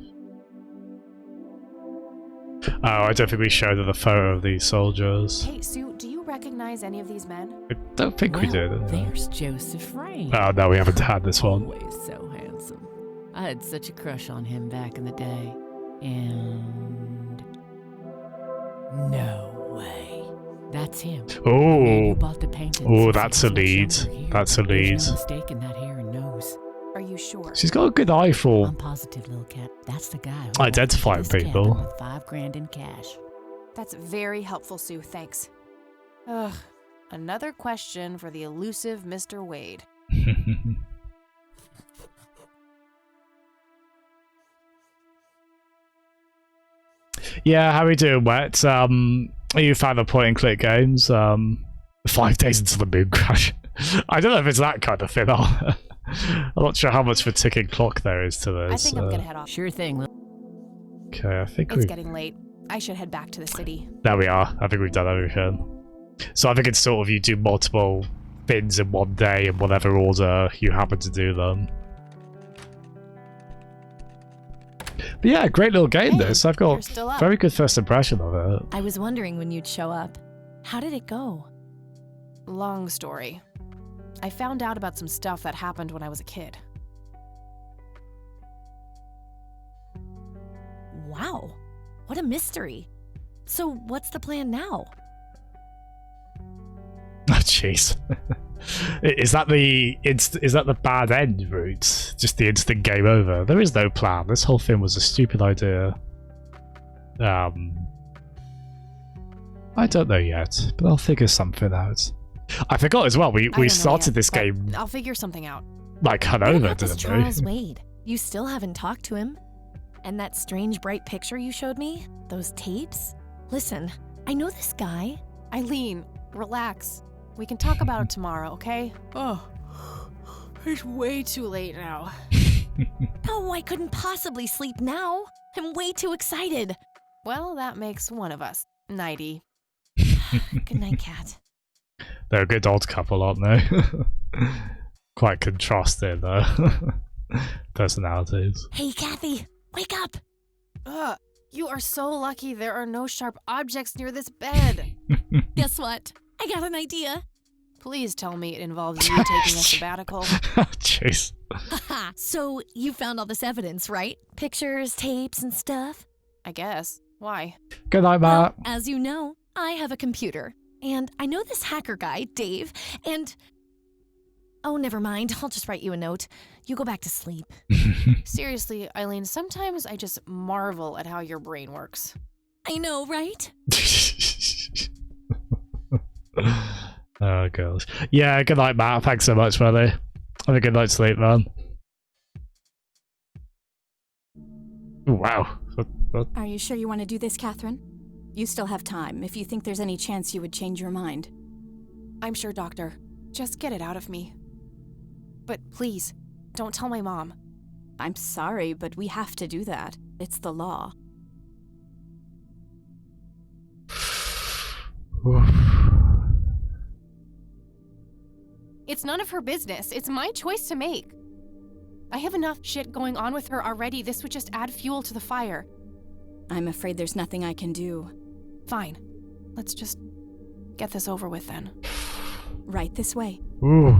Oh, I don't think we showed her the photo of these soldiers. Hey, Sue, do you recognize any of these men? I don't think we did. There's Joseph Rain. Oh, no, we haven't had this one. Always so handsome. I had such a crush on him back in the day. And... no way. That's him. Oh, bought the paintings. Oh, that's a lead. That's a lead. There's no mistake in that hair and nose. Are you sure? She's got a good eye for I'm positive, little cat. That's the guy who identifying walked into this people. cabin with $5,000 in cash. That's very helpful, Sue. Thanks. Ugh. Another question for the elusive Mr. Wade. Yeah, how we doing, Wet? You found the point and click games. 5 days into the moon crash. I don't know if it's that kind of thing. I'm not sure how much of a ticking clock there is to this. I think I'm gonna head off. Sure thing. Okay, I think It's getting late. I should head back to the city. There we are. I think we've done everything. So I think it's sort of you do multiple bins in one day in whatever order you happen to do them. But yeah, great little game this. I've got still up. very good first impression of it. I was wondering when you'd show up. How did it go? Long story. I found out about some stuff that happened when I was a kid. Wow, what a mystery. So what's the plan now? Oh jeez. Is that the bad end route? Just the instant game over? There is no plan. This whole thing was a stupid idea. I don't know yet, but I'll figure something out. I forgot as well, we started this game I'll figure something out. like What hungover, about this didn't we? Charles Wade? You still haven't talked to him? And that strange bright picture you showed me? Those tapes? Listen, I know this guy. Eileen, relax. We can talk about it tomorrow, okay? Oh, it's way too late now. No, I couldn't possibly sleep now. I'm way too excited. Well, that makes one of us. Nighty. Good night, Cat. They're a good odd couple, aren't they? Quite contrasting, though. Personalities. Hey, Kathy, wake up. Ugh, you are so lucky there are no sharp objects near this bed. Guess what? I got an idea. Please tell me it involves you taking a sabbatical. Jeez. Haha, so you found all this evidence, right? Pictures, tapes, and stuff? I guess. Why? Good night, Matt. Well, as you know, I have a computer. And I know this hacker guy, Dave, and... Oh, never mind. I'll just write you a note. You go back to sleep. Seriously, Eileen, sometimes I just marvel at how your brain works. I know, right? Oh, gosh. Yeah, good night, Matt. Thanks so much, buddy. Have a good night's sleep, man. Ooh, wow. What? Are you sure you want to do this, Catherine? You still have time, if you think there's any chance you would change your mind. I'm sure, Doctor. Just get it out of me. But please, don't tell my mom. I'm sorry, but we have to do that. It's the law. It's none of her business. It's my choice to make. I have enough shit going on with her already. This would just add fuel to the fire. I'm afraid there's nothing I can do. Fine. Let's just get this over with then. Right this way. Ooh.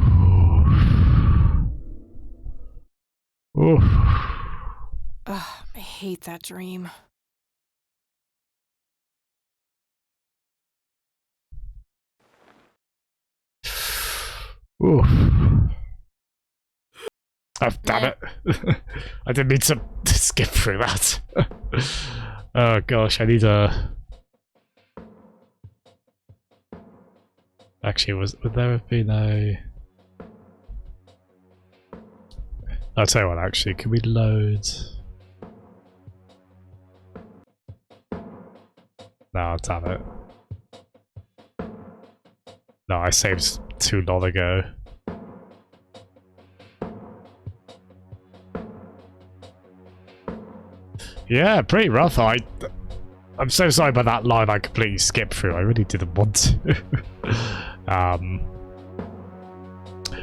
Ooh. Ugh, I hate that dream. Ooh. Oh, damn it. I didn't mean to skip through that. Oh gosh, I need a... Actually, would there have been a... I'll tell you what, actually, can we load... No, damn it. No, I saved too long ago. Yeah, pretty rough. I I'm so sorry about that line I completely skipped through. I really didn't want to.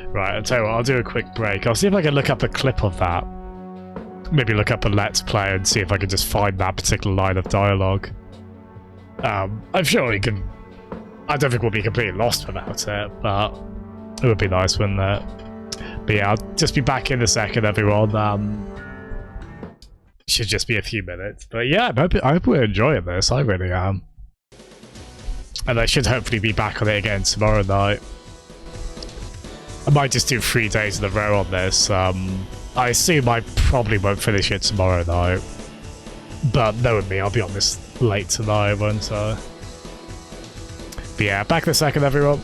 Right, I'll tell you what, I'll do a quick break. I'll see if I can look up a clip of that. Maybe look up a Let's Play and see if I can just find that particular line of dialogue. I'm sure we can... I don't think we'll be completely lost without it, but it would be nice, wouldn't it? But yeah, I'll just be back in a second, everyone. Should just be a few minutes. But yeah, I hope we're enjoying this. I really am. And I should hopefully be back on it again tomorrow night. I might just do 3 days in a row on this. I assume I probably won't finish it tomorrow night. But knowing me, I'll be on this late tonight, won't I? But yeah, back in a second, everyone.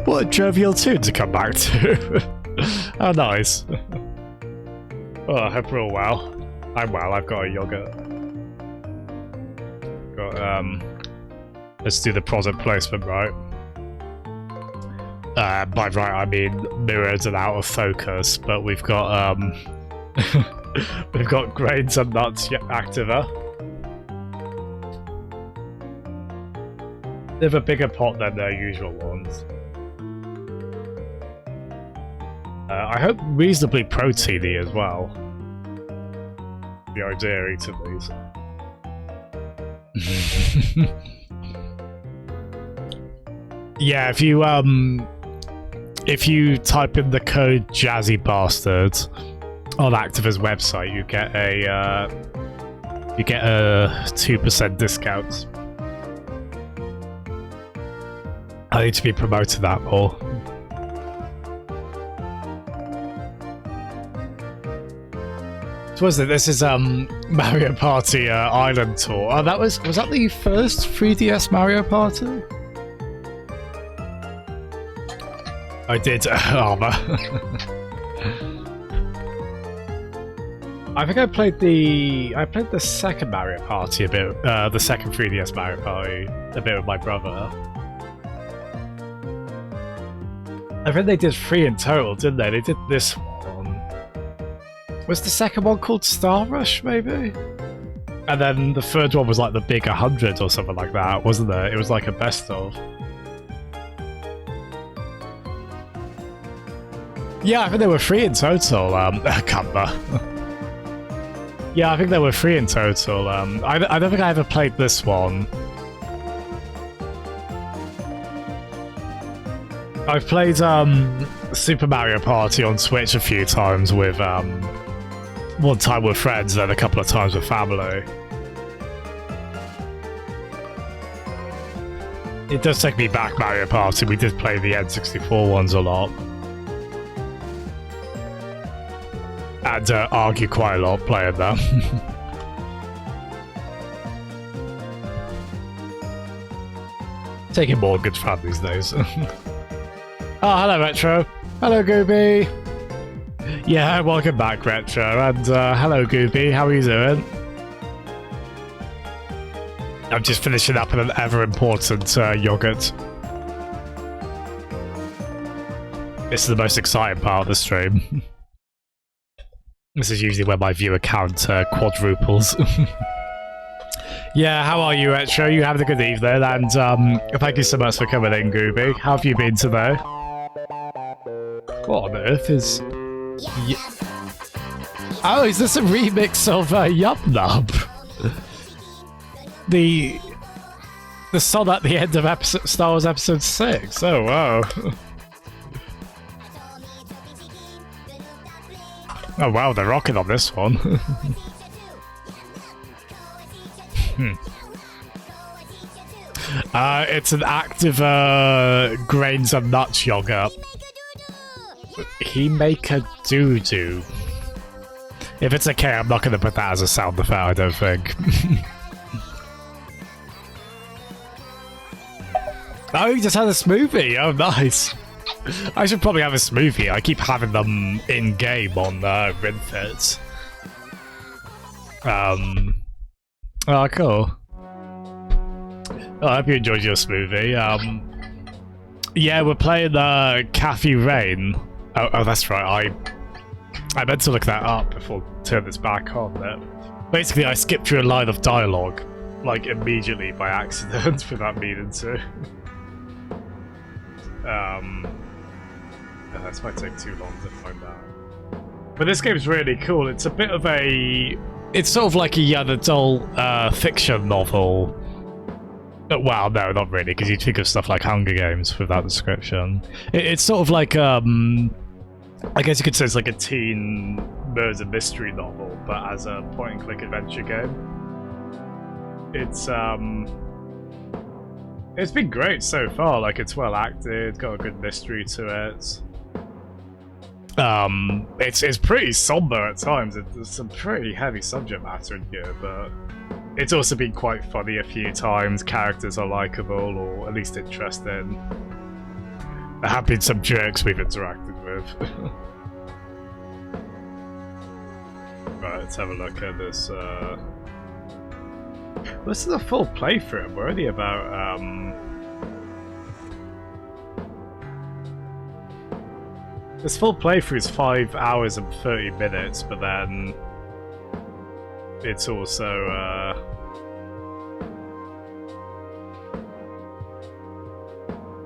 What a jovial tune to come back to. How nice. Oh, I hope we're all well. I'm well, I've got a yogurt. Let's do the product placement right. By right I mean mirrored and out of focus, but we've got we've got Grains and Nuts Activa. They have a bigger pot than their usual ones. I hope reasonably proteiny as well. The idea eating these. Yeah, if you type in the code Jazzy Bastard on Activa's website, you get a 2% discount. I need to be promoting that more. So what is it? This is Mario Party Island Tour. Oh, was that the first 3DS Mario Party? I did Armor. I think I played the second Mario Party a bit, the second 3DS Mario Party a bit with my brother. I think they did 3 in total, didn't they? They did this one. Was the second one called Star Rush, maybe? And then the third one was like the Big 100 or something like that, wasn't there? It was like a best of. Yeah, I think there were 3 in total, Canva. Yeah, I think there were 3 in total. I don't think I ever played this one. I've played Super Mario Party on Switch a few times with one time with friends, then a couple of times with family. It does take me back, Mario Party. We did play the N64 ones a lot. And argue quite a lot playing them. Taking more good fun these days. Oh, hello, Retro. Hello, Gooby. Yeah, welcome back, Retro. And hello, Gooby. How are you doing? I'm just finishing up an ever-important yogurt. This is the most exciting part of the stream. This is usually where my viewer count quadruples. Yeah, how are you, Retro? You having a good evening, and thank you so much for coming in, Gooby. How have you been today? What on earth is... Oh, is this a remix of Yup Nub? The song at the end of Star Wars Episode 6. Oh, wow. Oh, wow, they're rocking on this one. It's an active Grains and Nuts yogurt. He make a doo-doo. If it's okay, I'm not going to put that as a sound effect, I don't think. Oh, you just had a smoothie. Oh, nice. I should probably have a smoothie. I keep having them in-game on Ring Fit. Oh, cool. Oh, I hope you enjoyed your smoothie. Yeah, we're playing Cafe Rain. Oh, that's right. I meant to look that up before I turn this back on. Basically, I skipped through a line of dialogue, like, immediately by accident without meaning to. This might take too long to find out. But this game's really cool. It's a bit of a... It's sort of like a young adult fiction novel. Well, no, not really, because you'd think of stuff like Hunger Games with that description. It's sort of like, I guess you could say it's like a teen murder mystery novel, but as a point-and-click adventure game. It's been great so far. Like, it's well acted, got a good mystery to it. It's pretty somber at times. There's some pretty heavy subject matter in here, but it's also been quite funny a few times. Characters are likable, or at least interesting. There have been some jerks we've interacted with. Right, let's have a look at this. This is a full playthrough. We're only about this full playthrough is 5 hours and 30 minutes, but then it's also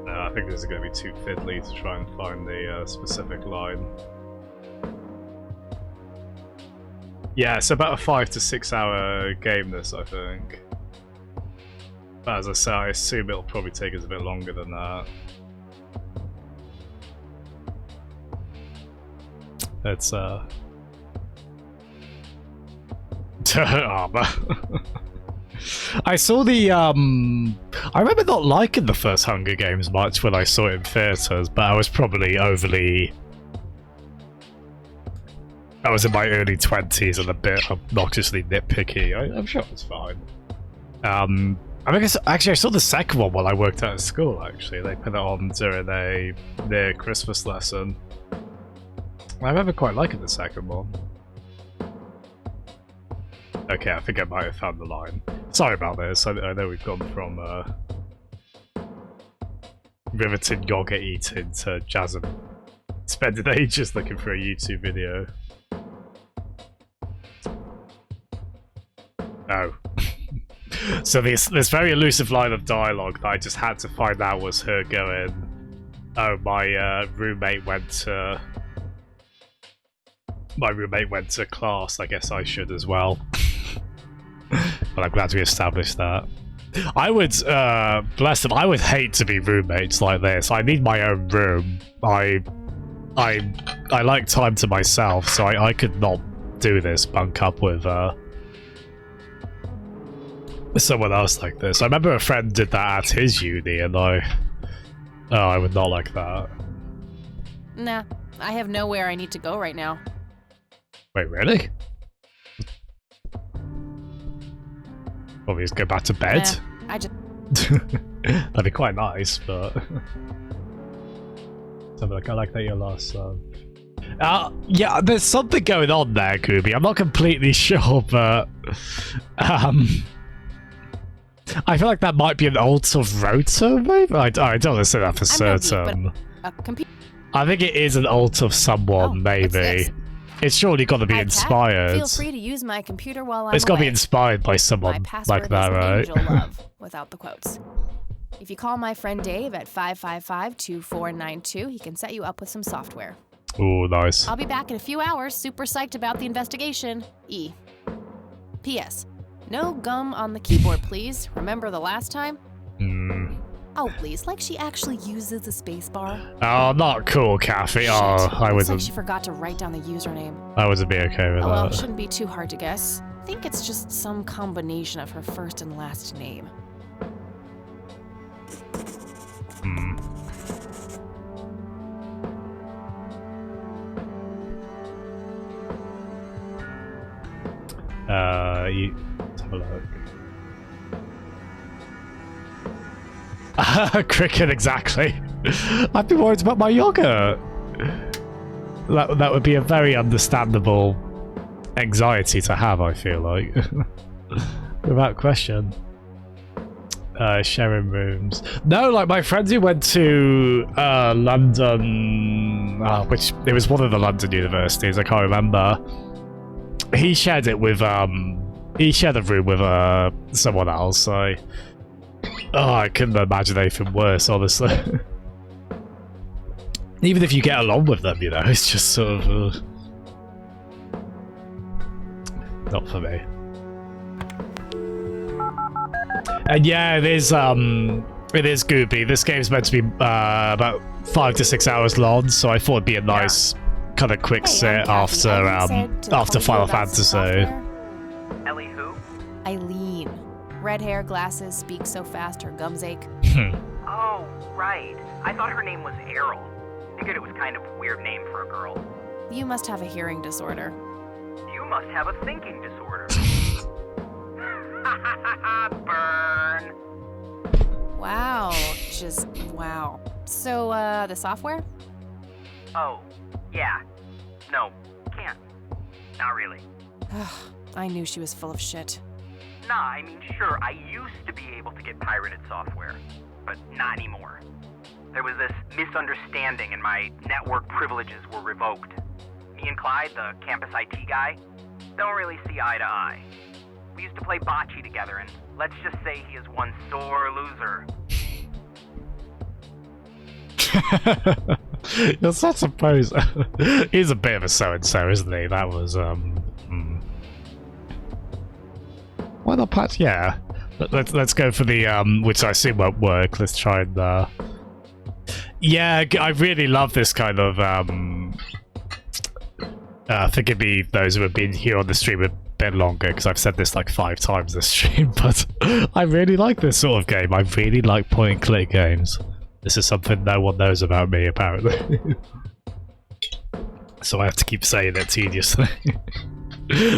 I think this is going to be too fiddly to try and find the specific line. Yeah, it's about a 5 to 6 hour game, this, I think. But as I say, I assume it'll probably take us a bit longer than that. It's, armor. I saw the, I remember not liking the first Hunger Games much when I saw it in theatres, but I was probably overly... I was in my early 20s and a bit obnoxiously nitpicky. I'm sure it's fine. I think actually I saw the second one while I worked out at school, actually. They put it on during their Christmas lesson. I remember quite liking the second one. Okay, I think I might have found the line. Sorry about this. I know we've gone from riveting yogurt eating to Jasmine spending ages looking for a YouTube video. Oh. So this very elusive line of dialogue that I just had to find out was her going, oh, my roommate went to class, I guess I should as well. But I'm glad we established that. I would, bless them, I would hate to be roommates like this. I need my own room. I like time to myself, so I could not do this, bunk up with someone else like this. I remember a friend did that at his uni, and I would not like that. Nah, I have nowhere I need to go right now. Wait, really? Probably just go back to bed? Nah, I just... That'd be quite nice, but... So I like that you're lost, yeah, there's something going on there, Gooby. I'm not completely sure, but... I feel like that might be an alt of Rotor, maybe? I don't want to say that for certain. I think it is an alt of someone, maybe. It's surely got to be inspired. Feel free to use my computer while I'm It's got to be away. inspired by someone like that, right? Angel Love, without the quotes. If you call my friend Dave at 555-2492, he can set you up with some software. Ooh, nice. I'll be back in a few hours, super psyched about the investigation. E. P.S. No gum on the keyboard, please. Remember the last time? Oh, please, like she actually uses the spacebar. Oh, not cool, Kathy. Shit. Oh, I Looks like wouldn't. she forgot to write down the username. I wouldn't be okay with Oh well, that. shouldn't be too hard to guess. I think it's just some combination of her first and last name. Let's have a look. Cricket, exactly. I'd be worried about my yogurt. That would be a very understandable anxiety to have, I feel like. Without question. Sharing rooms. No, like my friends who went to London, which it was one of the London universities, I can't remember. He shared it with, he shared a room with someone else, so... Oh, I couldn't imagine anything worse, honestly. Even if you get along with them, you know, it's just sort of... not for me. And yeah, it is Gooby. This game's meant to be about 5 to 6 hours long, so I thought it'd be a nice kind of quick sit after Final Fantasy. Ellie who? Eileen. Red hair, glasses, speaks so fast her gums ache. Oh, right. I thought her name was Errol. Figured it was kind of a weird name for a girl. You must have a hearing disorder. You must have a thinking disorder. Burn. Wow. Just wow. So, the software? Oh, yeah. No, can't. Not really. I knew she was full of shit. Nah, I mean, sure, I used to be able to get pirated software, but not anymore. There was this misunderstanding and my network privileges were revoked. Me and Clyde, the campus IT guy, don't really see eye to eye. We used to play bocce together, and let's just say he is one sore loser. You're such a poser. He's a bit of a so-and-so, isn't he? That was, Why not patch? Yeah. Let's go for the, which I assume won't work. Let's try and, Yeah, I really love this kind of, forgive me, those who have been here on the stream a bit longer, because I've said this like 5 times this stream, but I really like this sort of game. I really like point-and-click games. This is something no one knows about me, apparently. So I have to keep saying it tediously.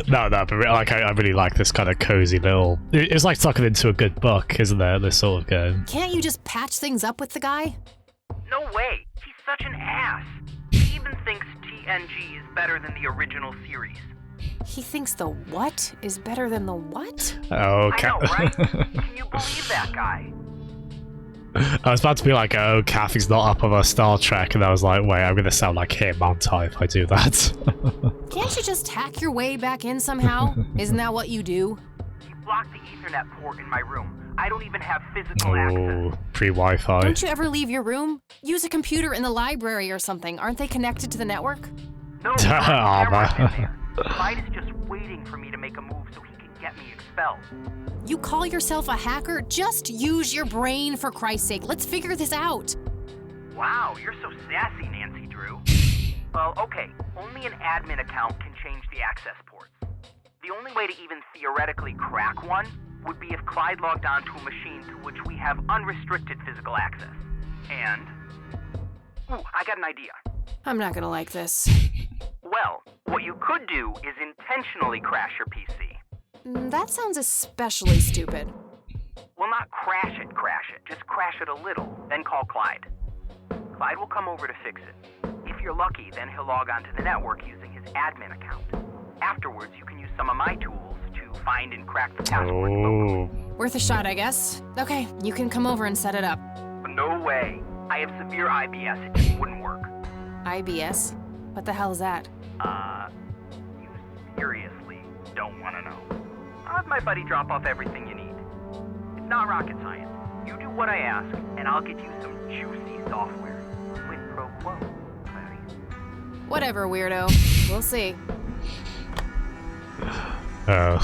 No, but like, I really like this kind of cozy little... It's like tucking into a good book, isn't it, this sort of game? Can't you just patch things up with the guy? No way! He's such an ass! He even thinks TNG is better than the original series. He thinks the what is better than the what? Okay. I know, right? Can you believe that guy? I was about to be like, oh, Kathy's not up on our Star Trek, and I was like, wait, I'm gonna sound like him, aren't I, if I do that? Can't you just hack your way back in somehow? Isn't that what you do? He blocked the Ethernet port in my room. I don't even have physical access. Pre-Wi-Fi. Don't you ever leave your room? Use a computer in the library or something. Aren't they connected to the network? No, camera's in there. Clyde is just waiting for me to make a move so he can get me expelled. You call yourself a hacker? Just use your brain, for Christ's sake. Let's figure this out. Wow, you're so sassy, Nancy Drew. Well, okay, only an admin account can change the access ports. The only way to even theoretically crack one would be if Clyde logged onto a machine to which we have unrestricted physical access. And... Ooh, I got an idea. I'm not gonna like this. Well, what you could do is intentionally crash your PC. That sounds especially stupid. Well, not crash it, just crash it a little, then call Clyde. Clyde will come over to fix it. If you're lucky, then he'll log onto the network using his admin account. Afterwards, you can use some of my tools to find and crack the password locally. Worth a shot, I guess. Okay, you can come over and set it up. No way. I have severe IBS, it just wouldn't work. IBS? What the hell is that? You seriously don't want to know. I'll have my buddy drop off everything you need. It's not rocket science. You do what I ask, and I'll get you some juicy software. Quid pro quo, Clarice. Whatever, weirdo. We'll see. Oh.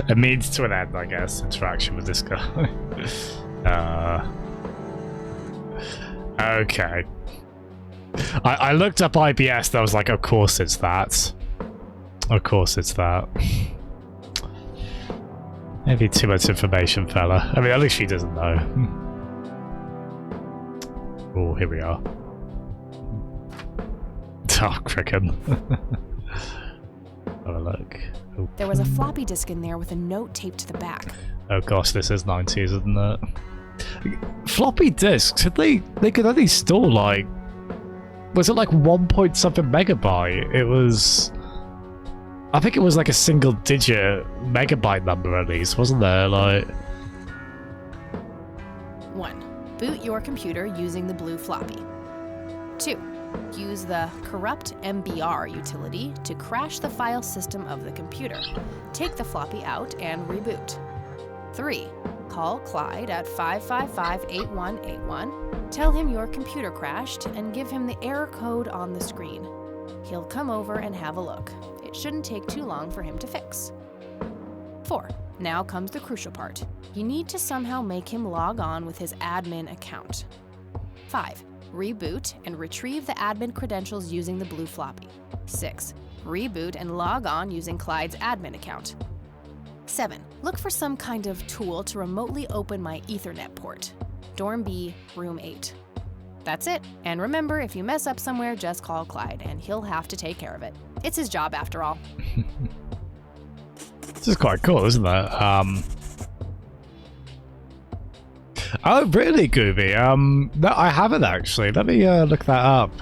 A means to an end, I guess, interaction with this guy. Okay. I looked up IBS and I was like, of course it's that. Of course it's that. Maybe too much information, fella. I mean, at least she doesn't know. Oh, here we are. Oh, cricken. Have a look. Oh. There was a floppy disk in there with a note taped to the back. Oh gosh, this is 90s, isn't it? Floppy disks, they could only store like... Was it like 1 point something megabyte? It was... I think it was like a single digit megabyte number at least, wasn't there? Like... 1. Boot your computer using the blue floppy. 2. Use the corrupt MBR utility to crash the file system of the computer. Take the floppy out and reboot. 3. Call Clyde at 555-8181, tell him your computer crashed, and give him the error code on the screen. He'll come over and have a look. It shouldn't take too long for him to fix. 4. Now comes the crucial part. You need to somehow make him log on with his admin account. 5. Reboot and retrieve the admin credentials using the blue floppy. 6. Reboot and log on using Clyde's admin account. 7. Look for some kind of tool to remotely open my Ethernet port. Dorm B, room 8. That's it. And remember, if you mess up somewhere, just call Clyde, and he'll have to take care of it. It's his job, after all. This is quite cool, isn't it? Oh, really, Gooby? No, I haven't actually. Let me look that up.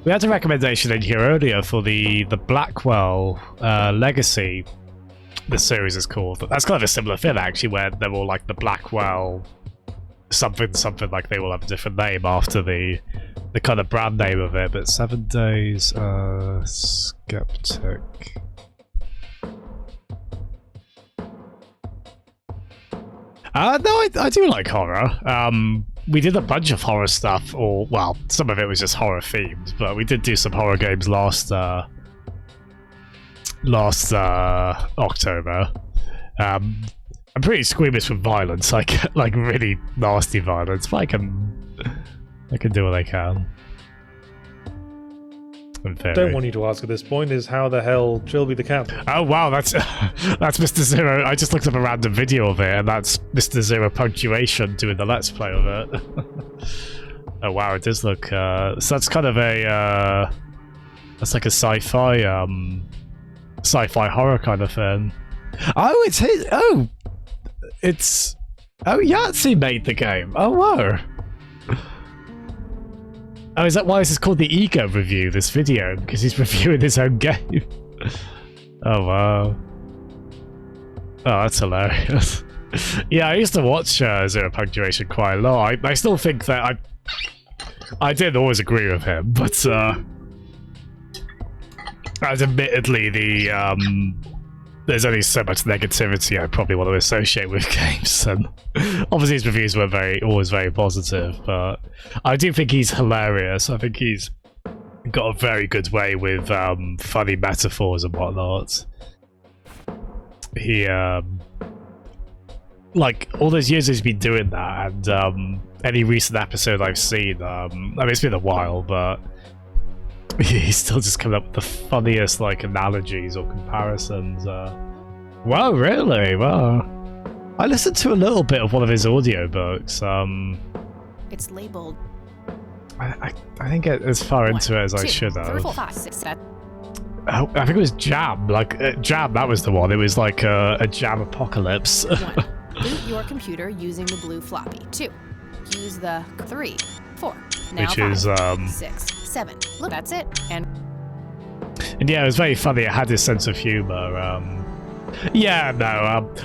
We had a recommendation in here earlier for the Blackwell Legacy. The series is called. That's kind of a similar thing actually, where they're all like the Blackwell something, like they all have a different name after the kind of brand name of it. But 7 Days Skeptic. No, I do like horror. We did a bunch of horror stuff, or well, some of it was just horror themed, but we did do some horror games last October. I'm pretty squeamish with violence, like really nasty violence, but I can do what I can. Don't want you to ask at this point is how the hell Trilby the cat. Oh wow, that's Mr. Zero. I just looked up a random video of it, and that's Mr. Zero Punctuation doing the Let's Play of it. Oh wow, it does look. So that's kind of a that's like a sci-fi horror kind of thing. Oh, it's his. Oh, Yahtzee made the game. Oh wow. Oh, is that why this is called the Ego Review, this video? Because he's reviewing his own game. Oh, wow. Oh, that's hilarious. Yeah, I used to watch Zero Punctuation quite a lot. I still think that I didn't always agree with him, but as admittedly there's only so much negativity I probably want to associate with games, and obviously his reviews were always very positive, but I do think he's hilarious. I think he's got a very good way with funny metaphors and whatnot. He like all those years he's been doing that, and any recent episode I've seen, I mean it's been a while, but he's still just coming up with the funniest like analogies or comparisons. Wow, really? Wow. I listened to a little bit of one of his audiobooks. It's labeled. I didn't get as far into it as I should have. Oh, I think it was Jam. Like Jam, that was the one. It was like a Jam apocalypse. 1. Boot your computer using the blue floppy. 2. Use the 3. 4. Now which 5, is 6, 7. Look, that's it. And yeah, it was very funny. It had this sense of humor. Yeah, no.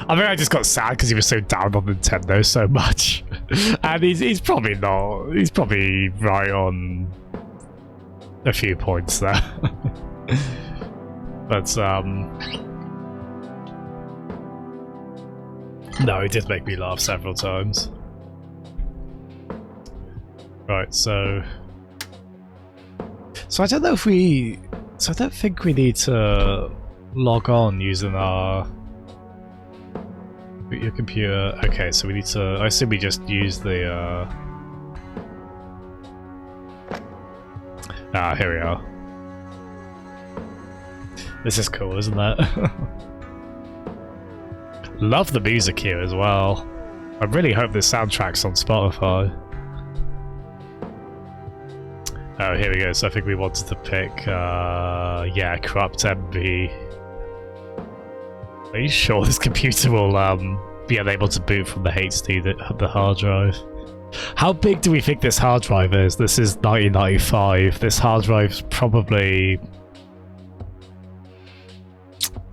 I mean, I just got sad because he was so down on Nintendo so much, and he's probably not. He's probably right on a few points there. But no, it did make me laugh several times. Right, so I don't know if we. So I don't think we need to log on using your computer. Okay, so we need to. I assume we just use the. Here we are. This is cool, isn't it? Love the music here as well. I really hope this soundtrack's on Spotify. Oh, here we go. So I think we wanted to pick, yeah, Corrupt MB. Are you sure this computer will be unable to boot from the HD, the hard drive? How big do we think this hard drive is? This is 1995. This hard drive's probably...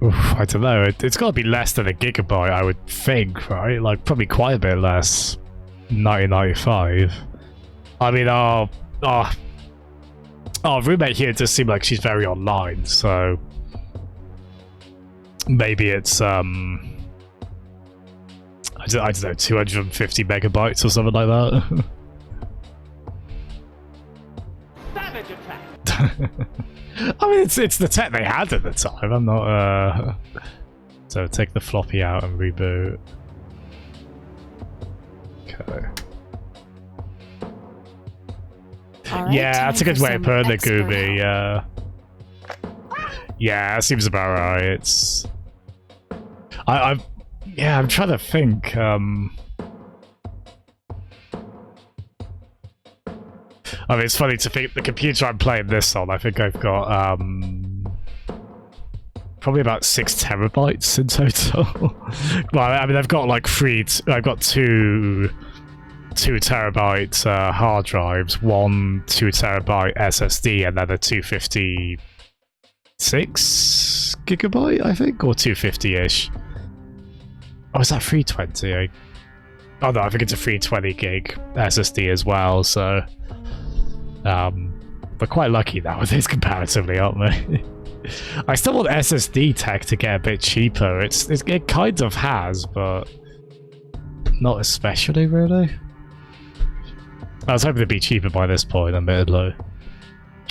Oof, I don't know. It's got to be less than a gigabyte, I would think, right? Like, probably quite a bit less. 1995. I mean, our roommate here does seem like she's very online, so maybe it's I don't know, 250 megabytes or something like that. I mean, it's the tech they had at the time. I'm not. So take the floppy out and reboot. Okay. Right, yeah, that's a good way of putting it, Gooby. Yeah, that seems about right. It's. I'm trying to think. I mean, it's funny to think the computer I'm playing this on. I think I've got probably about 6 terabytes in total. Well, I mean, I've got like I've got 2 2 terabyte hard drives, one 2 terabyte SSD, and then a 256 gigabyte, I think, or 250-ish. Oh, is that 320? Oh no, I think it's a 320 gig SSD as well, so we're quite lucky nowadays comparatively, aren't we? I still want SSD tech to get a bit cheaper. It kind of has, but not especially, really. I was hoping to be cheaper by this point, admittedly.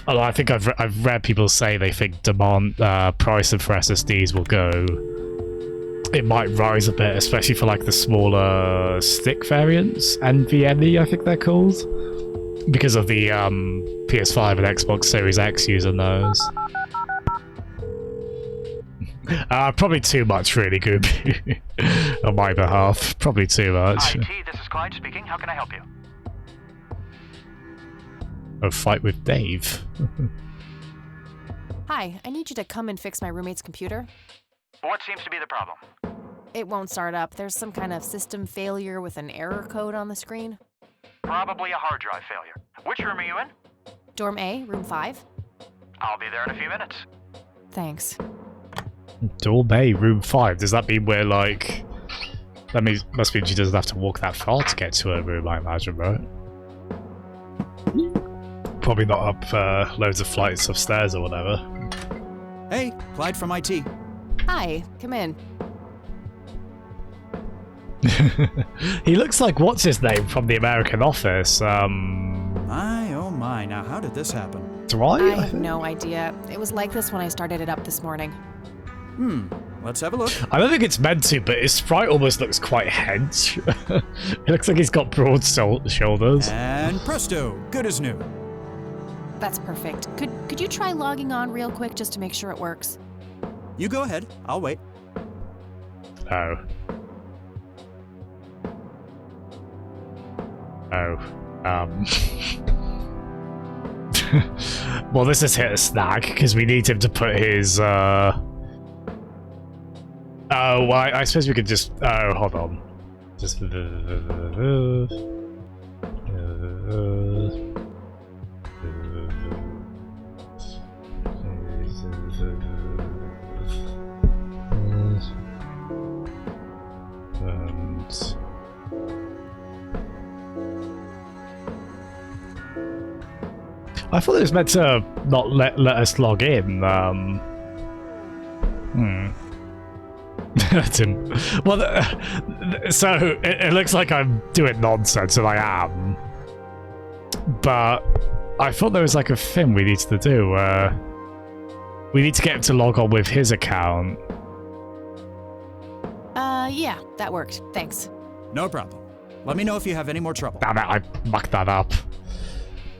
Although I think I've read people say they think demand pricing for SSDs will go. It might rise a bit, especially for like the smaller stick variants, NVMe I think they're called, because of the PS5 and Xbox Series X using those. Probably too much, really, Gooby. On my behalf, probably too much. IT, this is Clyde speaking. How can I help you? A fight with Dave. Hi, I need you to come and fix my roommate's computer. What seems to be the problem? It won't start up. There's some kind of system failure with an error code on the screen. Probably a hard drive failure. Which room are you in? Dorm A, room 5. I'll be there in a few minutes. Thanks. Dorm A, room 5. Does that mean we're like... That must mean she doesn't have to walk that far to get to her room, I imagine, right? Probably not up loads of flights upstairs or whatever. Hey, Clyde from IT. Hi, come in. He looks like what's his name from the American Office. My oh my, now how did this happen? Dwight? I have no idea. It was like this when I started it up this morning. Let's have a look. I don't think it's meant to, but his sprite almost looks quite hench. It looks like he's got broad shoulders. And presto, good as new. That's perfect. Could you try logging on real quick just to make sure it works? You go ahead, I'll wait. Oh. Well, this has hit a snag, because we need him to put his, Oh, well, I suppose we could just... Oh, hold on. Just... I thought it was meant to not let us log in. Well, so it looks like I'm doing nonsense, and I am. But I thought there was like a thing we needed to do. We need to get him to log on with his account. Yeah, that worked. Thanks. No problem. Let me know if you have any more trouble. Damn it, I mucked that up.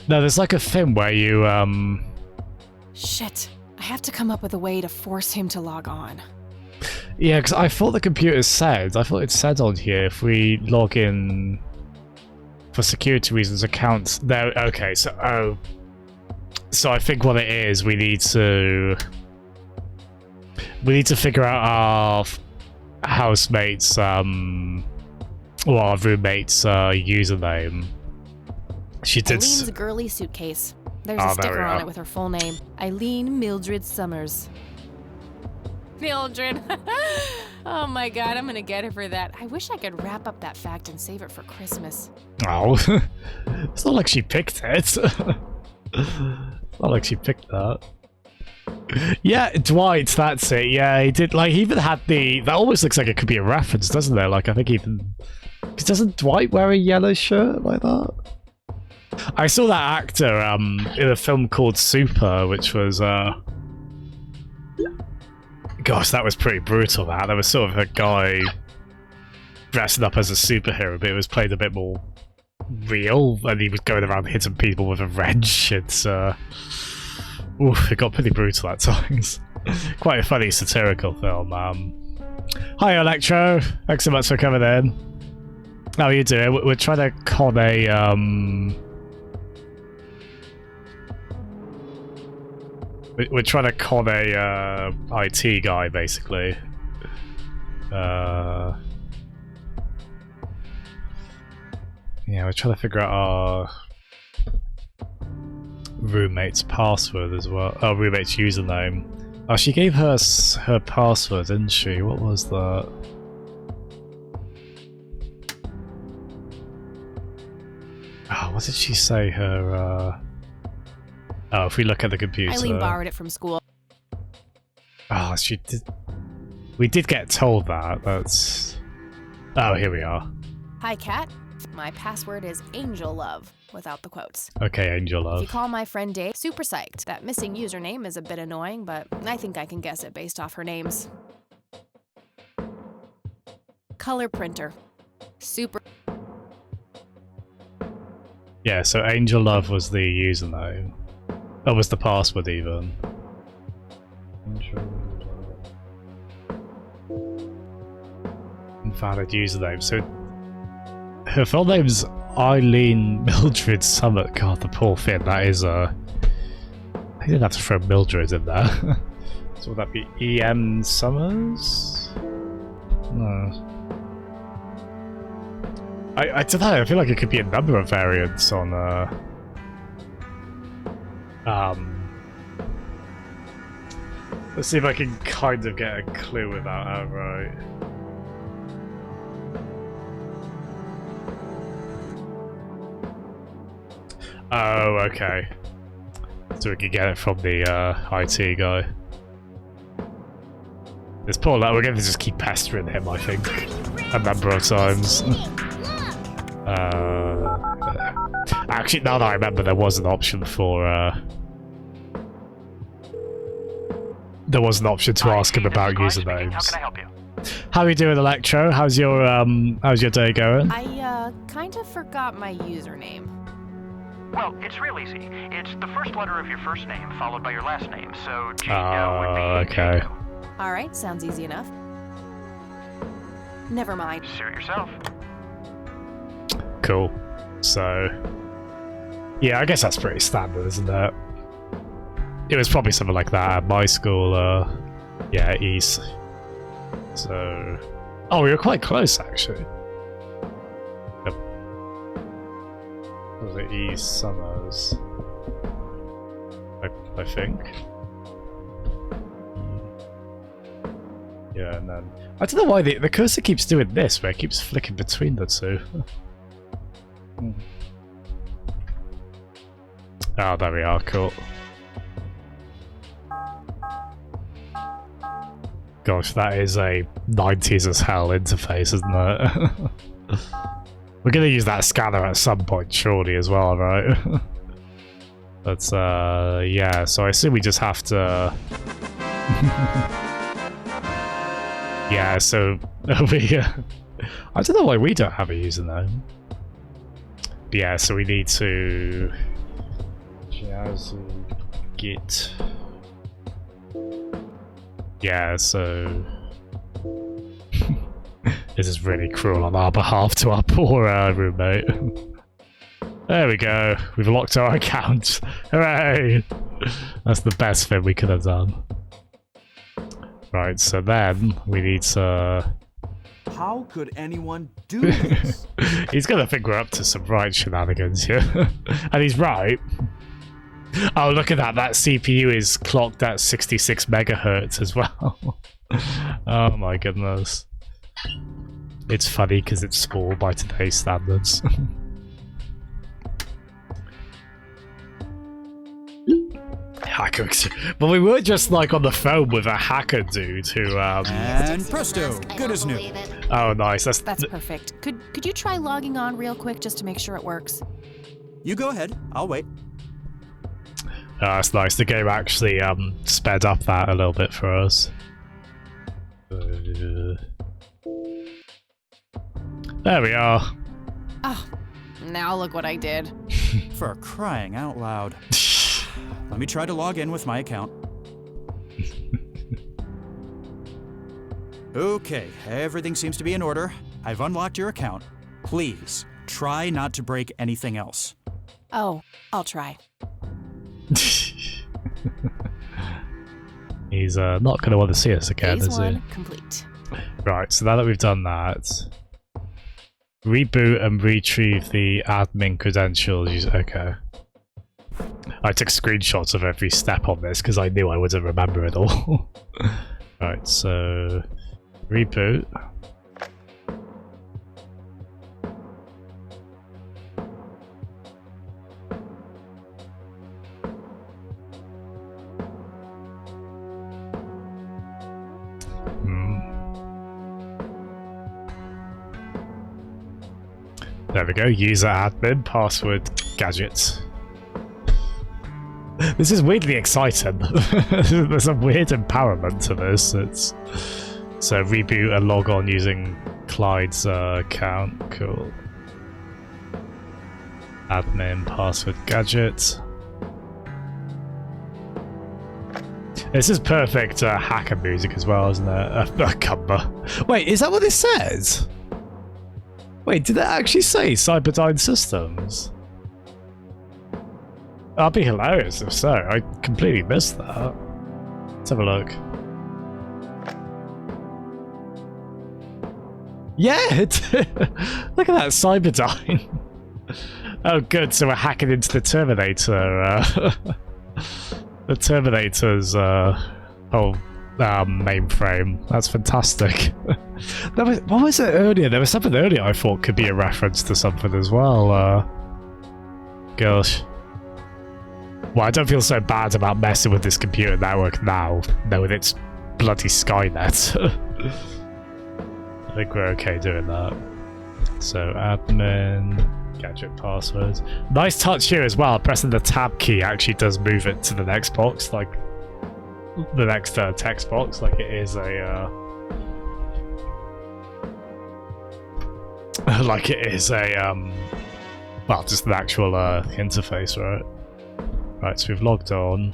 No, there's like a thing where you, Shit. I have to come up with a way to force him to log on. Yeah, because I thought the computer said, it said on here, if we log in for security reasons, accounts, there, okay, so, so I think what it is, we need to figure out our housemate's, or our roommate's, username. She did. Eileen's girly suitcase. There's a sticker on it with her full name. Eileen Mildred Summers. Mildred. Oh my god, I'm gonna get her for that. I wish I could wrap up that fact and save it for Christmas. Oh. It's not like she picked it. It's not like she picked that. Yeah, Dwight, that's it. Yeah, he did. Like, he even had the... That almost looks like it could be a reference, doesn't it? Like, I think even... Because doesn't Dwight wear a yellow shirt like that? I saw that actor in a film called Super, which was... Gosh, that was pretty brutal, that. There was sort of a guy dressing up as a superhero, but it was played a bit more real, and he was going around hitting people with a wrench. It's... Oof, it got pretty brutal at times. Quite a funny satirical film. Hi, Electro. Thanks so much for coming in. How are you doing? We're trying to con a... We're trying to con a IT guy, basically. Yeah, we're trying to figure out our roommate's password as well. Oh, roommate's username. Oh, she gave us her password, didn't she? What was that? Oh, what did she say her, Oh, if we look at the computer... Eileen borrowed it from school. Oh, she did... We did get told that, that's... Oh, here we are. Hi, Kat. My password is Angel Love, without the quotes. Okay, Angel Love. If you call my friend Dave, super psyched. That missing username is a bit annoying, but I think I can guess it based off her names. Color printer. Super... Yeah, so Angel Love was the username. Oh, was the password even. Invalid username. So her full name's Eileen Mildred Summit. God, the poor thing. That is I didn't have to throw Mildred in there. So would that be E.M. Summers? No. I don't know, I feel like it could be a number of variants on let's see if I can kind of get a clue without her right. Oh, okay. So we can get it from the IT guy. This poor lad, we're going to just keep pestering him, I think, a number of times. Actually, now that I remember, there was an option for there was an option to ask him about usernames. How can I help you? How are you doing, Electro? How's your day going? I kind of forgot my username. Well, it's real easy. It's the first letter of your first name followed by your last name. So G would be. Okay. All right, sounds easy enough. Never mind. Suit yourself. Cool. So, yeah, I guess that's pretty standard, isn't it? It was probably something like that at my school. Yeah, East. So, oh, we were quite close actually. Yep. Was it East Summers? I think. Yeah, and then I don't know why the cursor keeps doing this, where it keeps flicking between the two. Oh, there we are. Cool. Gosh, that is a 90s as hell interface, isn't it? We're gonna use that scanner at some point, surely, as well, right? But yeah. So I assume we just have to. Yeah, so we I don't know why we don't have a username. But yeah, so we need to Git. Yeah, so this is really cruel on our behalf to our poor roommate. There we go. We've locked our account. Hooray! That's the best thing we could have done. Right, so then we need to... How could anyone do this? He's gonna think we're up to some right shenanigans here. And he's right. Oh, look at that. That CPU is clocked at 66 megahertz as well. Oh my goodness. It's funny because it's small by today's standards. Hackers. But we were just like on the phone with a hacker dude who And presto, good as new. Oh nice, that's perfect. Could you try logging on real quick just to make sure it works? You go ahead, I'll wait. That's nice. The game actually sped up that a little bit for us. There we are. Oh, now look what I did. For crying out loud. Let me try to log in with my account. Okay, everything seems to be in order. I've unlocked your account. Please, try not to break anything else. Oh, I'll try. He's not going to want to see us again, Phase is 1 he? complete. Right, so now that we've done that... Reboot and retrieve the admin credentials. Okay. I took screenshots of every step on this because I knew I wouldn't remember it all. Right, so reboot. There we go. User admin, password, gadgets. This is weirdly exciting. There's a weird empowerment to this. It's so reboot and log on using Clyde's account. Cool. Admin, password, gadget. This is perfect hacker music as well, isn't it? Cumber. Wait, is that what it says? Wait, did that actually say Cyberdyne Systems? That'd be hilarious if so. I completely missed that. Let's have a look. Yeah, look at that, Cyberdyne. Oh good, so we're hacking into the Terminator. The Terminator's whole mainframe. That's fantastic. What was it earlier? There was something earlier I thought could be a reference to something as well. Gosh. Well, I don't feel so bad about messing with this computer network now, knowing it's bloody Skynet. I think we're okay doing that. So, admin, gadget passwords. Nice touch here as well. Pressing the tab key actually does move it to the next box, like the next text box, like it is a like it is a well, just an actual interface, right? Right, so we've logged on.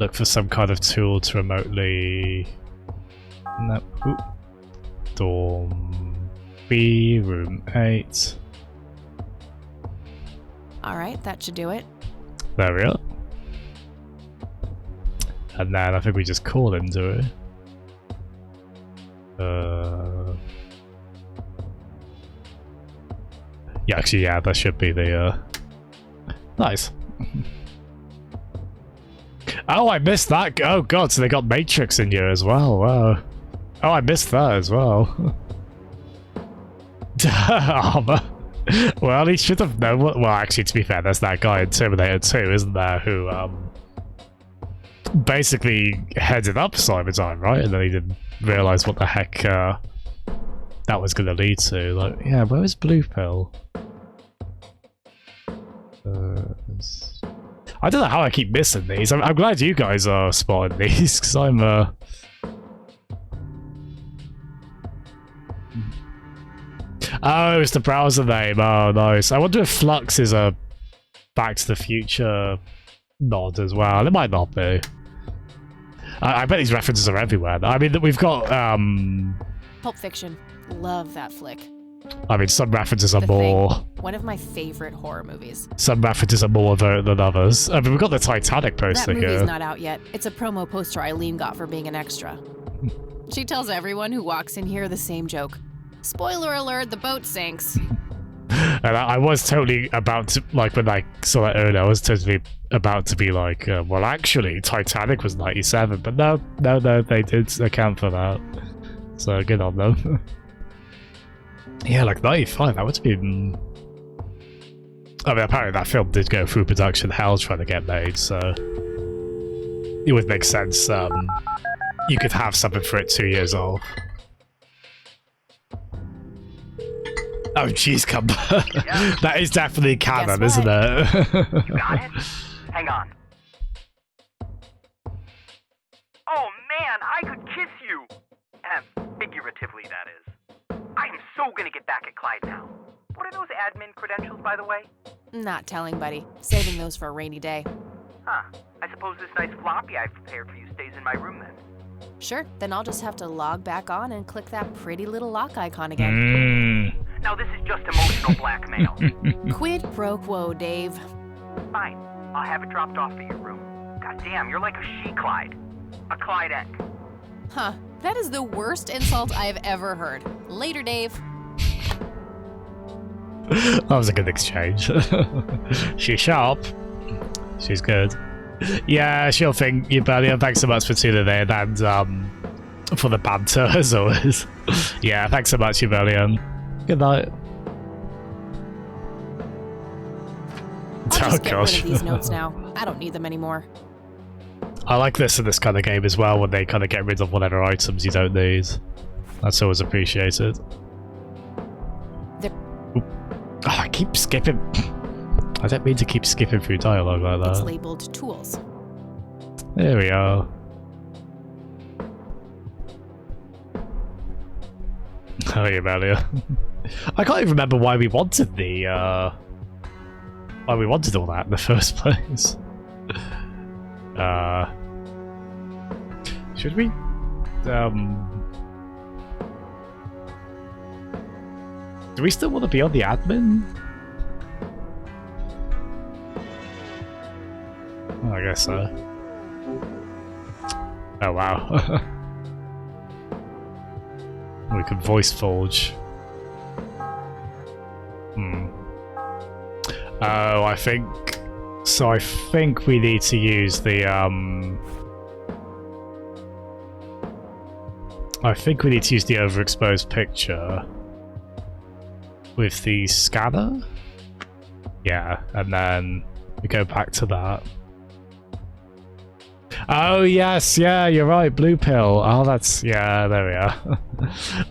Look for some kind of tool to remotely. No. Oop. Dorm B, room 8. Alright, that should do it. There we are. And then I think we just call him, do we? Yeah, actually, yeah, that should be the nice. Oh, I missed that. Oh god, so they got Matrix in here as well. Wow. Oh, I missed that as well. Armor. Well, he should have known what. Well, actually, to be fair, there's that guy in Terminator 2, isn't there? Who basically headed up Cyberdyne, right? And then he didn't realize what the heck that was going to lead to. Like, yeah, where is Blue Pill? I don't know how I keep missing these. I'm glad you guys are spotting these, because I'm Oh, it's the browser name. Oh, nice. I wonder if Flux is a Back to the Future nod as well. It might not be. I bet these references are everywhere. I mean, we've got Pulp Fiction. Love that flick. I mean, some references are more... One of my favorite horror movies. Some references are more overt than others. I mean, we've got the Titanic poster here. That movie's not out yet. It's a promo poster Eileen got for being an extra. She tells everyone who walks in here the same joke. Spoiler alert, the boat sinks. And I was totally about to, like, when I saw that earlier, I was totally about to be like, well, actually, Titanic was 97, but no, they did account for that. So, good on them. Yeah, like 95, that would have been... I mean, apparently that film did go through production hell trying to get made, so... It would make sense, you could have something for it 2 years old. Oh, jeez, come on. That is definitely canon, isn't it? You got it? Hang on. Oh, man, I could kiss you! Figuratively, that is. I am so gonna get back at Clyde now. What are those admin credentials, by the way? Not telling, buddy. Saving those for a rainy day. Huh. I suppose this nice floppy I've prepared for you stays in my room then. Sure, then I'll just have to log back on and click that pretty little lock icon again. Now this is just emotional blackmail. Quid pro quo, Dave. Fine. I'll have it dropped off at your room. God damn, you're like a she-Clyde. A Clyde-ette. Huh. That is the worst insult I have ever heard. Later, Dave. That was a good exchange. She's sharp. She's good. Yeah, she'll think you, Bellion. Thanks so much for tuning in and for the banter as always. Yeah, thanks so much, Bellion. Good night. I'll just get rid of these notes now. I don't need them anymore. I like this in this kind of game as well, when they kind of get rid of whatever items you don't need. That's always appreciated. Oh, I keep skipping. I don't mean to keep skipping through dialogue like that. It's labeled tools. There we are. Oh yeah, Malia. I can't even remember why we wanted the why we wanted all that in the first place. Should we? Do we still want to be on the admin? Oh, I guess so. Oh wow. We can voice forge. Oh, I think... So I think we need to use the, I think we need to use the overexposed picture with the scanner? Yeah, and then we go back to that. Oh yes, yeah, you're right, Blue Pill. Oh, that's... yeah, there we are.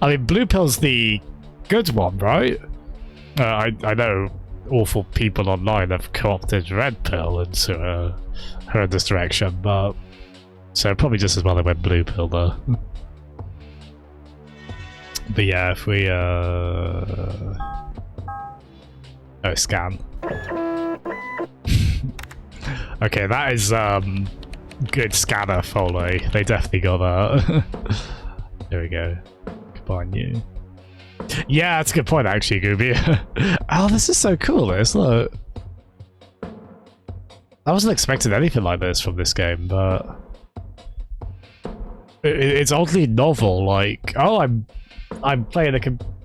I mean, Blue Pill's the good one, right? I know awful people online have co-opted Red Pill into her in this direction, but... So probably just as well they went Blue Pill, though. But yeah, if we, oh, scan. Okay, that is, good scanner, Foley. They definitely got that. There we go. Combine you. Yeah, that's a good point, actually, Gooby. Oh, this is so cool, this, look. I wasn't expecting anything like this from this game, but... It's oddly novel, like, oh, I'm playing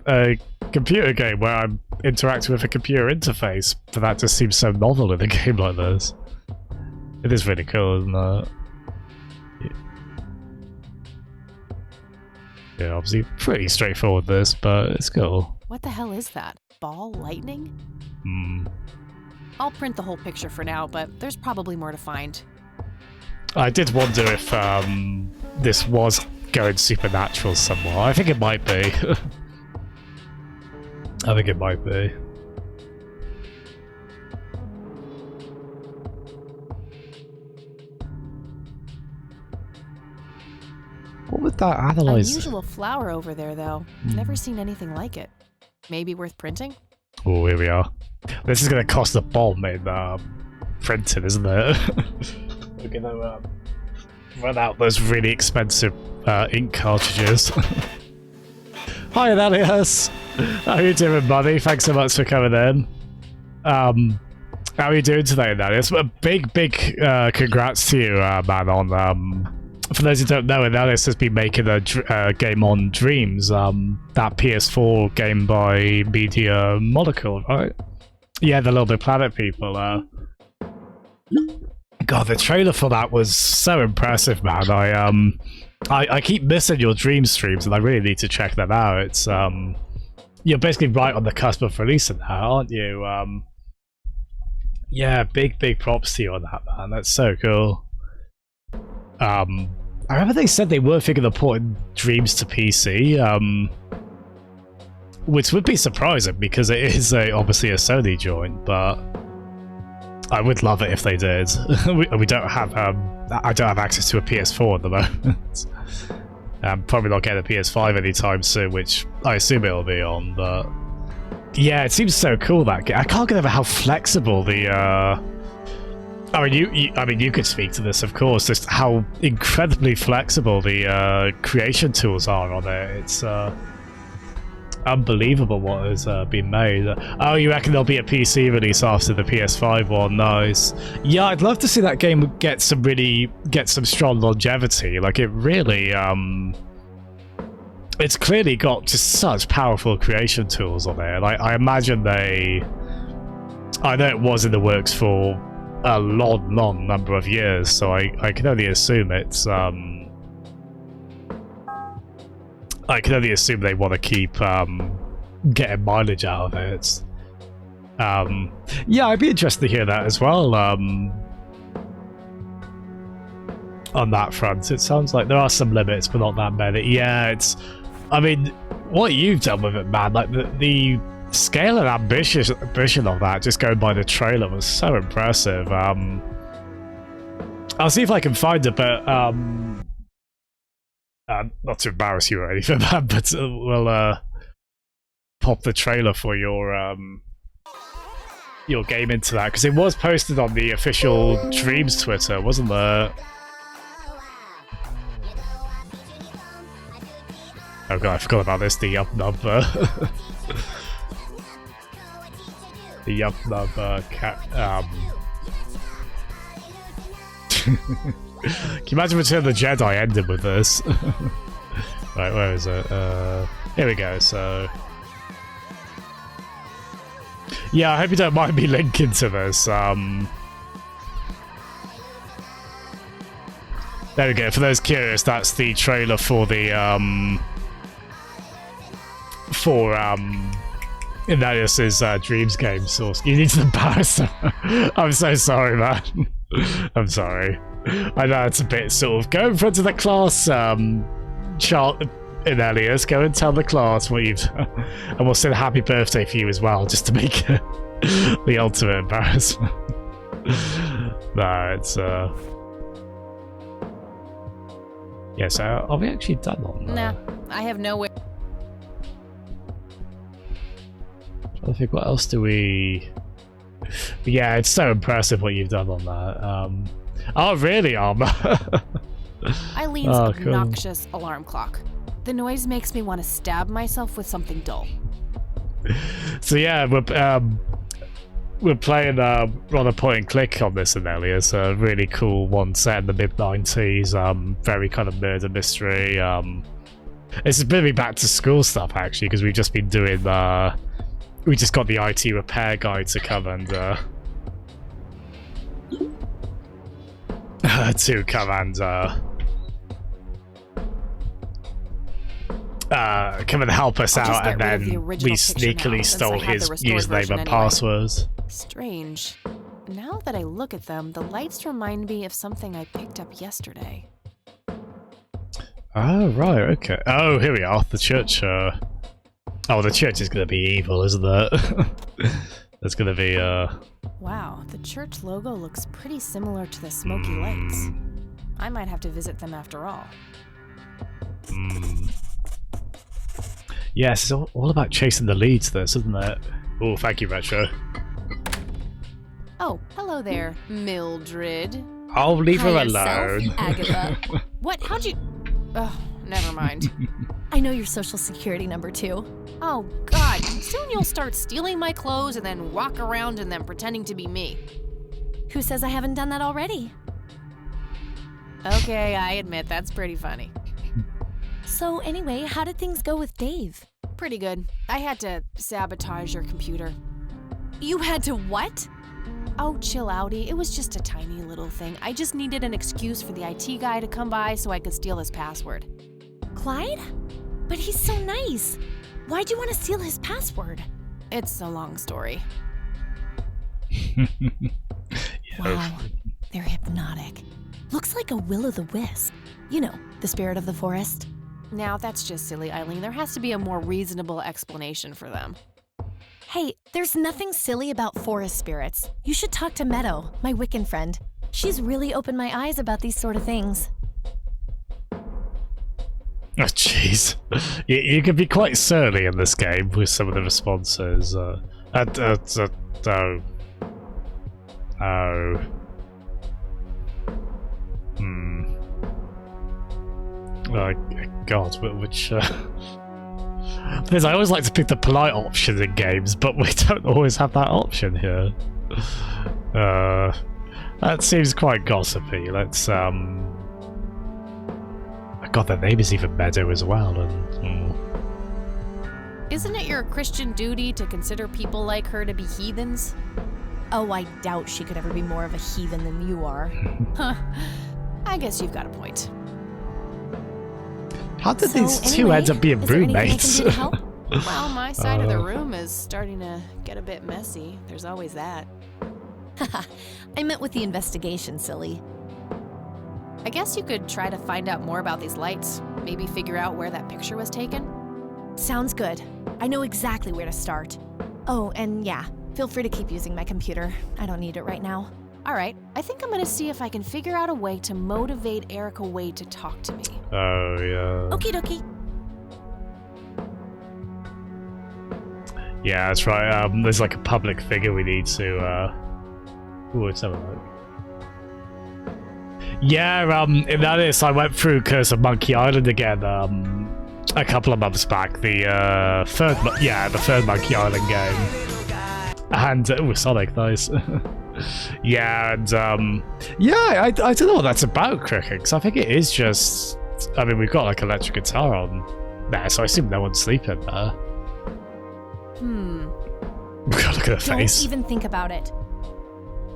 a computer game where I'm interacting with a computer interface, but that just seems so novel in a game like this. It is really cool, isn't it? Yeah, obviously pretty straightforward this, but it's cool. What the hell is that? Ball lightning? Hmm. I'll print the whole picture for now, but there's probably more to find. I did wonder if this was going supernatural somewhere. I think it might be. I think it might be. What would that analyze? Unusual flower over there, though. Never seen anything like it. Maybe worth printing? Oh, here we are. This is going to cost a bomb in printing, isn't it? We're going to run out those really expensive ink cartridges. Hi, Elias. How are you doing, buddy? Thanks so much for coming in. How are you doing today, Elias? A big congrats to you, man, on... For those who don't know, Elias has been making a game on Dreams, that PS4 game by Media Molecule, right? Yeah, the Little Big Planet people. God, the trailer for that was so impressive, man. I keep missing your Dream streams, and I really need to check them out. It's you're basically right on the cusp of releasing that, aren't you? Yeah, big props to you on that, man. That's so cool. I remember they said they were thinking of porting Dreams to PC, which would be surprising because it is obviously a Sony joint, but I would love it if they did. we don't have, I don't have access to a PS4 at the moment. I'm probably not getting a PS5 anytime soon, which I assume it'll be on, but yeah, it seems so cool, that game. I can't get over how flexible the, I mean, you could speak to this, of course, just how incredibly flexible the creation tools are on it. It's unbelievable what has been made. Oh, you reckon there'll be a PC release after the PS5 one? Nice. Yeah, I'd love to see that game get some strong longevity. Like, it really it's clearly got just such powerful creation tools on it. Like, I imagine I know it was in the works for a long number of years, so I can only assume it's I can only assume they want to keep getting mileage out of it. Yeah, I'd be interested to hear that as well. On that front, it sounds like there are some limits, but not that many. Yeah, I mean, what you've done with it, man, like the scale and ambition of that, just going by the trailer, was so impressive. I'll see if I can find it, but not to embarrass you or anything, man, but we'll pop the trailer for your game into that, because it was posted on the official Dreams Twitter, wasn't there? Oh god, I forgot about this, the Yup Nub the Yup Nub cat Can you imagine Return of the Jedi ended with this? Right, where is it? Here we go, so yeah, I hope you don't mind me linking to this. There we go, for those curious, that's the trailer for the Inelius's Dreams game source. You need to embarrass him. I'm so sorry, man. I'm sorry. I know it's a bit sort of go in front of the class, Charles Inelius, go and tell the class what you've done. And we'll sing a happy birthday for you as well, just to make it the ultimate embarrassment. No, it's yeah, so are we actually done on that? Nah, I have no way. I think, what else do we... Yeah, it's so impressive what you've done on that. Oh, really, Armor? Eileen obnoxious alarm clock. The noise makes me want to stab myself with something dull. So yeah, we're playing on a point and click on this, Inelius. A really cool one set in the mid-90s. Very kind of murder mystery. It's a bit of back to school stuff, actually, because we've just been doing... we just got the IT repair guide to come and come and help us out, and then we sneakily stole his username and passwords. Strange. Now that I look at them, the lights remind me of something I picked up yesterday. Oh, right, okay. Oh, here we are, the church. Oh, the church is going to be evil, isn't it? There's going to be, Wow, the church logo looks pretty similar to the smoky lights. I might have to visit them after all. Yes, it's all about chasing the leads, this, isn't it? Oh, thank you, Retro. Oh, hello there, Mildred. I'll leave her yourself, alone. Agatha. What? How'd you... Oh, never mind. I know your social security number, too. Oh, God. Soon you'll start stealing my clothes and then walk around in them pretending to be me. Who says I haven't done that already? Okay, I admit that's pretty funny. So anyway, how did things go with Dave? Pretty good. I had to sabotage your computer. You had to what? Oh, chill outie. It was just a tiny little thing. I just needed an excuse for the IT guy to come by so I could steal his password. Clyde? But he's so nice. Why'd you want to steal his password? It's a long story. Wow, they're hypnotic. Looks like a will-o'-the-wisp. You know, the spirit of the forest. Now, that's just silly, Eileen. There has to be a more reasonable explanation for them. Hey, there's nothing silly about forest spirits. You should talk to Meadow, my Wiccan friend. She's really opened my eyes about these sort of things. Oh, jeez. You can be quite surly in this game with some of the responses. Oh. Oh, God, which... Because I always like to pick the polite option in games, but we don't always have that option here. That seems quite gossipy. Let's, God, their name is even Meadow as well, and... Isn't it your Christian duty to consider people like her to be heathens? Oh, I doubt she could ever be more of a heathen than you are. Huh. I guess you've got a point. How did these two end up being roommates? Well, my side of the room is starting to get a bit messy. There's always that. I meant with the investigation, silly. I guess you could try to find out more about these lights. Maybe figure out where that picture was taken. Sounds good. I know exactly where to start. Oh, and yeah, feel free to keep using my computer. I don't need it right now. All right, I think I'm gonna see if I can figure out a way to motivate Erica Wade to talk to me. Oh, yeah. Okie dokie. Yeah, that's right. There's like a public figure we need to, ooh, let's have a look. Yeah, in that is, I went through Curse of Monkey Island again, a couple of months back. The third Monkey Island game. And, ooh, Sonic, nice. Yeah, and, yeah, I don't know what that's about, Cricket, because I think it is just, I mean, we've got like electric guitar on there, so I assume no one's sleeping there. God, look at her face. Don't even think about it.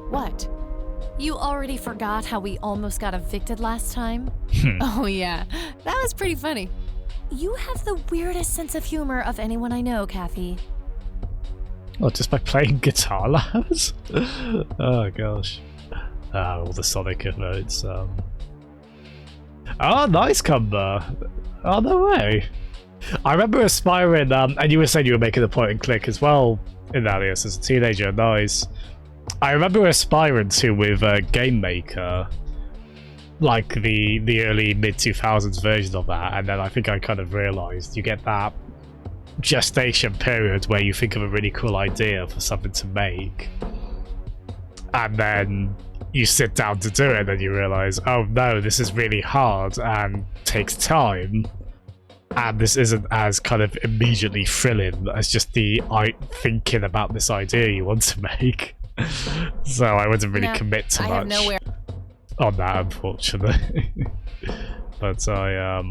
What? You already forgot how we almost got evicted last time? Oh yeah, that was pretty funny. You have the weirdest sense of humor of anyone I know, Kathy. Oh, just by playing guitar, lads? Oh gosh. All the Sonic emotes. Oh, nice comeback. Oh, no way. I remember aspiring, and you were saying you were making a point and click as well in Alias as a teenager. Nice. I remember aspiring to with Game Maker, like the early mid-2000s version of that, and then I think I kind of realised you get that gestation period where you think of a really cool idea for something to make, and then you sit down to do it, and you realise, oh no, this is really hard and takes time. And this isn't as kind of immediately thrilling as just the thinking about this idea you want to make. So I wouldn't really commit too much on that, unfortunately. But I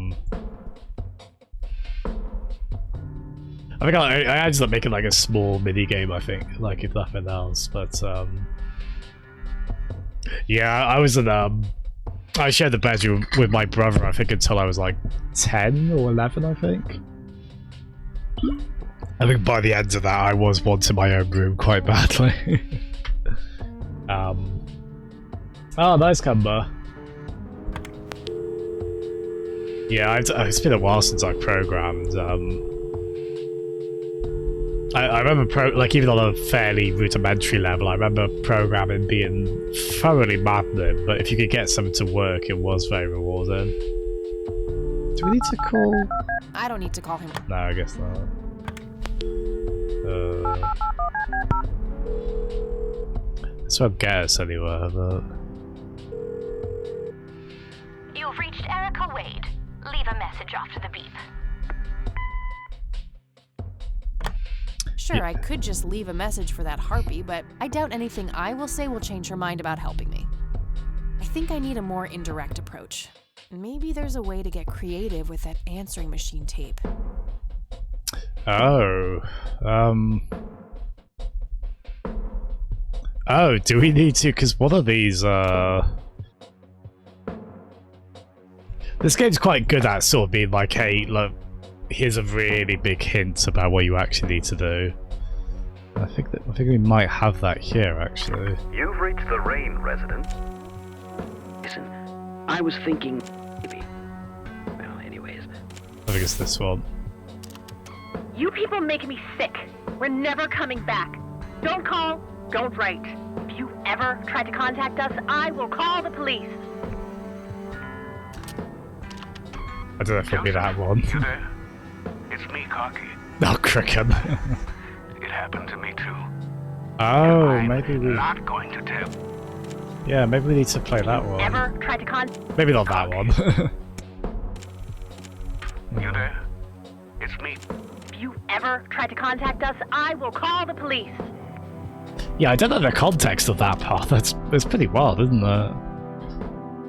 think I ended up making like a small mini game, I think, like if nothing else. But yeah, I was in I shared the bedroom with my brother, I think, until I was like 10 or 11, I think. I think by the end of that, I was wanting my own room quite badly. Oh, nice comeback. Yeah, it's been a while since I programmed. I remember, like, even on a fairly rudimentary level, I remember programming being thoroughly maddening, but if you could get something to work, it was very rewarding. Do we need to call? I don't need to call him. No, I guess not. This won't get us anywhere, but... You've reached Erica Wade. Leave a message after the beep. Sure, yeah. I could just leave a message for that harpy, but I doubt anything I will say will change her mind about helping me. I think I need a more indirect approach. Maybe there's a way to get creative with that answering machine tape. Oh, oh, do we need to? Because one of these, this game's quite good at sort of being like, hey, look, here's a really big hint about what you actually need to do. I think we might have that here, actually. You've reached the Rain residence. Listen, I was thinking maybe. Well, anyways. I think it's this one. You people make me sick. We're never coming back. Don't call, don't write. If you ever try to contact us, I will call the police. I don't know if it'll be that one. You there? It's me, Cocky. Oh, Cricket. It happened to me too. Oh, maybe we... not going to tell. Yeah, maybe we need to play that one. Ever tried to contact... Maybe not that one. You there? It's me. If you ever try to contact us, I will call the police. Yeah, I don't know the context of that part. That's pretty wild, isn't it?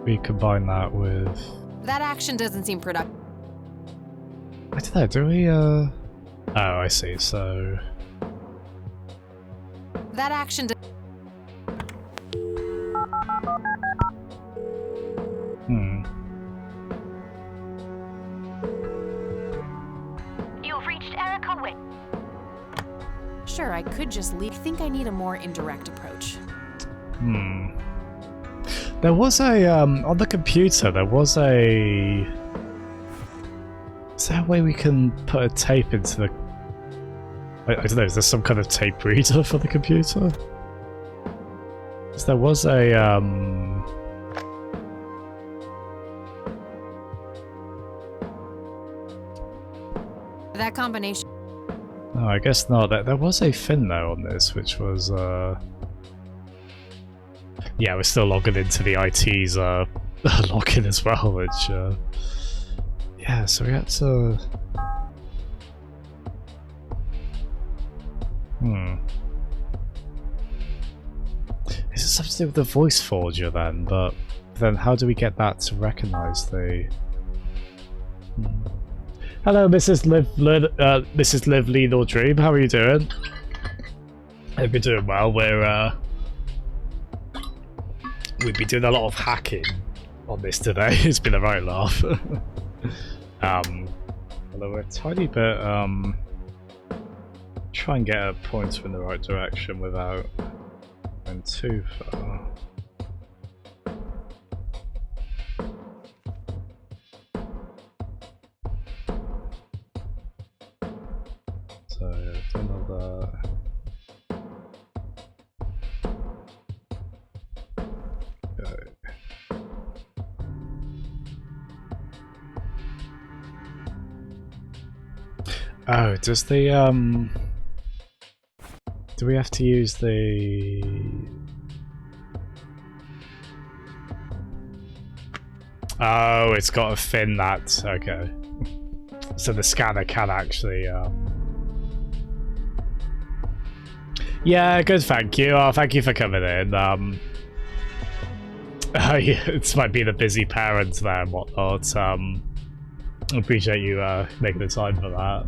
We combine that with... That action doesn't seem productive. I don't know, do we, Oh, I see. So That action. You've reached Erica Wick. Sure, I could just leave. I think I need a more indirect approach. There was a on the computer. There was a. Is there a way we can put a tape into the? I don't know. Is there some kind of tape reader for the computer? 'Cause there was a That combination. Oh, I guess not. There was a thing though on this, which was yeah, we're still logging into the IT's login as well, which yeah, so we had to Is it something to do with the voice forger then? But then how do we get that to recognize the Hello, Mrs. Live Lead or Dream. How are you doing? Hope you're doing well. We've been doing a lot of hacking on this today. It's been a right laugh. Although we're a tiny bit try and get a pointer in the right direction without going too far. So do another. Oh, does the do we have to use the Oh, it's got a fin that okay. So the scanner can actually yeah, good, thank you. Oh, thank you for coming in. Yeah, it might be the busy parents there and whatnot. Appreciate you making the time for that.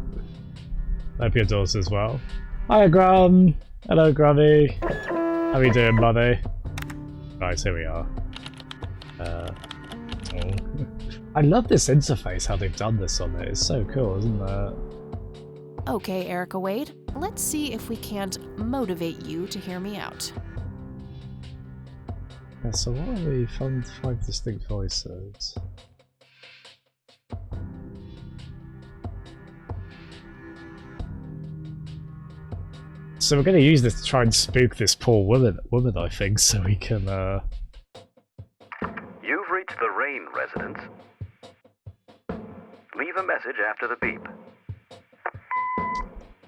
Hope your daughter as well. Hi, Grum. Hello, Grummy. How are you doing, buddy? Right, here we are. Oh. I love this interface, how they've done this on it. It's so cool, isn't it? Okay, Erica Wade. Let's see if we can't motivate you to hear me out. Yeah, so what are we? Found 5 distinct voices. So we're going to use this to try and spook this poor woman, I think, so we can, You've reached the Rain residence. Leave a message after the beep.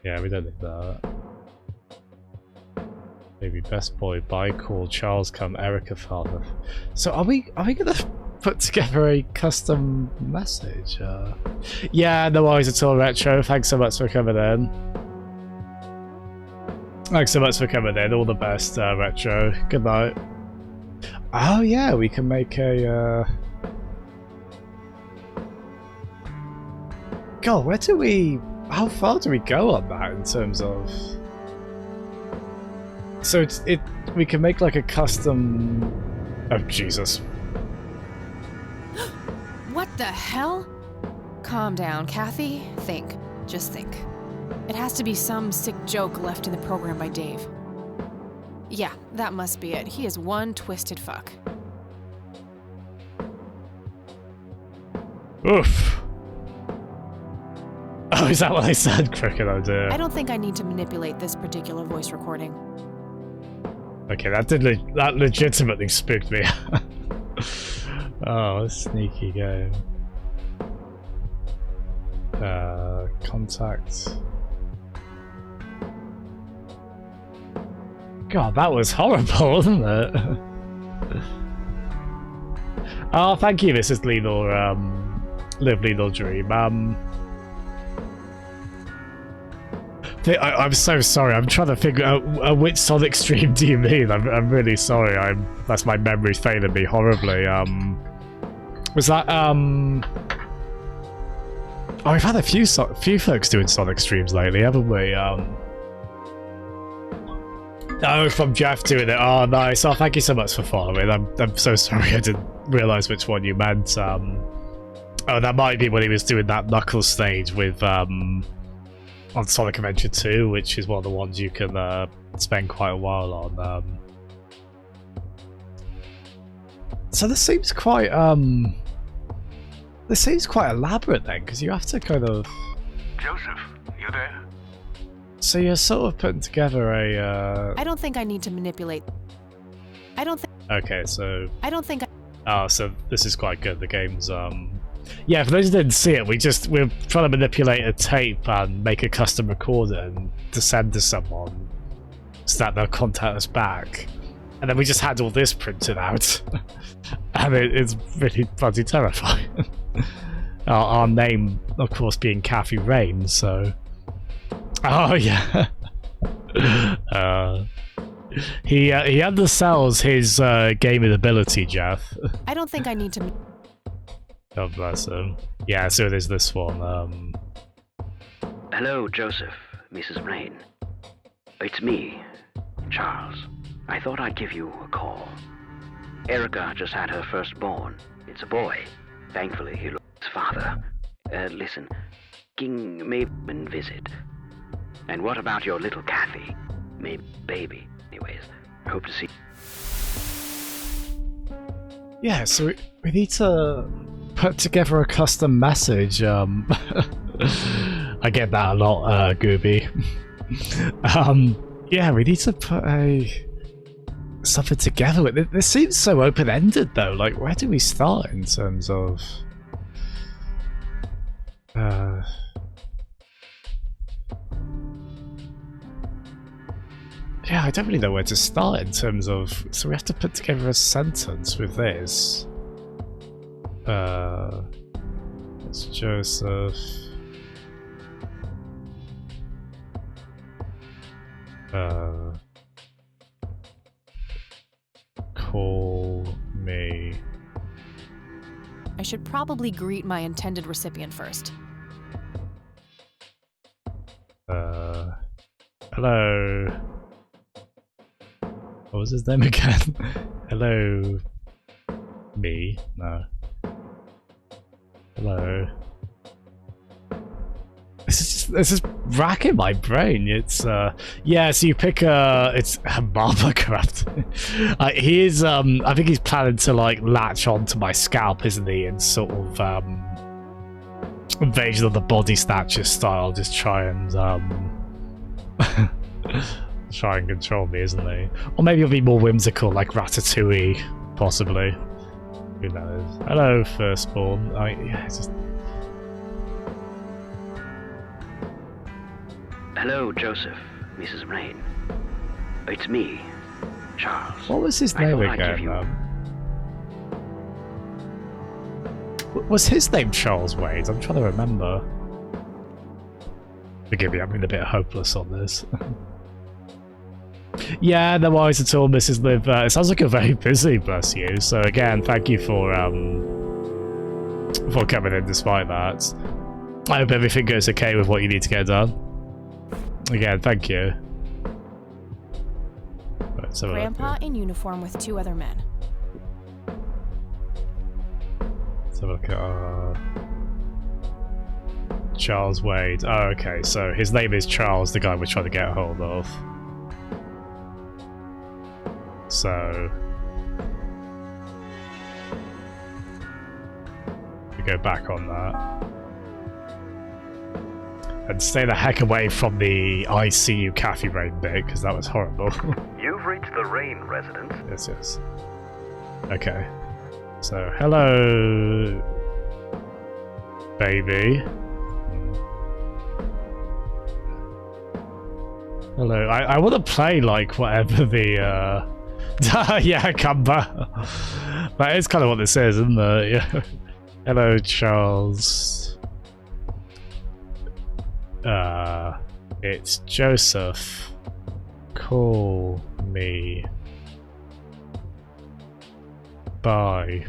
Yeah, we don't need that. Maybe best boy, bye, call, Charles come, Erica father. So are we going to put together a custom message? Yeah, no worries at all, Retro. Thanks so much for coming in. Thanks so much for coming in. All the best, Retro. Good night. Oh yeah, we can make a. God, where do we? How far do we go on that in terms of? So we can make like a custom. Oh Jesus! What the hell? Calm down, Kathy. Think. Just think. It has to be some sick joke left in the program by Dave. Yeah, that must be it. He is one twisted fuck. Oof. Oh, is that what I said, Cricket? Oh dear. I don't think I need to manipulate this particular voice recording. Okay, that legitimately spooked me. Oh, sneaky game. Contact. God, that was horrible, wasn't it? Oh, thank you, Mrs. Lenore, Live Lenore Dream. I'm so sorry. I'm trying to figure out which Sonic stream do you mean? I'm really sorry. That's my memory failing me horribly. Was that Oh, we've had a few folks doing Sonic streams lately, haven't we? Oh, from Jeff doing it. Oh, nice. Oh, thank you so much for following. I'm so sorry I didn't realise which one you meant. Oh, that might be when he was doing that Knuckles stage with on Sonic Adventure 2, which is one of the ones you can spend quite a while on. So this seems quite elaborate then, because you have to kind of. Joseph, you there? So you're sort of putting together a. I don't think I need to manipulate. I don't think. Okay, so. I don't think. Oh, so this is quite good. The game's Yeah, for those who didn't see it, we're trying to manipulate a tape and make a custom recorder and to send to someone so that they'll contact us back. And then we just had all this printed out. And it's really bloody terrifying. Our name, of course, being Kathy Rain, so... Oh, yeah. He undersells his gaming ability, Jeff. I don't think I need to... God bless him. Yeah, so it is this one. Hello, Joseph, Mrs. Rain. It's me, Charles. I thought I'd give you a call. Erica just had her firstborn. It's a boy. Thankfully, he looks his father. Listen, King may visit. And what about your little Kathy? Maybe baby. Anyways, I hope to see. Yeah, so we need to put together a custom message. I get that a lot, Gooby. Yeah, we need to put something together. This seems so open-ended, though. Like, where do we start in terms of? Yeah, I don't really know where to start in terms of. So we have to put together a sentence with this. It's Joseph. Call me. I should probably greet my intended recipient first. Hello. What was his name again? Hello. Me? No. Hello. This is racking my brain. It's yeah. So you pick it's Barbacraft. He is I think he's planning to like latch onto my scalp, isn't he? And sort of Invasion of the Body Snatcher style, just try and try and control me, isn't he? Or maybe he'll be more whimsical, like Ratatouille, possibly. Who knows? Hello, Firstborn. Yeah, it's just. Hello, Joseph, Mrs. Rain. It's me, Charles. What was his name again? Was his name Charles Wade? I'm trying to remember. Forgive me, I'm being a bit hopeless on this. Yeah, no worries at all, Mrs. Liv. It sounds like you're very busy, bless you. So again, thank you for coming in despite that. I hope everything goes okay with what you need to get done. Again, thank you. Right, Grandpa in uniform with 2 other men. Let's have a look at Charles Wade. Oh, okay, so his name is Charles, the guy we're trying to get a hold of. So we go back on that. And stay the heck away from the ICU Kathy Rain bit, because that was horrible. You've reached the Rain residence. Yes, yes. Okay. So, hello, baby. Hello. I want to play, like, whatever the, yeah, Cumber. That is kind of what this is, isn't it? Yeah. Hello, Charles. It's Joseph. Call me. Bye.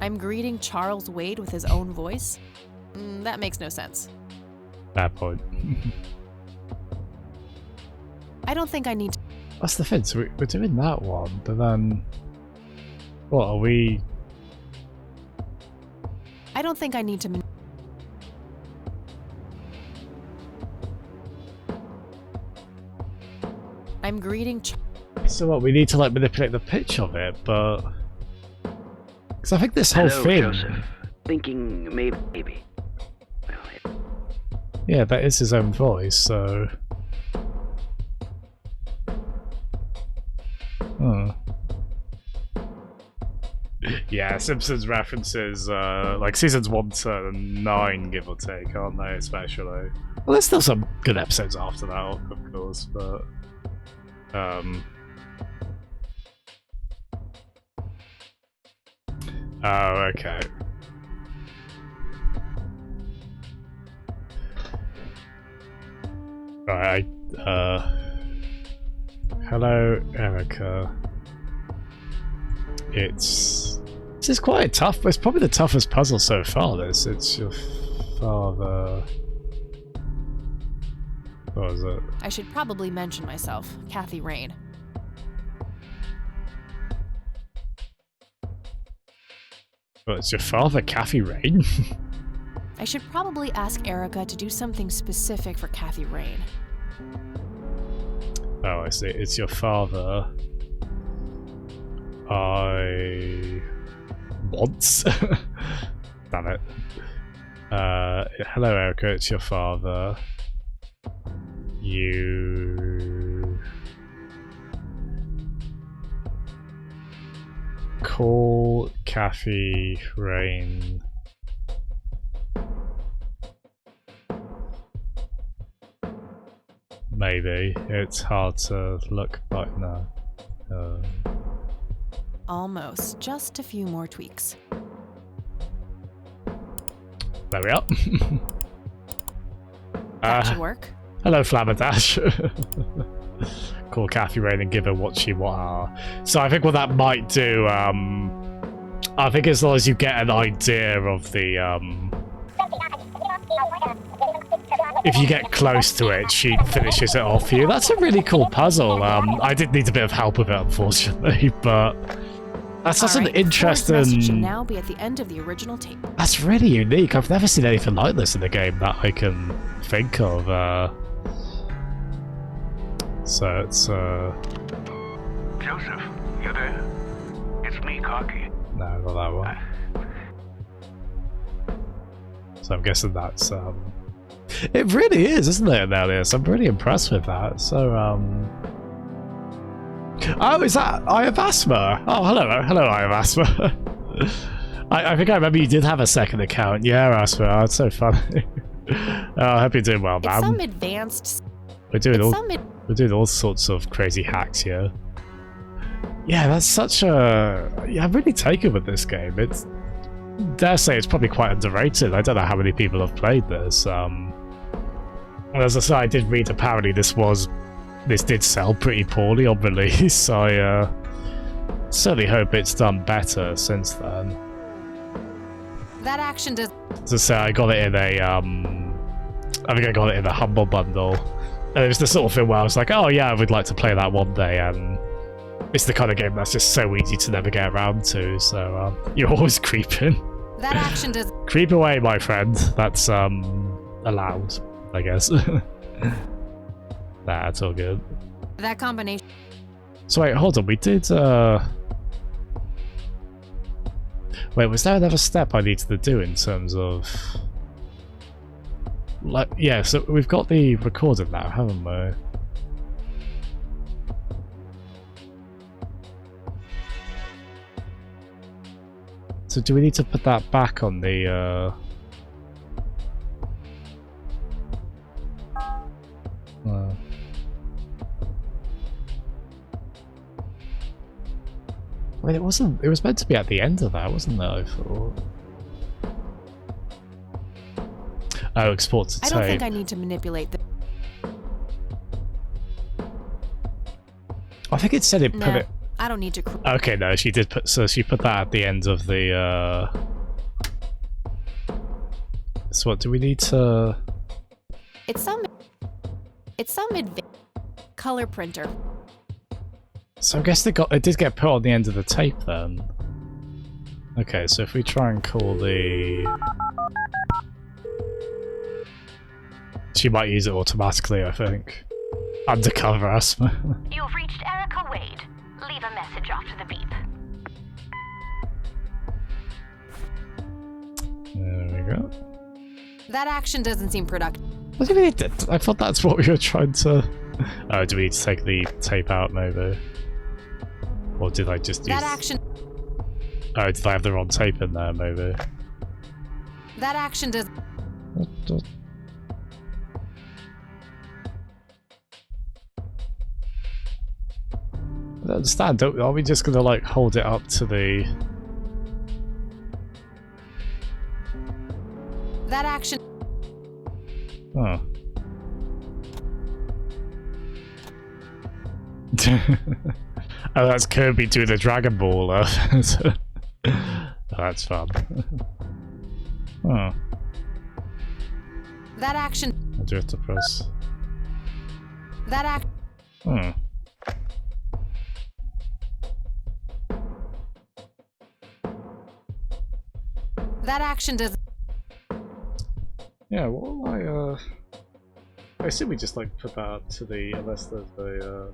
I'm greeting Charles Wade with his own voice. That makes no sense. Bad point. I don't think I need to... That's the thing, so we're doing that one, but then... What, are we... I don't think I need to... I'm greeting... So what, we need to like manipulate the pitch of it, but... Because I think this whole Hello, thing... Joseph. Thinking maybe. Yeah, that is his own voice, so... Hmm. Yeah, Simpsons references, like seasons 1 to 9, give or take, aren't they, especially? Well, there's still some good episodes after that, of course, but... Oh, okay. Right, hello, Erica. This is quite tough, but it's probably the toughest puzzle so far, this. It's your father... What was it? I should probably mention myself, Kathy Rain. What, it's your father, Kathy Rain? I should probably ask Erica to do something specific for Kathy Rain. Oh, I see. It's your father. I... Once? Damn it. Hello, Erica. It's your father. You... Call Kathy Rain. Maybe. It's hard to look back now. Almost. Just a few more tweaks. There we are. That should work. Hello, Flamadash. Call Kathy Rain and give her what she wants. So I think what that might do, I think as long as you get an idea of the, if you get close to it, she finishes it off for you. That's a really cool puzzle. I did need a bit of help with it, unfortunately, but that's such an interesting... Message should now be at the end of the original tape. That's really unique. I've never seen anything like this in a game that I can think of. So it's Joseph, you there? It's me, Cocky. No, not that one. So I'm guessing that's it really is, isn't it, Nellius? I'm pretty impressed with that. So oh, is that I Have Asthma? Oh, hello, I Have Asthma. I think I remember you did have a second account. Yeah, Asthma. Oh, it's so funny. I hope you're doing well, man. It's some advanced... We're doing all sorts of crazy hacks here. Yeah, that's such a... Yeah, I'm really taken with this game. It's... Dare say it's probably quite underrated. I don't know how many people have played this. As I said, I did read apparently this did sell pretty poorly on release. I certainly hope it's done better since then. That action does... As I say, I got it in a... I think I got it in a Humble Bundle. And it was the sort of thing where I was like, oh yeah, I would like to play that one day, and it's the kind of game that's just so easy to never get around to, so you're always creeping. That action does... Creep away, my friend. That's allowed, I guess. That's all good. That combination... So wait, hold on, we did... Wait, was there another step I needed to do in terms of... Like, yeah, so we've got the recorder now, haven't we? So do we need to put that back on the Wait, it was meant to be at the end of that, wasn't it, I thought? Oh, export to tape. I don't think I need to manipulate the... I think it said it put it... I don't need to... Okay, no, she did put... So she put that at the end of the... So what do we need to... It's some color printer. So I guess it did get put on the end of the tape then. Okay, so if we try and call the... She might use it automatically, I think. Undercover asthma. You've reached Erica Wade. Leave a message after the beep. There we go. That action doesn't seem productive. What do you mean? I thought that's what we were trying to... Oh, do we need to take the tape out, maybe? Or did I just use... That action... Oh, did I have the wrong tape in there, maybe? That action does... I don't understand. Are we just gonna, like, hold it up to the... That action... Oh. Oh, that's Kirby doing the Dragon Ball. Oh, that's fun. Oh. That action... I do have to press... That act... Hmm. That action does... Yeah, what will I assume we just like put that up to the... Unless there's a...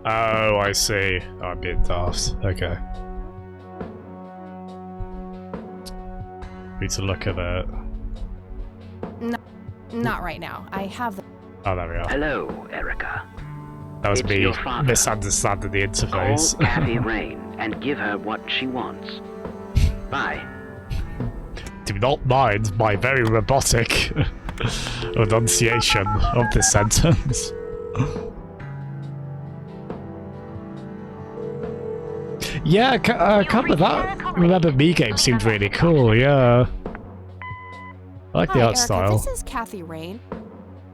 Oh, I see. Oh, I'm being daft. Okay. Need to look at it. No, not right now. I have the... Oh, there we are. Hello, Erica. That was It's me your father. misunderstanding the interface. Call Kathy Rain and give her what she wants. Bye. Do not mind my very robotic enunciation of this sentence. Yeah, couple of that Remember Me game seemed really cool, yeah. I like the art Erica, style. This is Kathy Rain.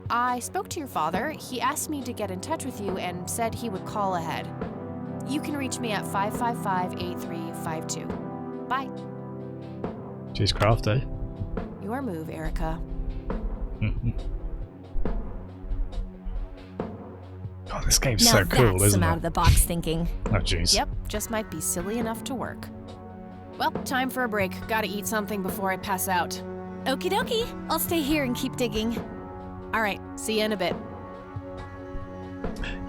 I spoke to your father. He asked me to get in touch with you and said he would call ahead. You can reach me at 555-8352. Bye. She's crafty. Your move, Erica. Oh, this game's Now so cool, that's isn't some it? out of the box thinking. Oh, jeez. Yep, just might be silly enough to work. Well, time for a break. Gotta eat something before I pass out. Okie dokie. I'll stay here and keep digging. All right, see you in a bit.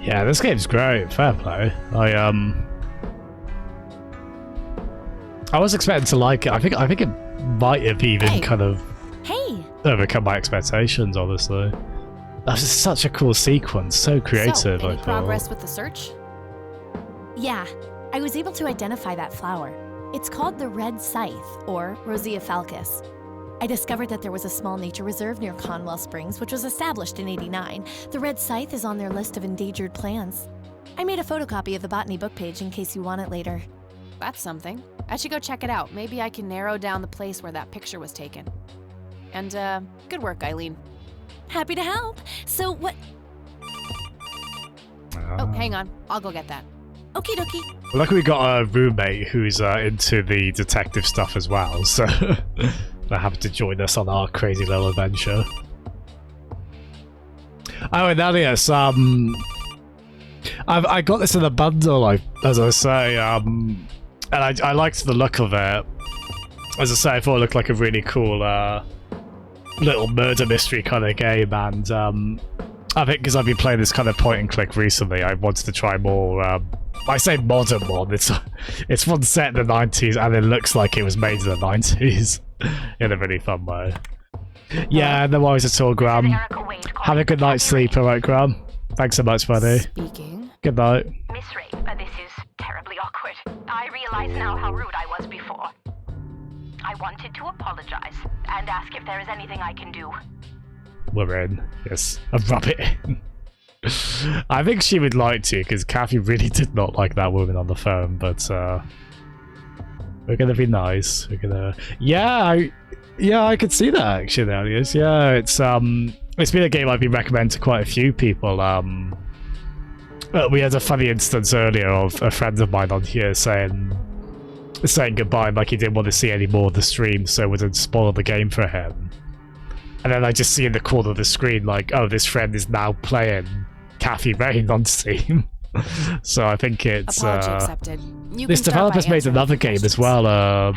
Yeah, this game's great. Fair play. I was expecting to like it. I think it might have even kind of overcome my expectations, honestly. That was such a cool sequence, so creative. So, any I thought. progress with the search? Yeah, I was able to identify that flower. It's called the red scythe, or Rosea falcus. I discovered that there was a small nature reserve near Conwell Springs, which was established in '89. The red scythe is on their list of endangered plants. I made a photocopy of the botany book page in case you want it later. That's something. I should go check it out. Maybe I can narrow down the place where that picture was taken. And, good work, Eileen. Happy to help. So what... Oh, hang on. I'll go get that. Okie dokie. Luckily we got a roommate who's into the detective stuff as well, so they're happy to join us on our crazy little adventure. Oh, and Elias, I got this in a bundle, as I say, and I liked the look of it. As I say, I thought it looked like a really cool little murder mystery kind of game, and I think because I've been playing this kind of point and click recently, I wanted to try more. I say modern one. It's one set in the 90s, and it looks like it was made in the 90s in a really fun way. Yeah, no worries at all, Graham. Have a good night's sleep, alright, Graham? Thanks so much, buddy. Speaking. Good night. Miss Rape, this is terribly awkward. I realize now how rude I was before. I wanted to apologize and ask if there is anything I can do. We're in. Yes. I rub it in. I think she would like to, because Kathy really did not like that woman on the phone, but we're gonna be nice. We're gonna... Yeah, I could see that, actually, Elias. Yeah, it's been a game I've been recommending to quite a few people. We had a funny instance earlier of a friend of mine on here saying goodbye, like he didn't want to see any more of the stream, so it wouldn't spoil the game for him. And then I just see in the corner of the screen, like, oh, this friend is now playing Kathy Rain on Steam. So I think it's Apology accepted. You this can start by developer's made answering another the game as well, a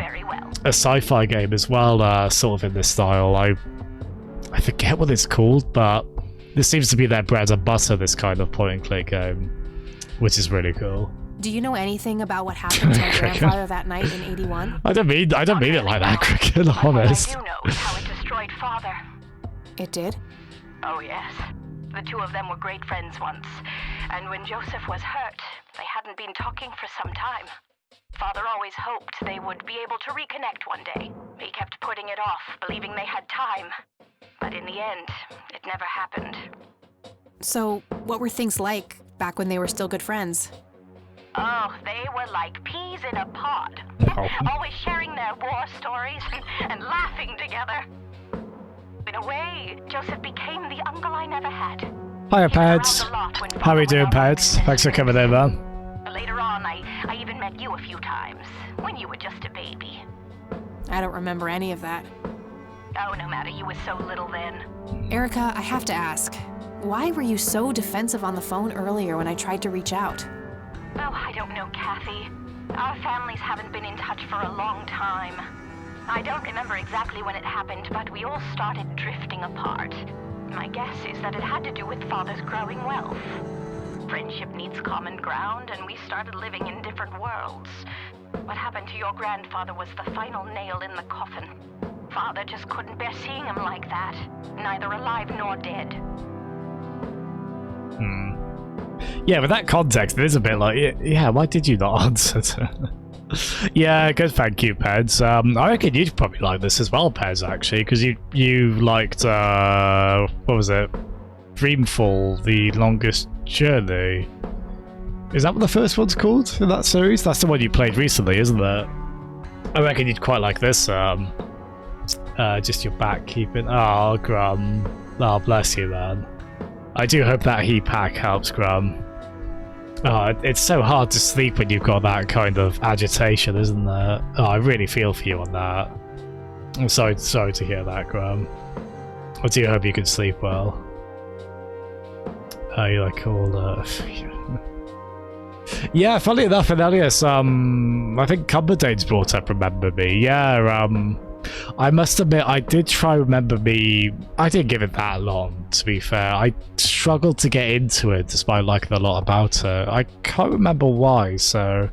sci-fi game as well, sort of in this style. I forget what it's called, but this seems to be their bread and butter, this kind of point-and-click game, which is really cool. Do you know anything about what happened to my grandfather that night in 81? I don't mean it like that, Cricket, honest. What I do know is how it destroyed Father. It did? Oh, yes. The two of them were great friends once, and when Joseph was hurt, they hadn't been talking for some time. Father always hoped they would be able to reconnect one day. He kept putting it off, believing they had time. But in the end, it never happened. So, what were things like back when they were still good friends? Oh, they were like peas in a pod. Always sharing their war stories and laughing together. In a way, Joseph became the uncle I never had. Hiya, Pads. How are you doing, Pads? Thanks for coming in, man. Later on, I even met you a few times, when you were just a baby. I don't remember any of that. Oh, no matter, you were so little then. Erica, I have to ask, why were you so defensive on the phone earlier when I tried to reach out? Oh, I don't know, Kathy. Our families haven't been in touch for a long time. I don't remember exactly when it happened, but we all started drifting apart. My guess is that it had to do with Father's growing wealth. Friendship needs common ground, and we started living in different worlds. What happened to your grandfather was the final nail in the coffin. Father just couldn't bear seeing him like that, neither alive nor dead. Yeah, with that context, it is a bit like, yeah, why did you not answer? Yeah, good, thank you, Peds. I reckon you'd probably like this as well, Peds, actually, because you liked, what was it? Dreamfall, The Longest Journey. Is that what the first one's called in that series? That's the one you played recently, isn't it? I reckon you'd quite like this, just your back keeping... Oh, Grum. Oh, bless you, man. I do hope that heat pack helps, Grum. Oh, it's so hard to sleep when you've got that kind of agitation, isn't it? Oh, I really feel for you on that. I'm sorry to hear that, Grum. I do hope you can sleep well. You like all yeah, funny enough, Anelius, I think Cumberdane's brought up Remember Me. Yeah, I must admit, I did try Remember Me. I didn't give it that long, to be fair. I struggled to get into it, despite liking a lot about it. I can't remember why, so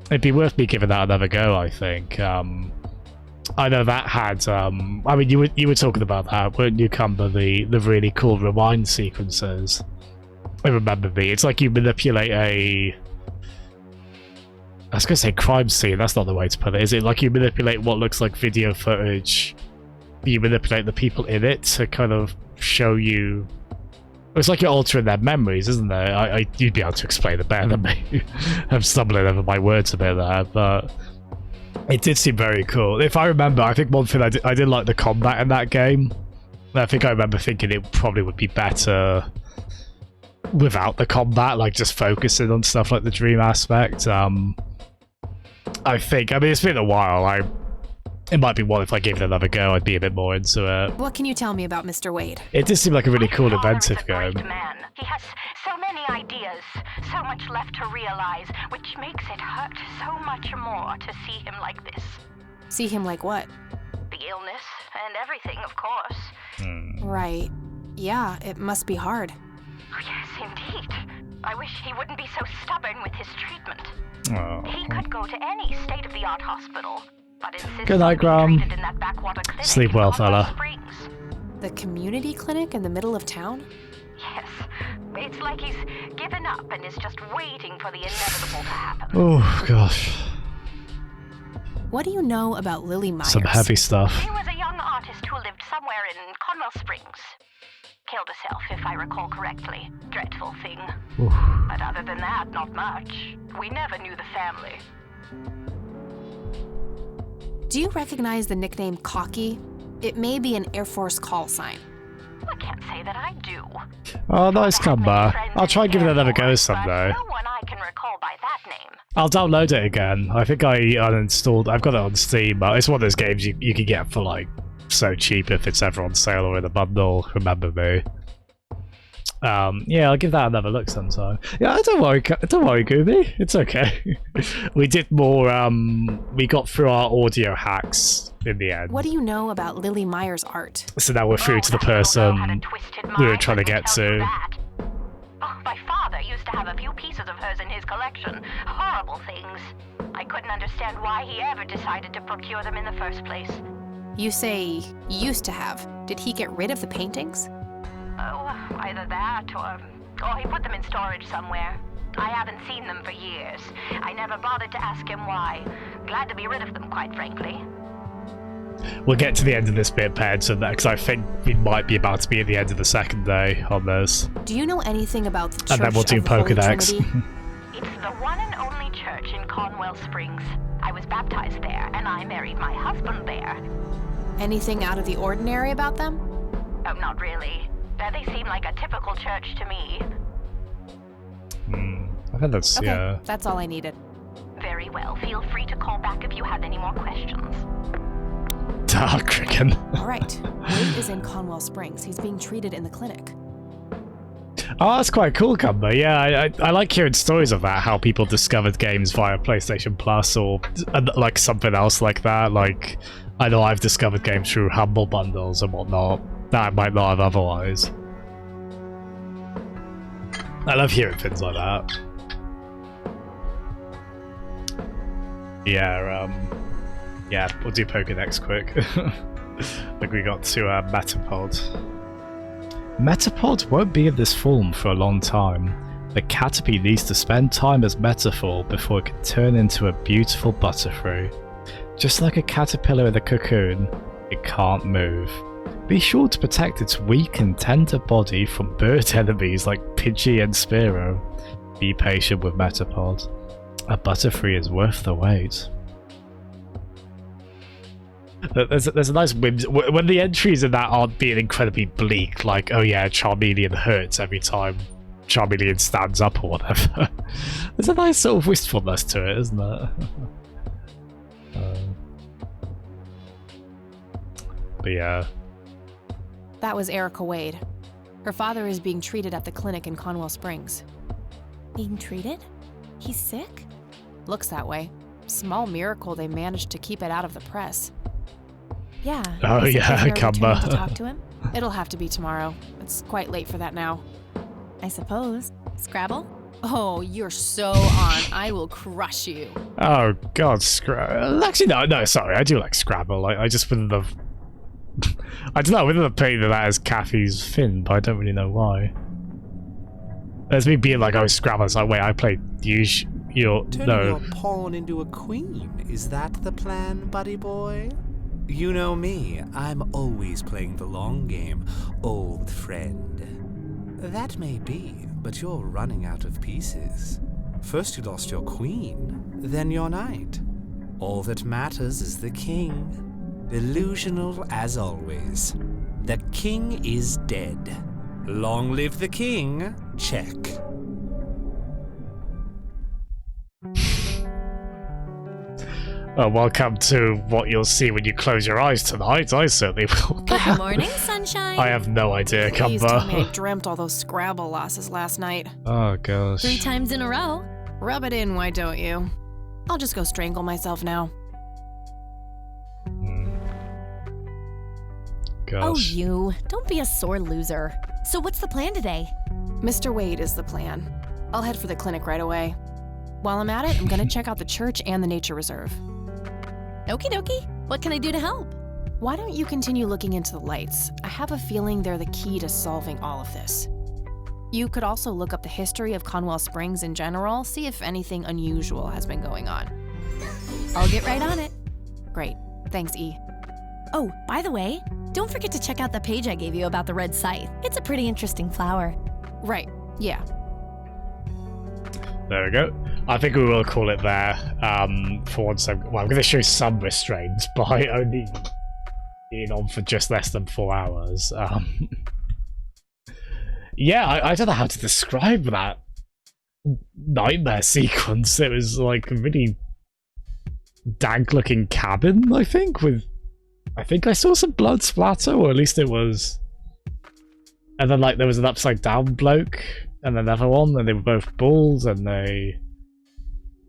it'd be worth me giving that another go, I think. I know that had, I mean, you were talking about that, weren't you, Cumber, the really cool rewind sequences. I Remember Me. It's like you manipulate I was going to say crime scene, that's not the way to put it, is it? Like you manipulate what looks like video footage, you manipulate the people in it to kind of show you... It's like you're altering their memories, isn't there? You'd be able to explain it better than me. I'm stumbling over my words a bit there, but it did seem very cool. If I remember, I think one thing I did like the combat in that game. I think I remember thinking it probably would be better without the combat, like just focusing on stuff like the dream aspect. I think, I mean, it's been a while. It might be one if I gave it another go, I'd be a bit more into it. What can you tell me about Mr. Wade? It does seem like a really cool, inventive game. Man. He has so many ideas, so much left to realize, which makes it hurt so much more to see him like this. See him like what? The illness and everything, of course. Right. Yeah, it must be hard. Oh, yes, indeed. I wish he wouldn't be so stubborn with his treatment. Oh. He could go to any state-of-the-art hospital, but insisted Good night, on being Grum. treated in that backwater clinic. Sleep well, fella. The community clinic in the middle of town? Yes. It's like he's given up and is just waiting for the inevitable to happen. Oh, gosh. What do you know about Lily Myers? Some heavy stuff. She was a young artist who lived somewhere in Conwell Springs. Killed herself, if I recall correctly. Dreadful thing. Oof. But other than that, not much. We never knew the family. Do you recognize the nickname Cocky? It may be an Air Force call sign. I can't say that I do. Oh, nice Cumber. I'll try and give it another go someday. No one I can recall by that name. I'll download it again. I think I uninstalled. I've got it on Steam, but it's one of those games you can get for like so cheap if it's ever on sale or in a bundle. Remember me. Yeah, I'll give that another look sometime. Yeah, don't worry, Gooby. It's okay. We did more. We got through our audio hacks in the end. What do you know about Lily Meyer's art? So now we're through to the person we were trying to get to. Oh, my father used to have a few pieces of hers in his collection. Horrible things. I couldn't understand why he ever decided to procure them in the first place. You say used to have. Did he get rid of the paintings? Oh, either that or he put them in storage somewhere. I haven't seen them for years. I never bothered to ask him why. Glad to be rid of them, quite frankly. We'll get to the end of this bit, Peds, because I think we might be about to be at the end of the second day on this. Do you know anything about the Church and then we'll do of the Holy Pokedex. It's the one and only church in Conwell Springs. I was baptized there, and I married my husband there. Anything out of the ordinary about them? Oh, not really. They seem like a typical church to me. I think that's, okay, yeah. That's all I needed. Very well. Feel free to call back if you have any more questions. Cricken. All right. Wade is in Conwell Springs. He's being treated in the clinic. Oh, that's quite cool, Cumber. Yeah, I like hearing stories of that, how people discovered games via PlayStation Plus or like something else like that. Like, I know I've discovered games through Humble Bundles and whatnot that I might not have otherwise. I love hearing things like that. Yeah, we'll do Pokedex quick. I think we got to Metapod. Metapod won't be in this form for a long time. The Caterpie needs to spend time as Metaphor before it can turn into a beautiful Butterfree. Just like a caterpillar in a cocoon, it can't move. Be sure to protect its weak and tender body from bird enemies like Pidgey and Spearow. Be patient with Metapod. A Butterfree is worth the wait. There's a nice whims when the entries in that aren't being incredibly bleak, like, oh yeah, Charmeleon hurts every time Charmeleon stands up or whatever. There's a nice sort of wistfulness to it, isn't there? But yeah. That was Erica Wade. Her father is being treated at the clinic in Conwell Springs. Being treated? He's sick? Looks that way. Small miracle they managed to keep it out of the press. Yeah. Oh yeah, Cumber. To talk to him? It'll have to be tomorrow. It's quite late for that now. I suppose. Scrabble? Oh, you're so on. I will crush you. Oh god, Scrabble. Actually, no, sorry, I do like Scrabble. I just wouldn't have... I don't know, I wouldn't have painted that as Kathy's Finn, but I don't really know why. There's me being like, oh, Scrabble. It's like, wait, I played Turning your pawn into a queen. Is that the plan, buddy boy? You know me. I'm always playing the long game, old friend. That may be, but you're running out of pieces. First you lost your queen, then your knight. All that matters is the king. Delusional as always. The king is dead. Long live the king. Check. Welcome to what you'll see when you close your eyes tonight. I certainly will. Good morning, sunshine. I have no idea, Please tell me I Cumber. dreamt all those Scrabble losses last night. Oh gosh. 3 times in a row. Rub it in, why don't you? I'll just go strangle myself now. Gosh. Oh, you. Don't be a sore loser. So what's the plan today? Mr. Wade is the plan. I'll head for the clinic right away. While I'm at it, I'm gonna check out the church and the nature reserve. Okie dokie. What can I do to help? Why don't you continue looking into the lights? I have a feeling they're the key to solving all of this. You could also look up the history of Conwell Springs in general, see if anything unusual has been going on. I'll get right on it. Great. Thanks, E. Oh, by the way, don't forget to check out the page I gave you about the red scythe. It's a pretty interesting flower. Right. Yeah. There we go. I think we will call it there. For once, I'm going to show some restraint by only being on for just less than 4 hours. yeah, I don't know how to describe that nightmare sequence. It was like a really dank looking cabin, I think I saw some blood splatter, or at least it was. And then like there was an upside down bloke and another one, and they were both bulls, and they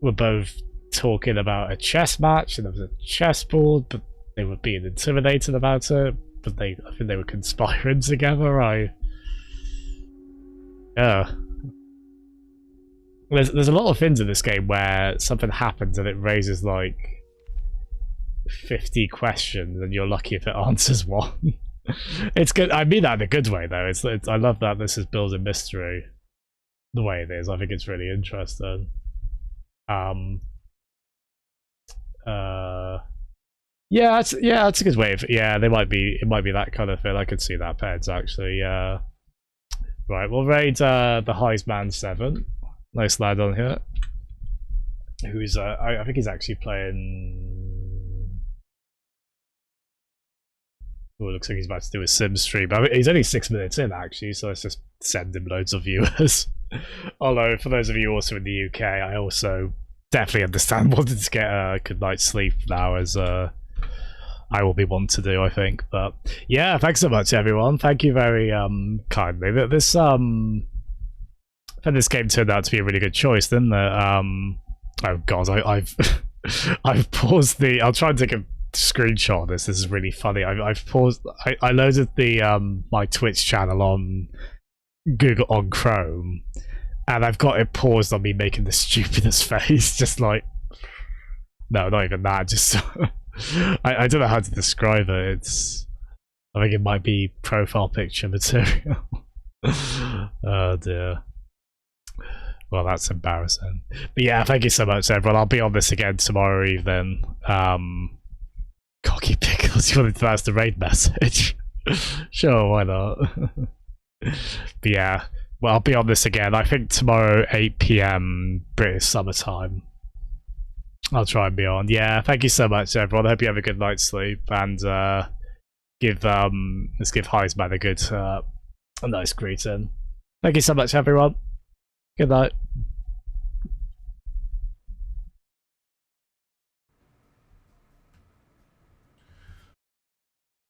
were both talking about a chess match, and there was a chessboard, but they were being intimidated about it. But I think they were conspiring together. Yeah. There's a lot of things in this game where something happens and it raises like 50 questions, and you're lucky if it answers one. It's good. I mean that in a good way, though. It's I love that this is building mystery the way it is. I think it's really interesting. Yeah, it's a good way of, yeah, it might be that kind of thing. I could see that, Peds, actually. Yeah. Right, we'll raid the Heisman 7. Nice lad on here. Who's I think he's actually playing. Oh, it looks like he's about to do a sim stream. I mean, he's only 6 minutes in, actually, so let's just send him loads of viewers. Although, for those of you also in the UK, I also definitely understand wanting to get a good night's sleep now, as I will be one to do, I think. But yeah, thanks so much, everyone. Thank you very kindly. This this game turned out to be a really good choice, didn't it? Oh god, I've I've paused the. I'll try and take a screenshot of this. This is really funny. I've paused. I loaded the my Twitch channel on Google on Chrome, and I've got it paused on me making the stupidest face, just like, no, not even that. Just I don't know how to describe it. I think it might be profile picture material. Oh dear. Well, that's embarrassing. But yeah, thank you so much, everyone. I'll be on this again tomorrow evening. Cocky Pickles, you wanted to ask the raid message? Sure, why not? But yeah, well, I'll be on this again. I think tomorrow, 8 PM British summertime. I'll try and be on. Yeah, thank you so much, everyone. I hope you have a good night's sleep, and let's give Heisman a nice greeting. Thank you so much, everyone. Good night.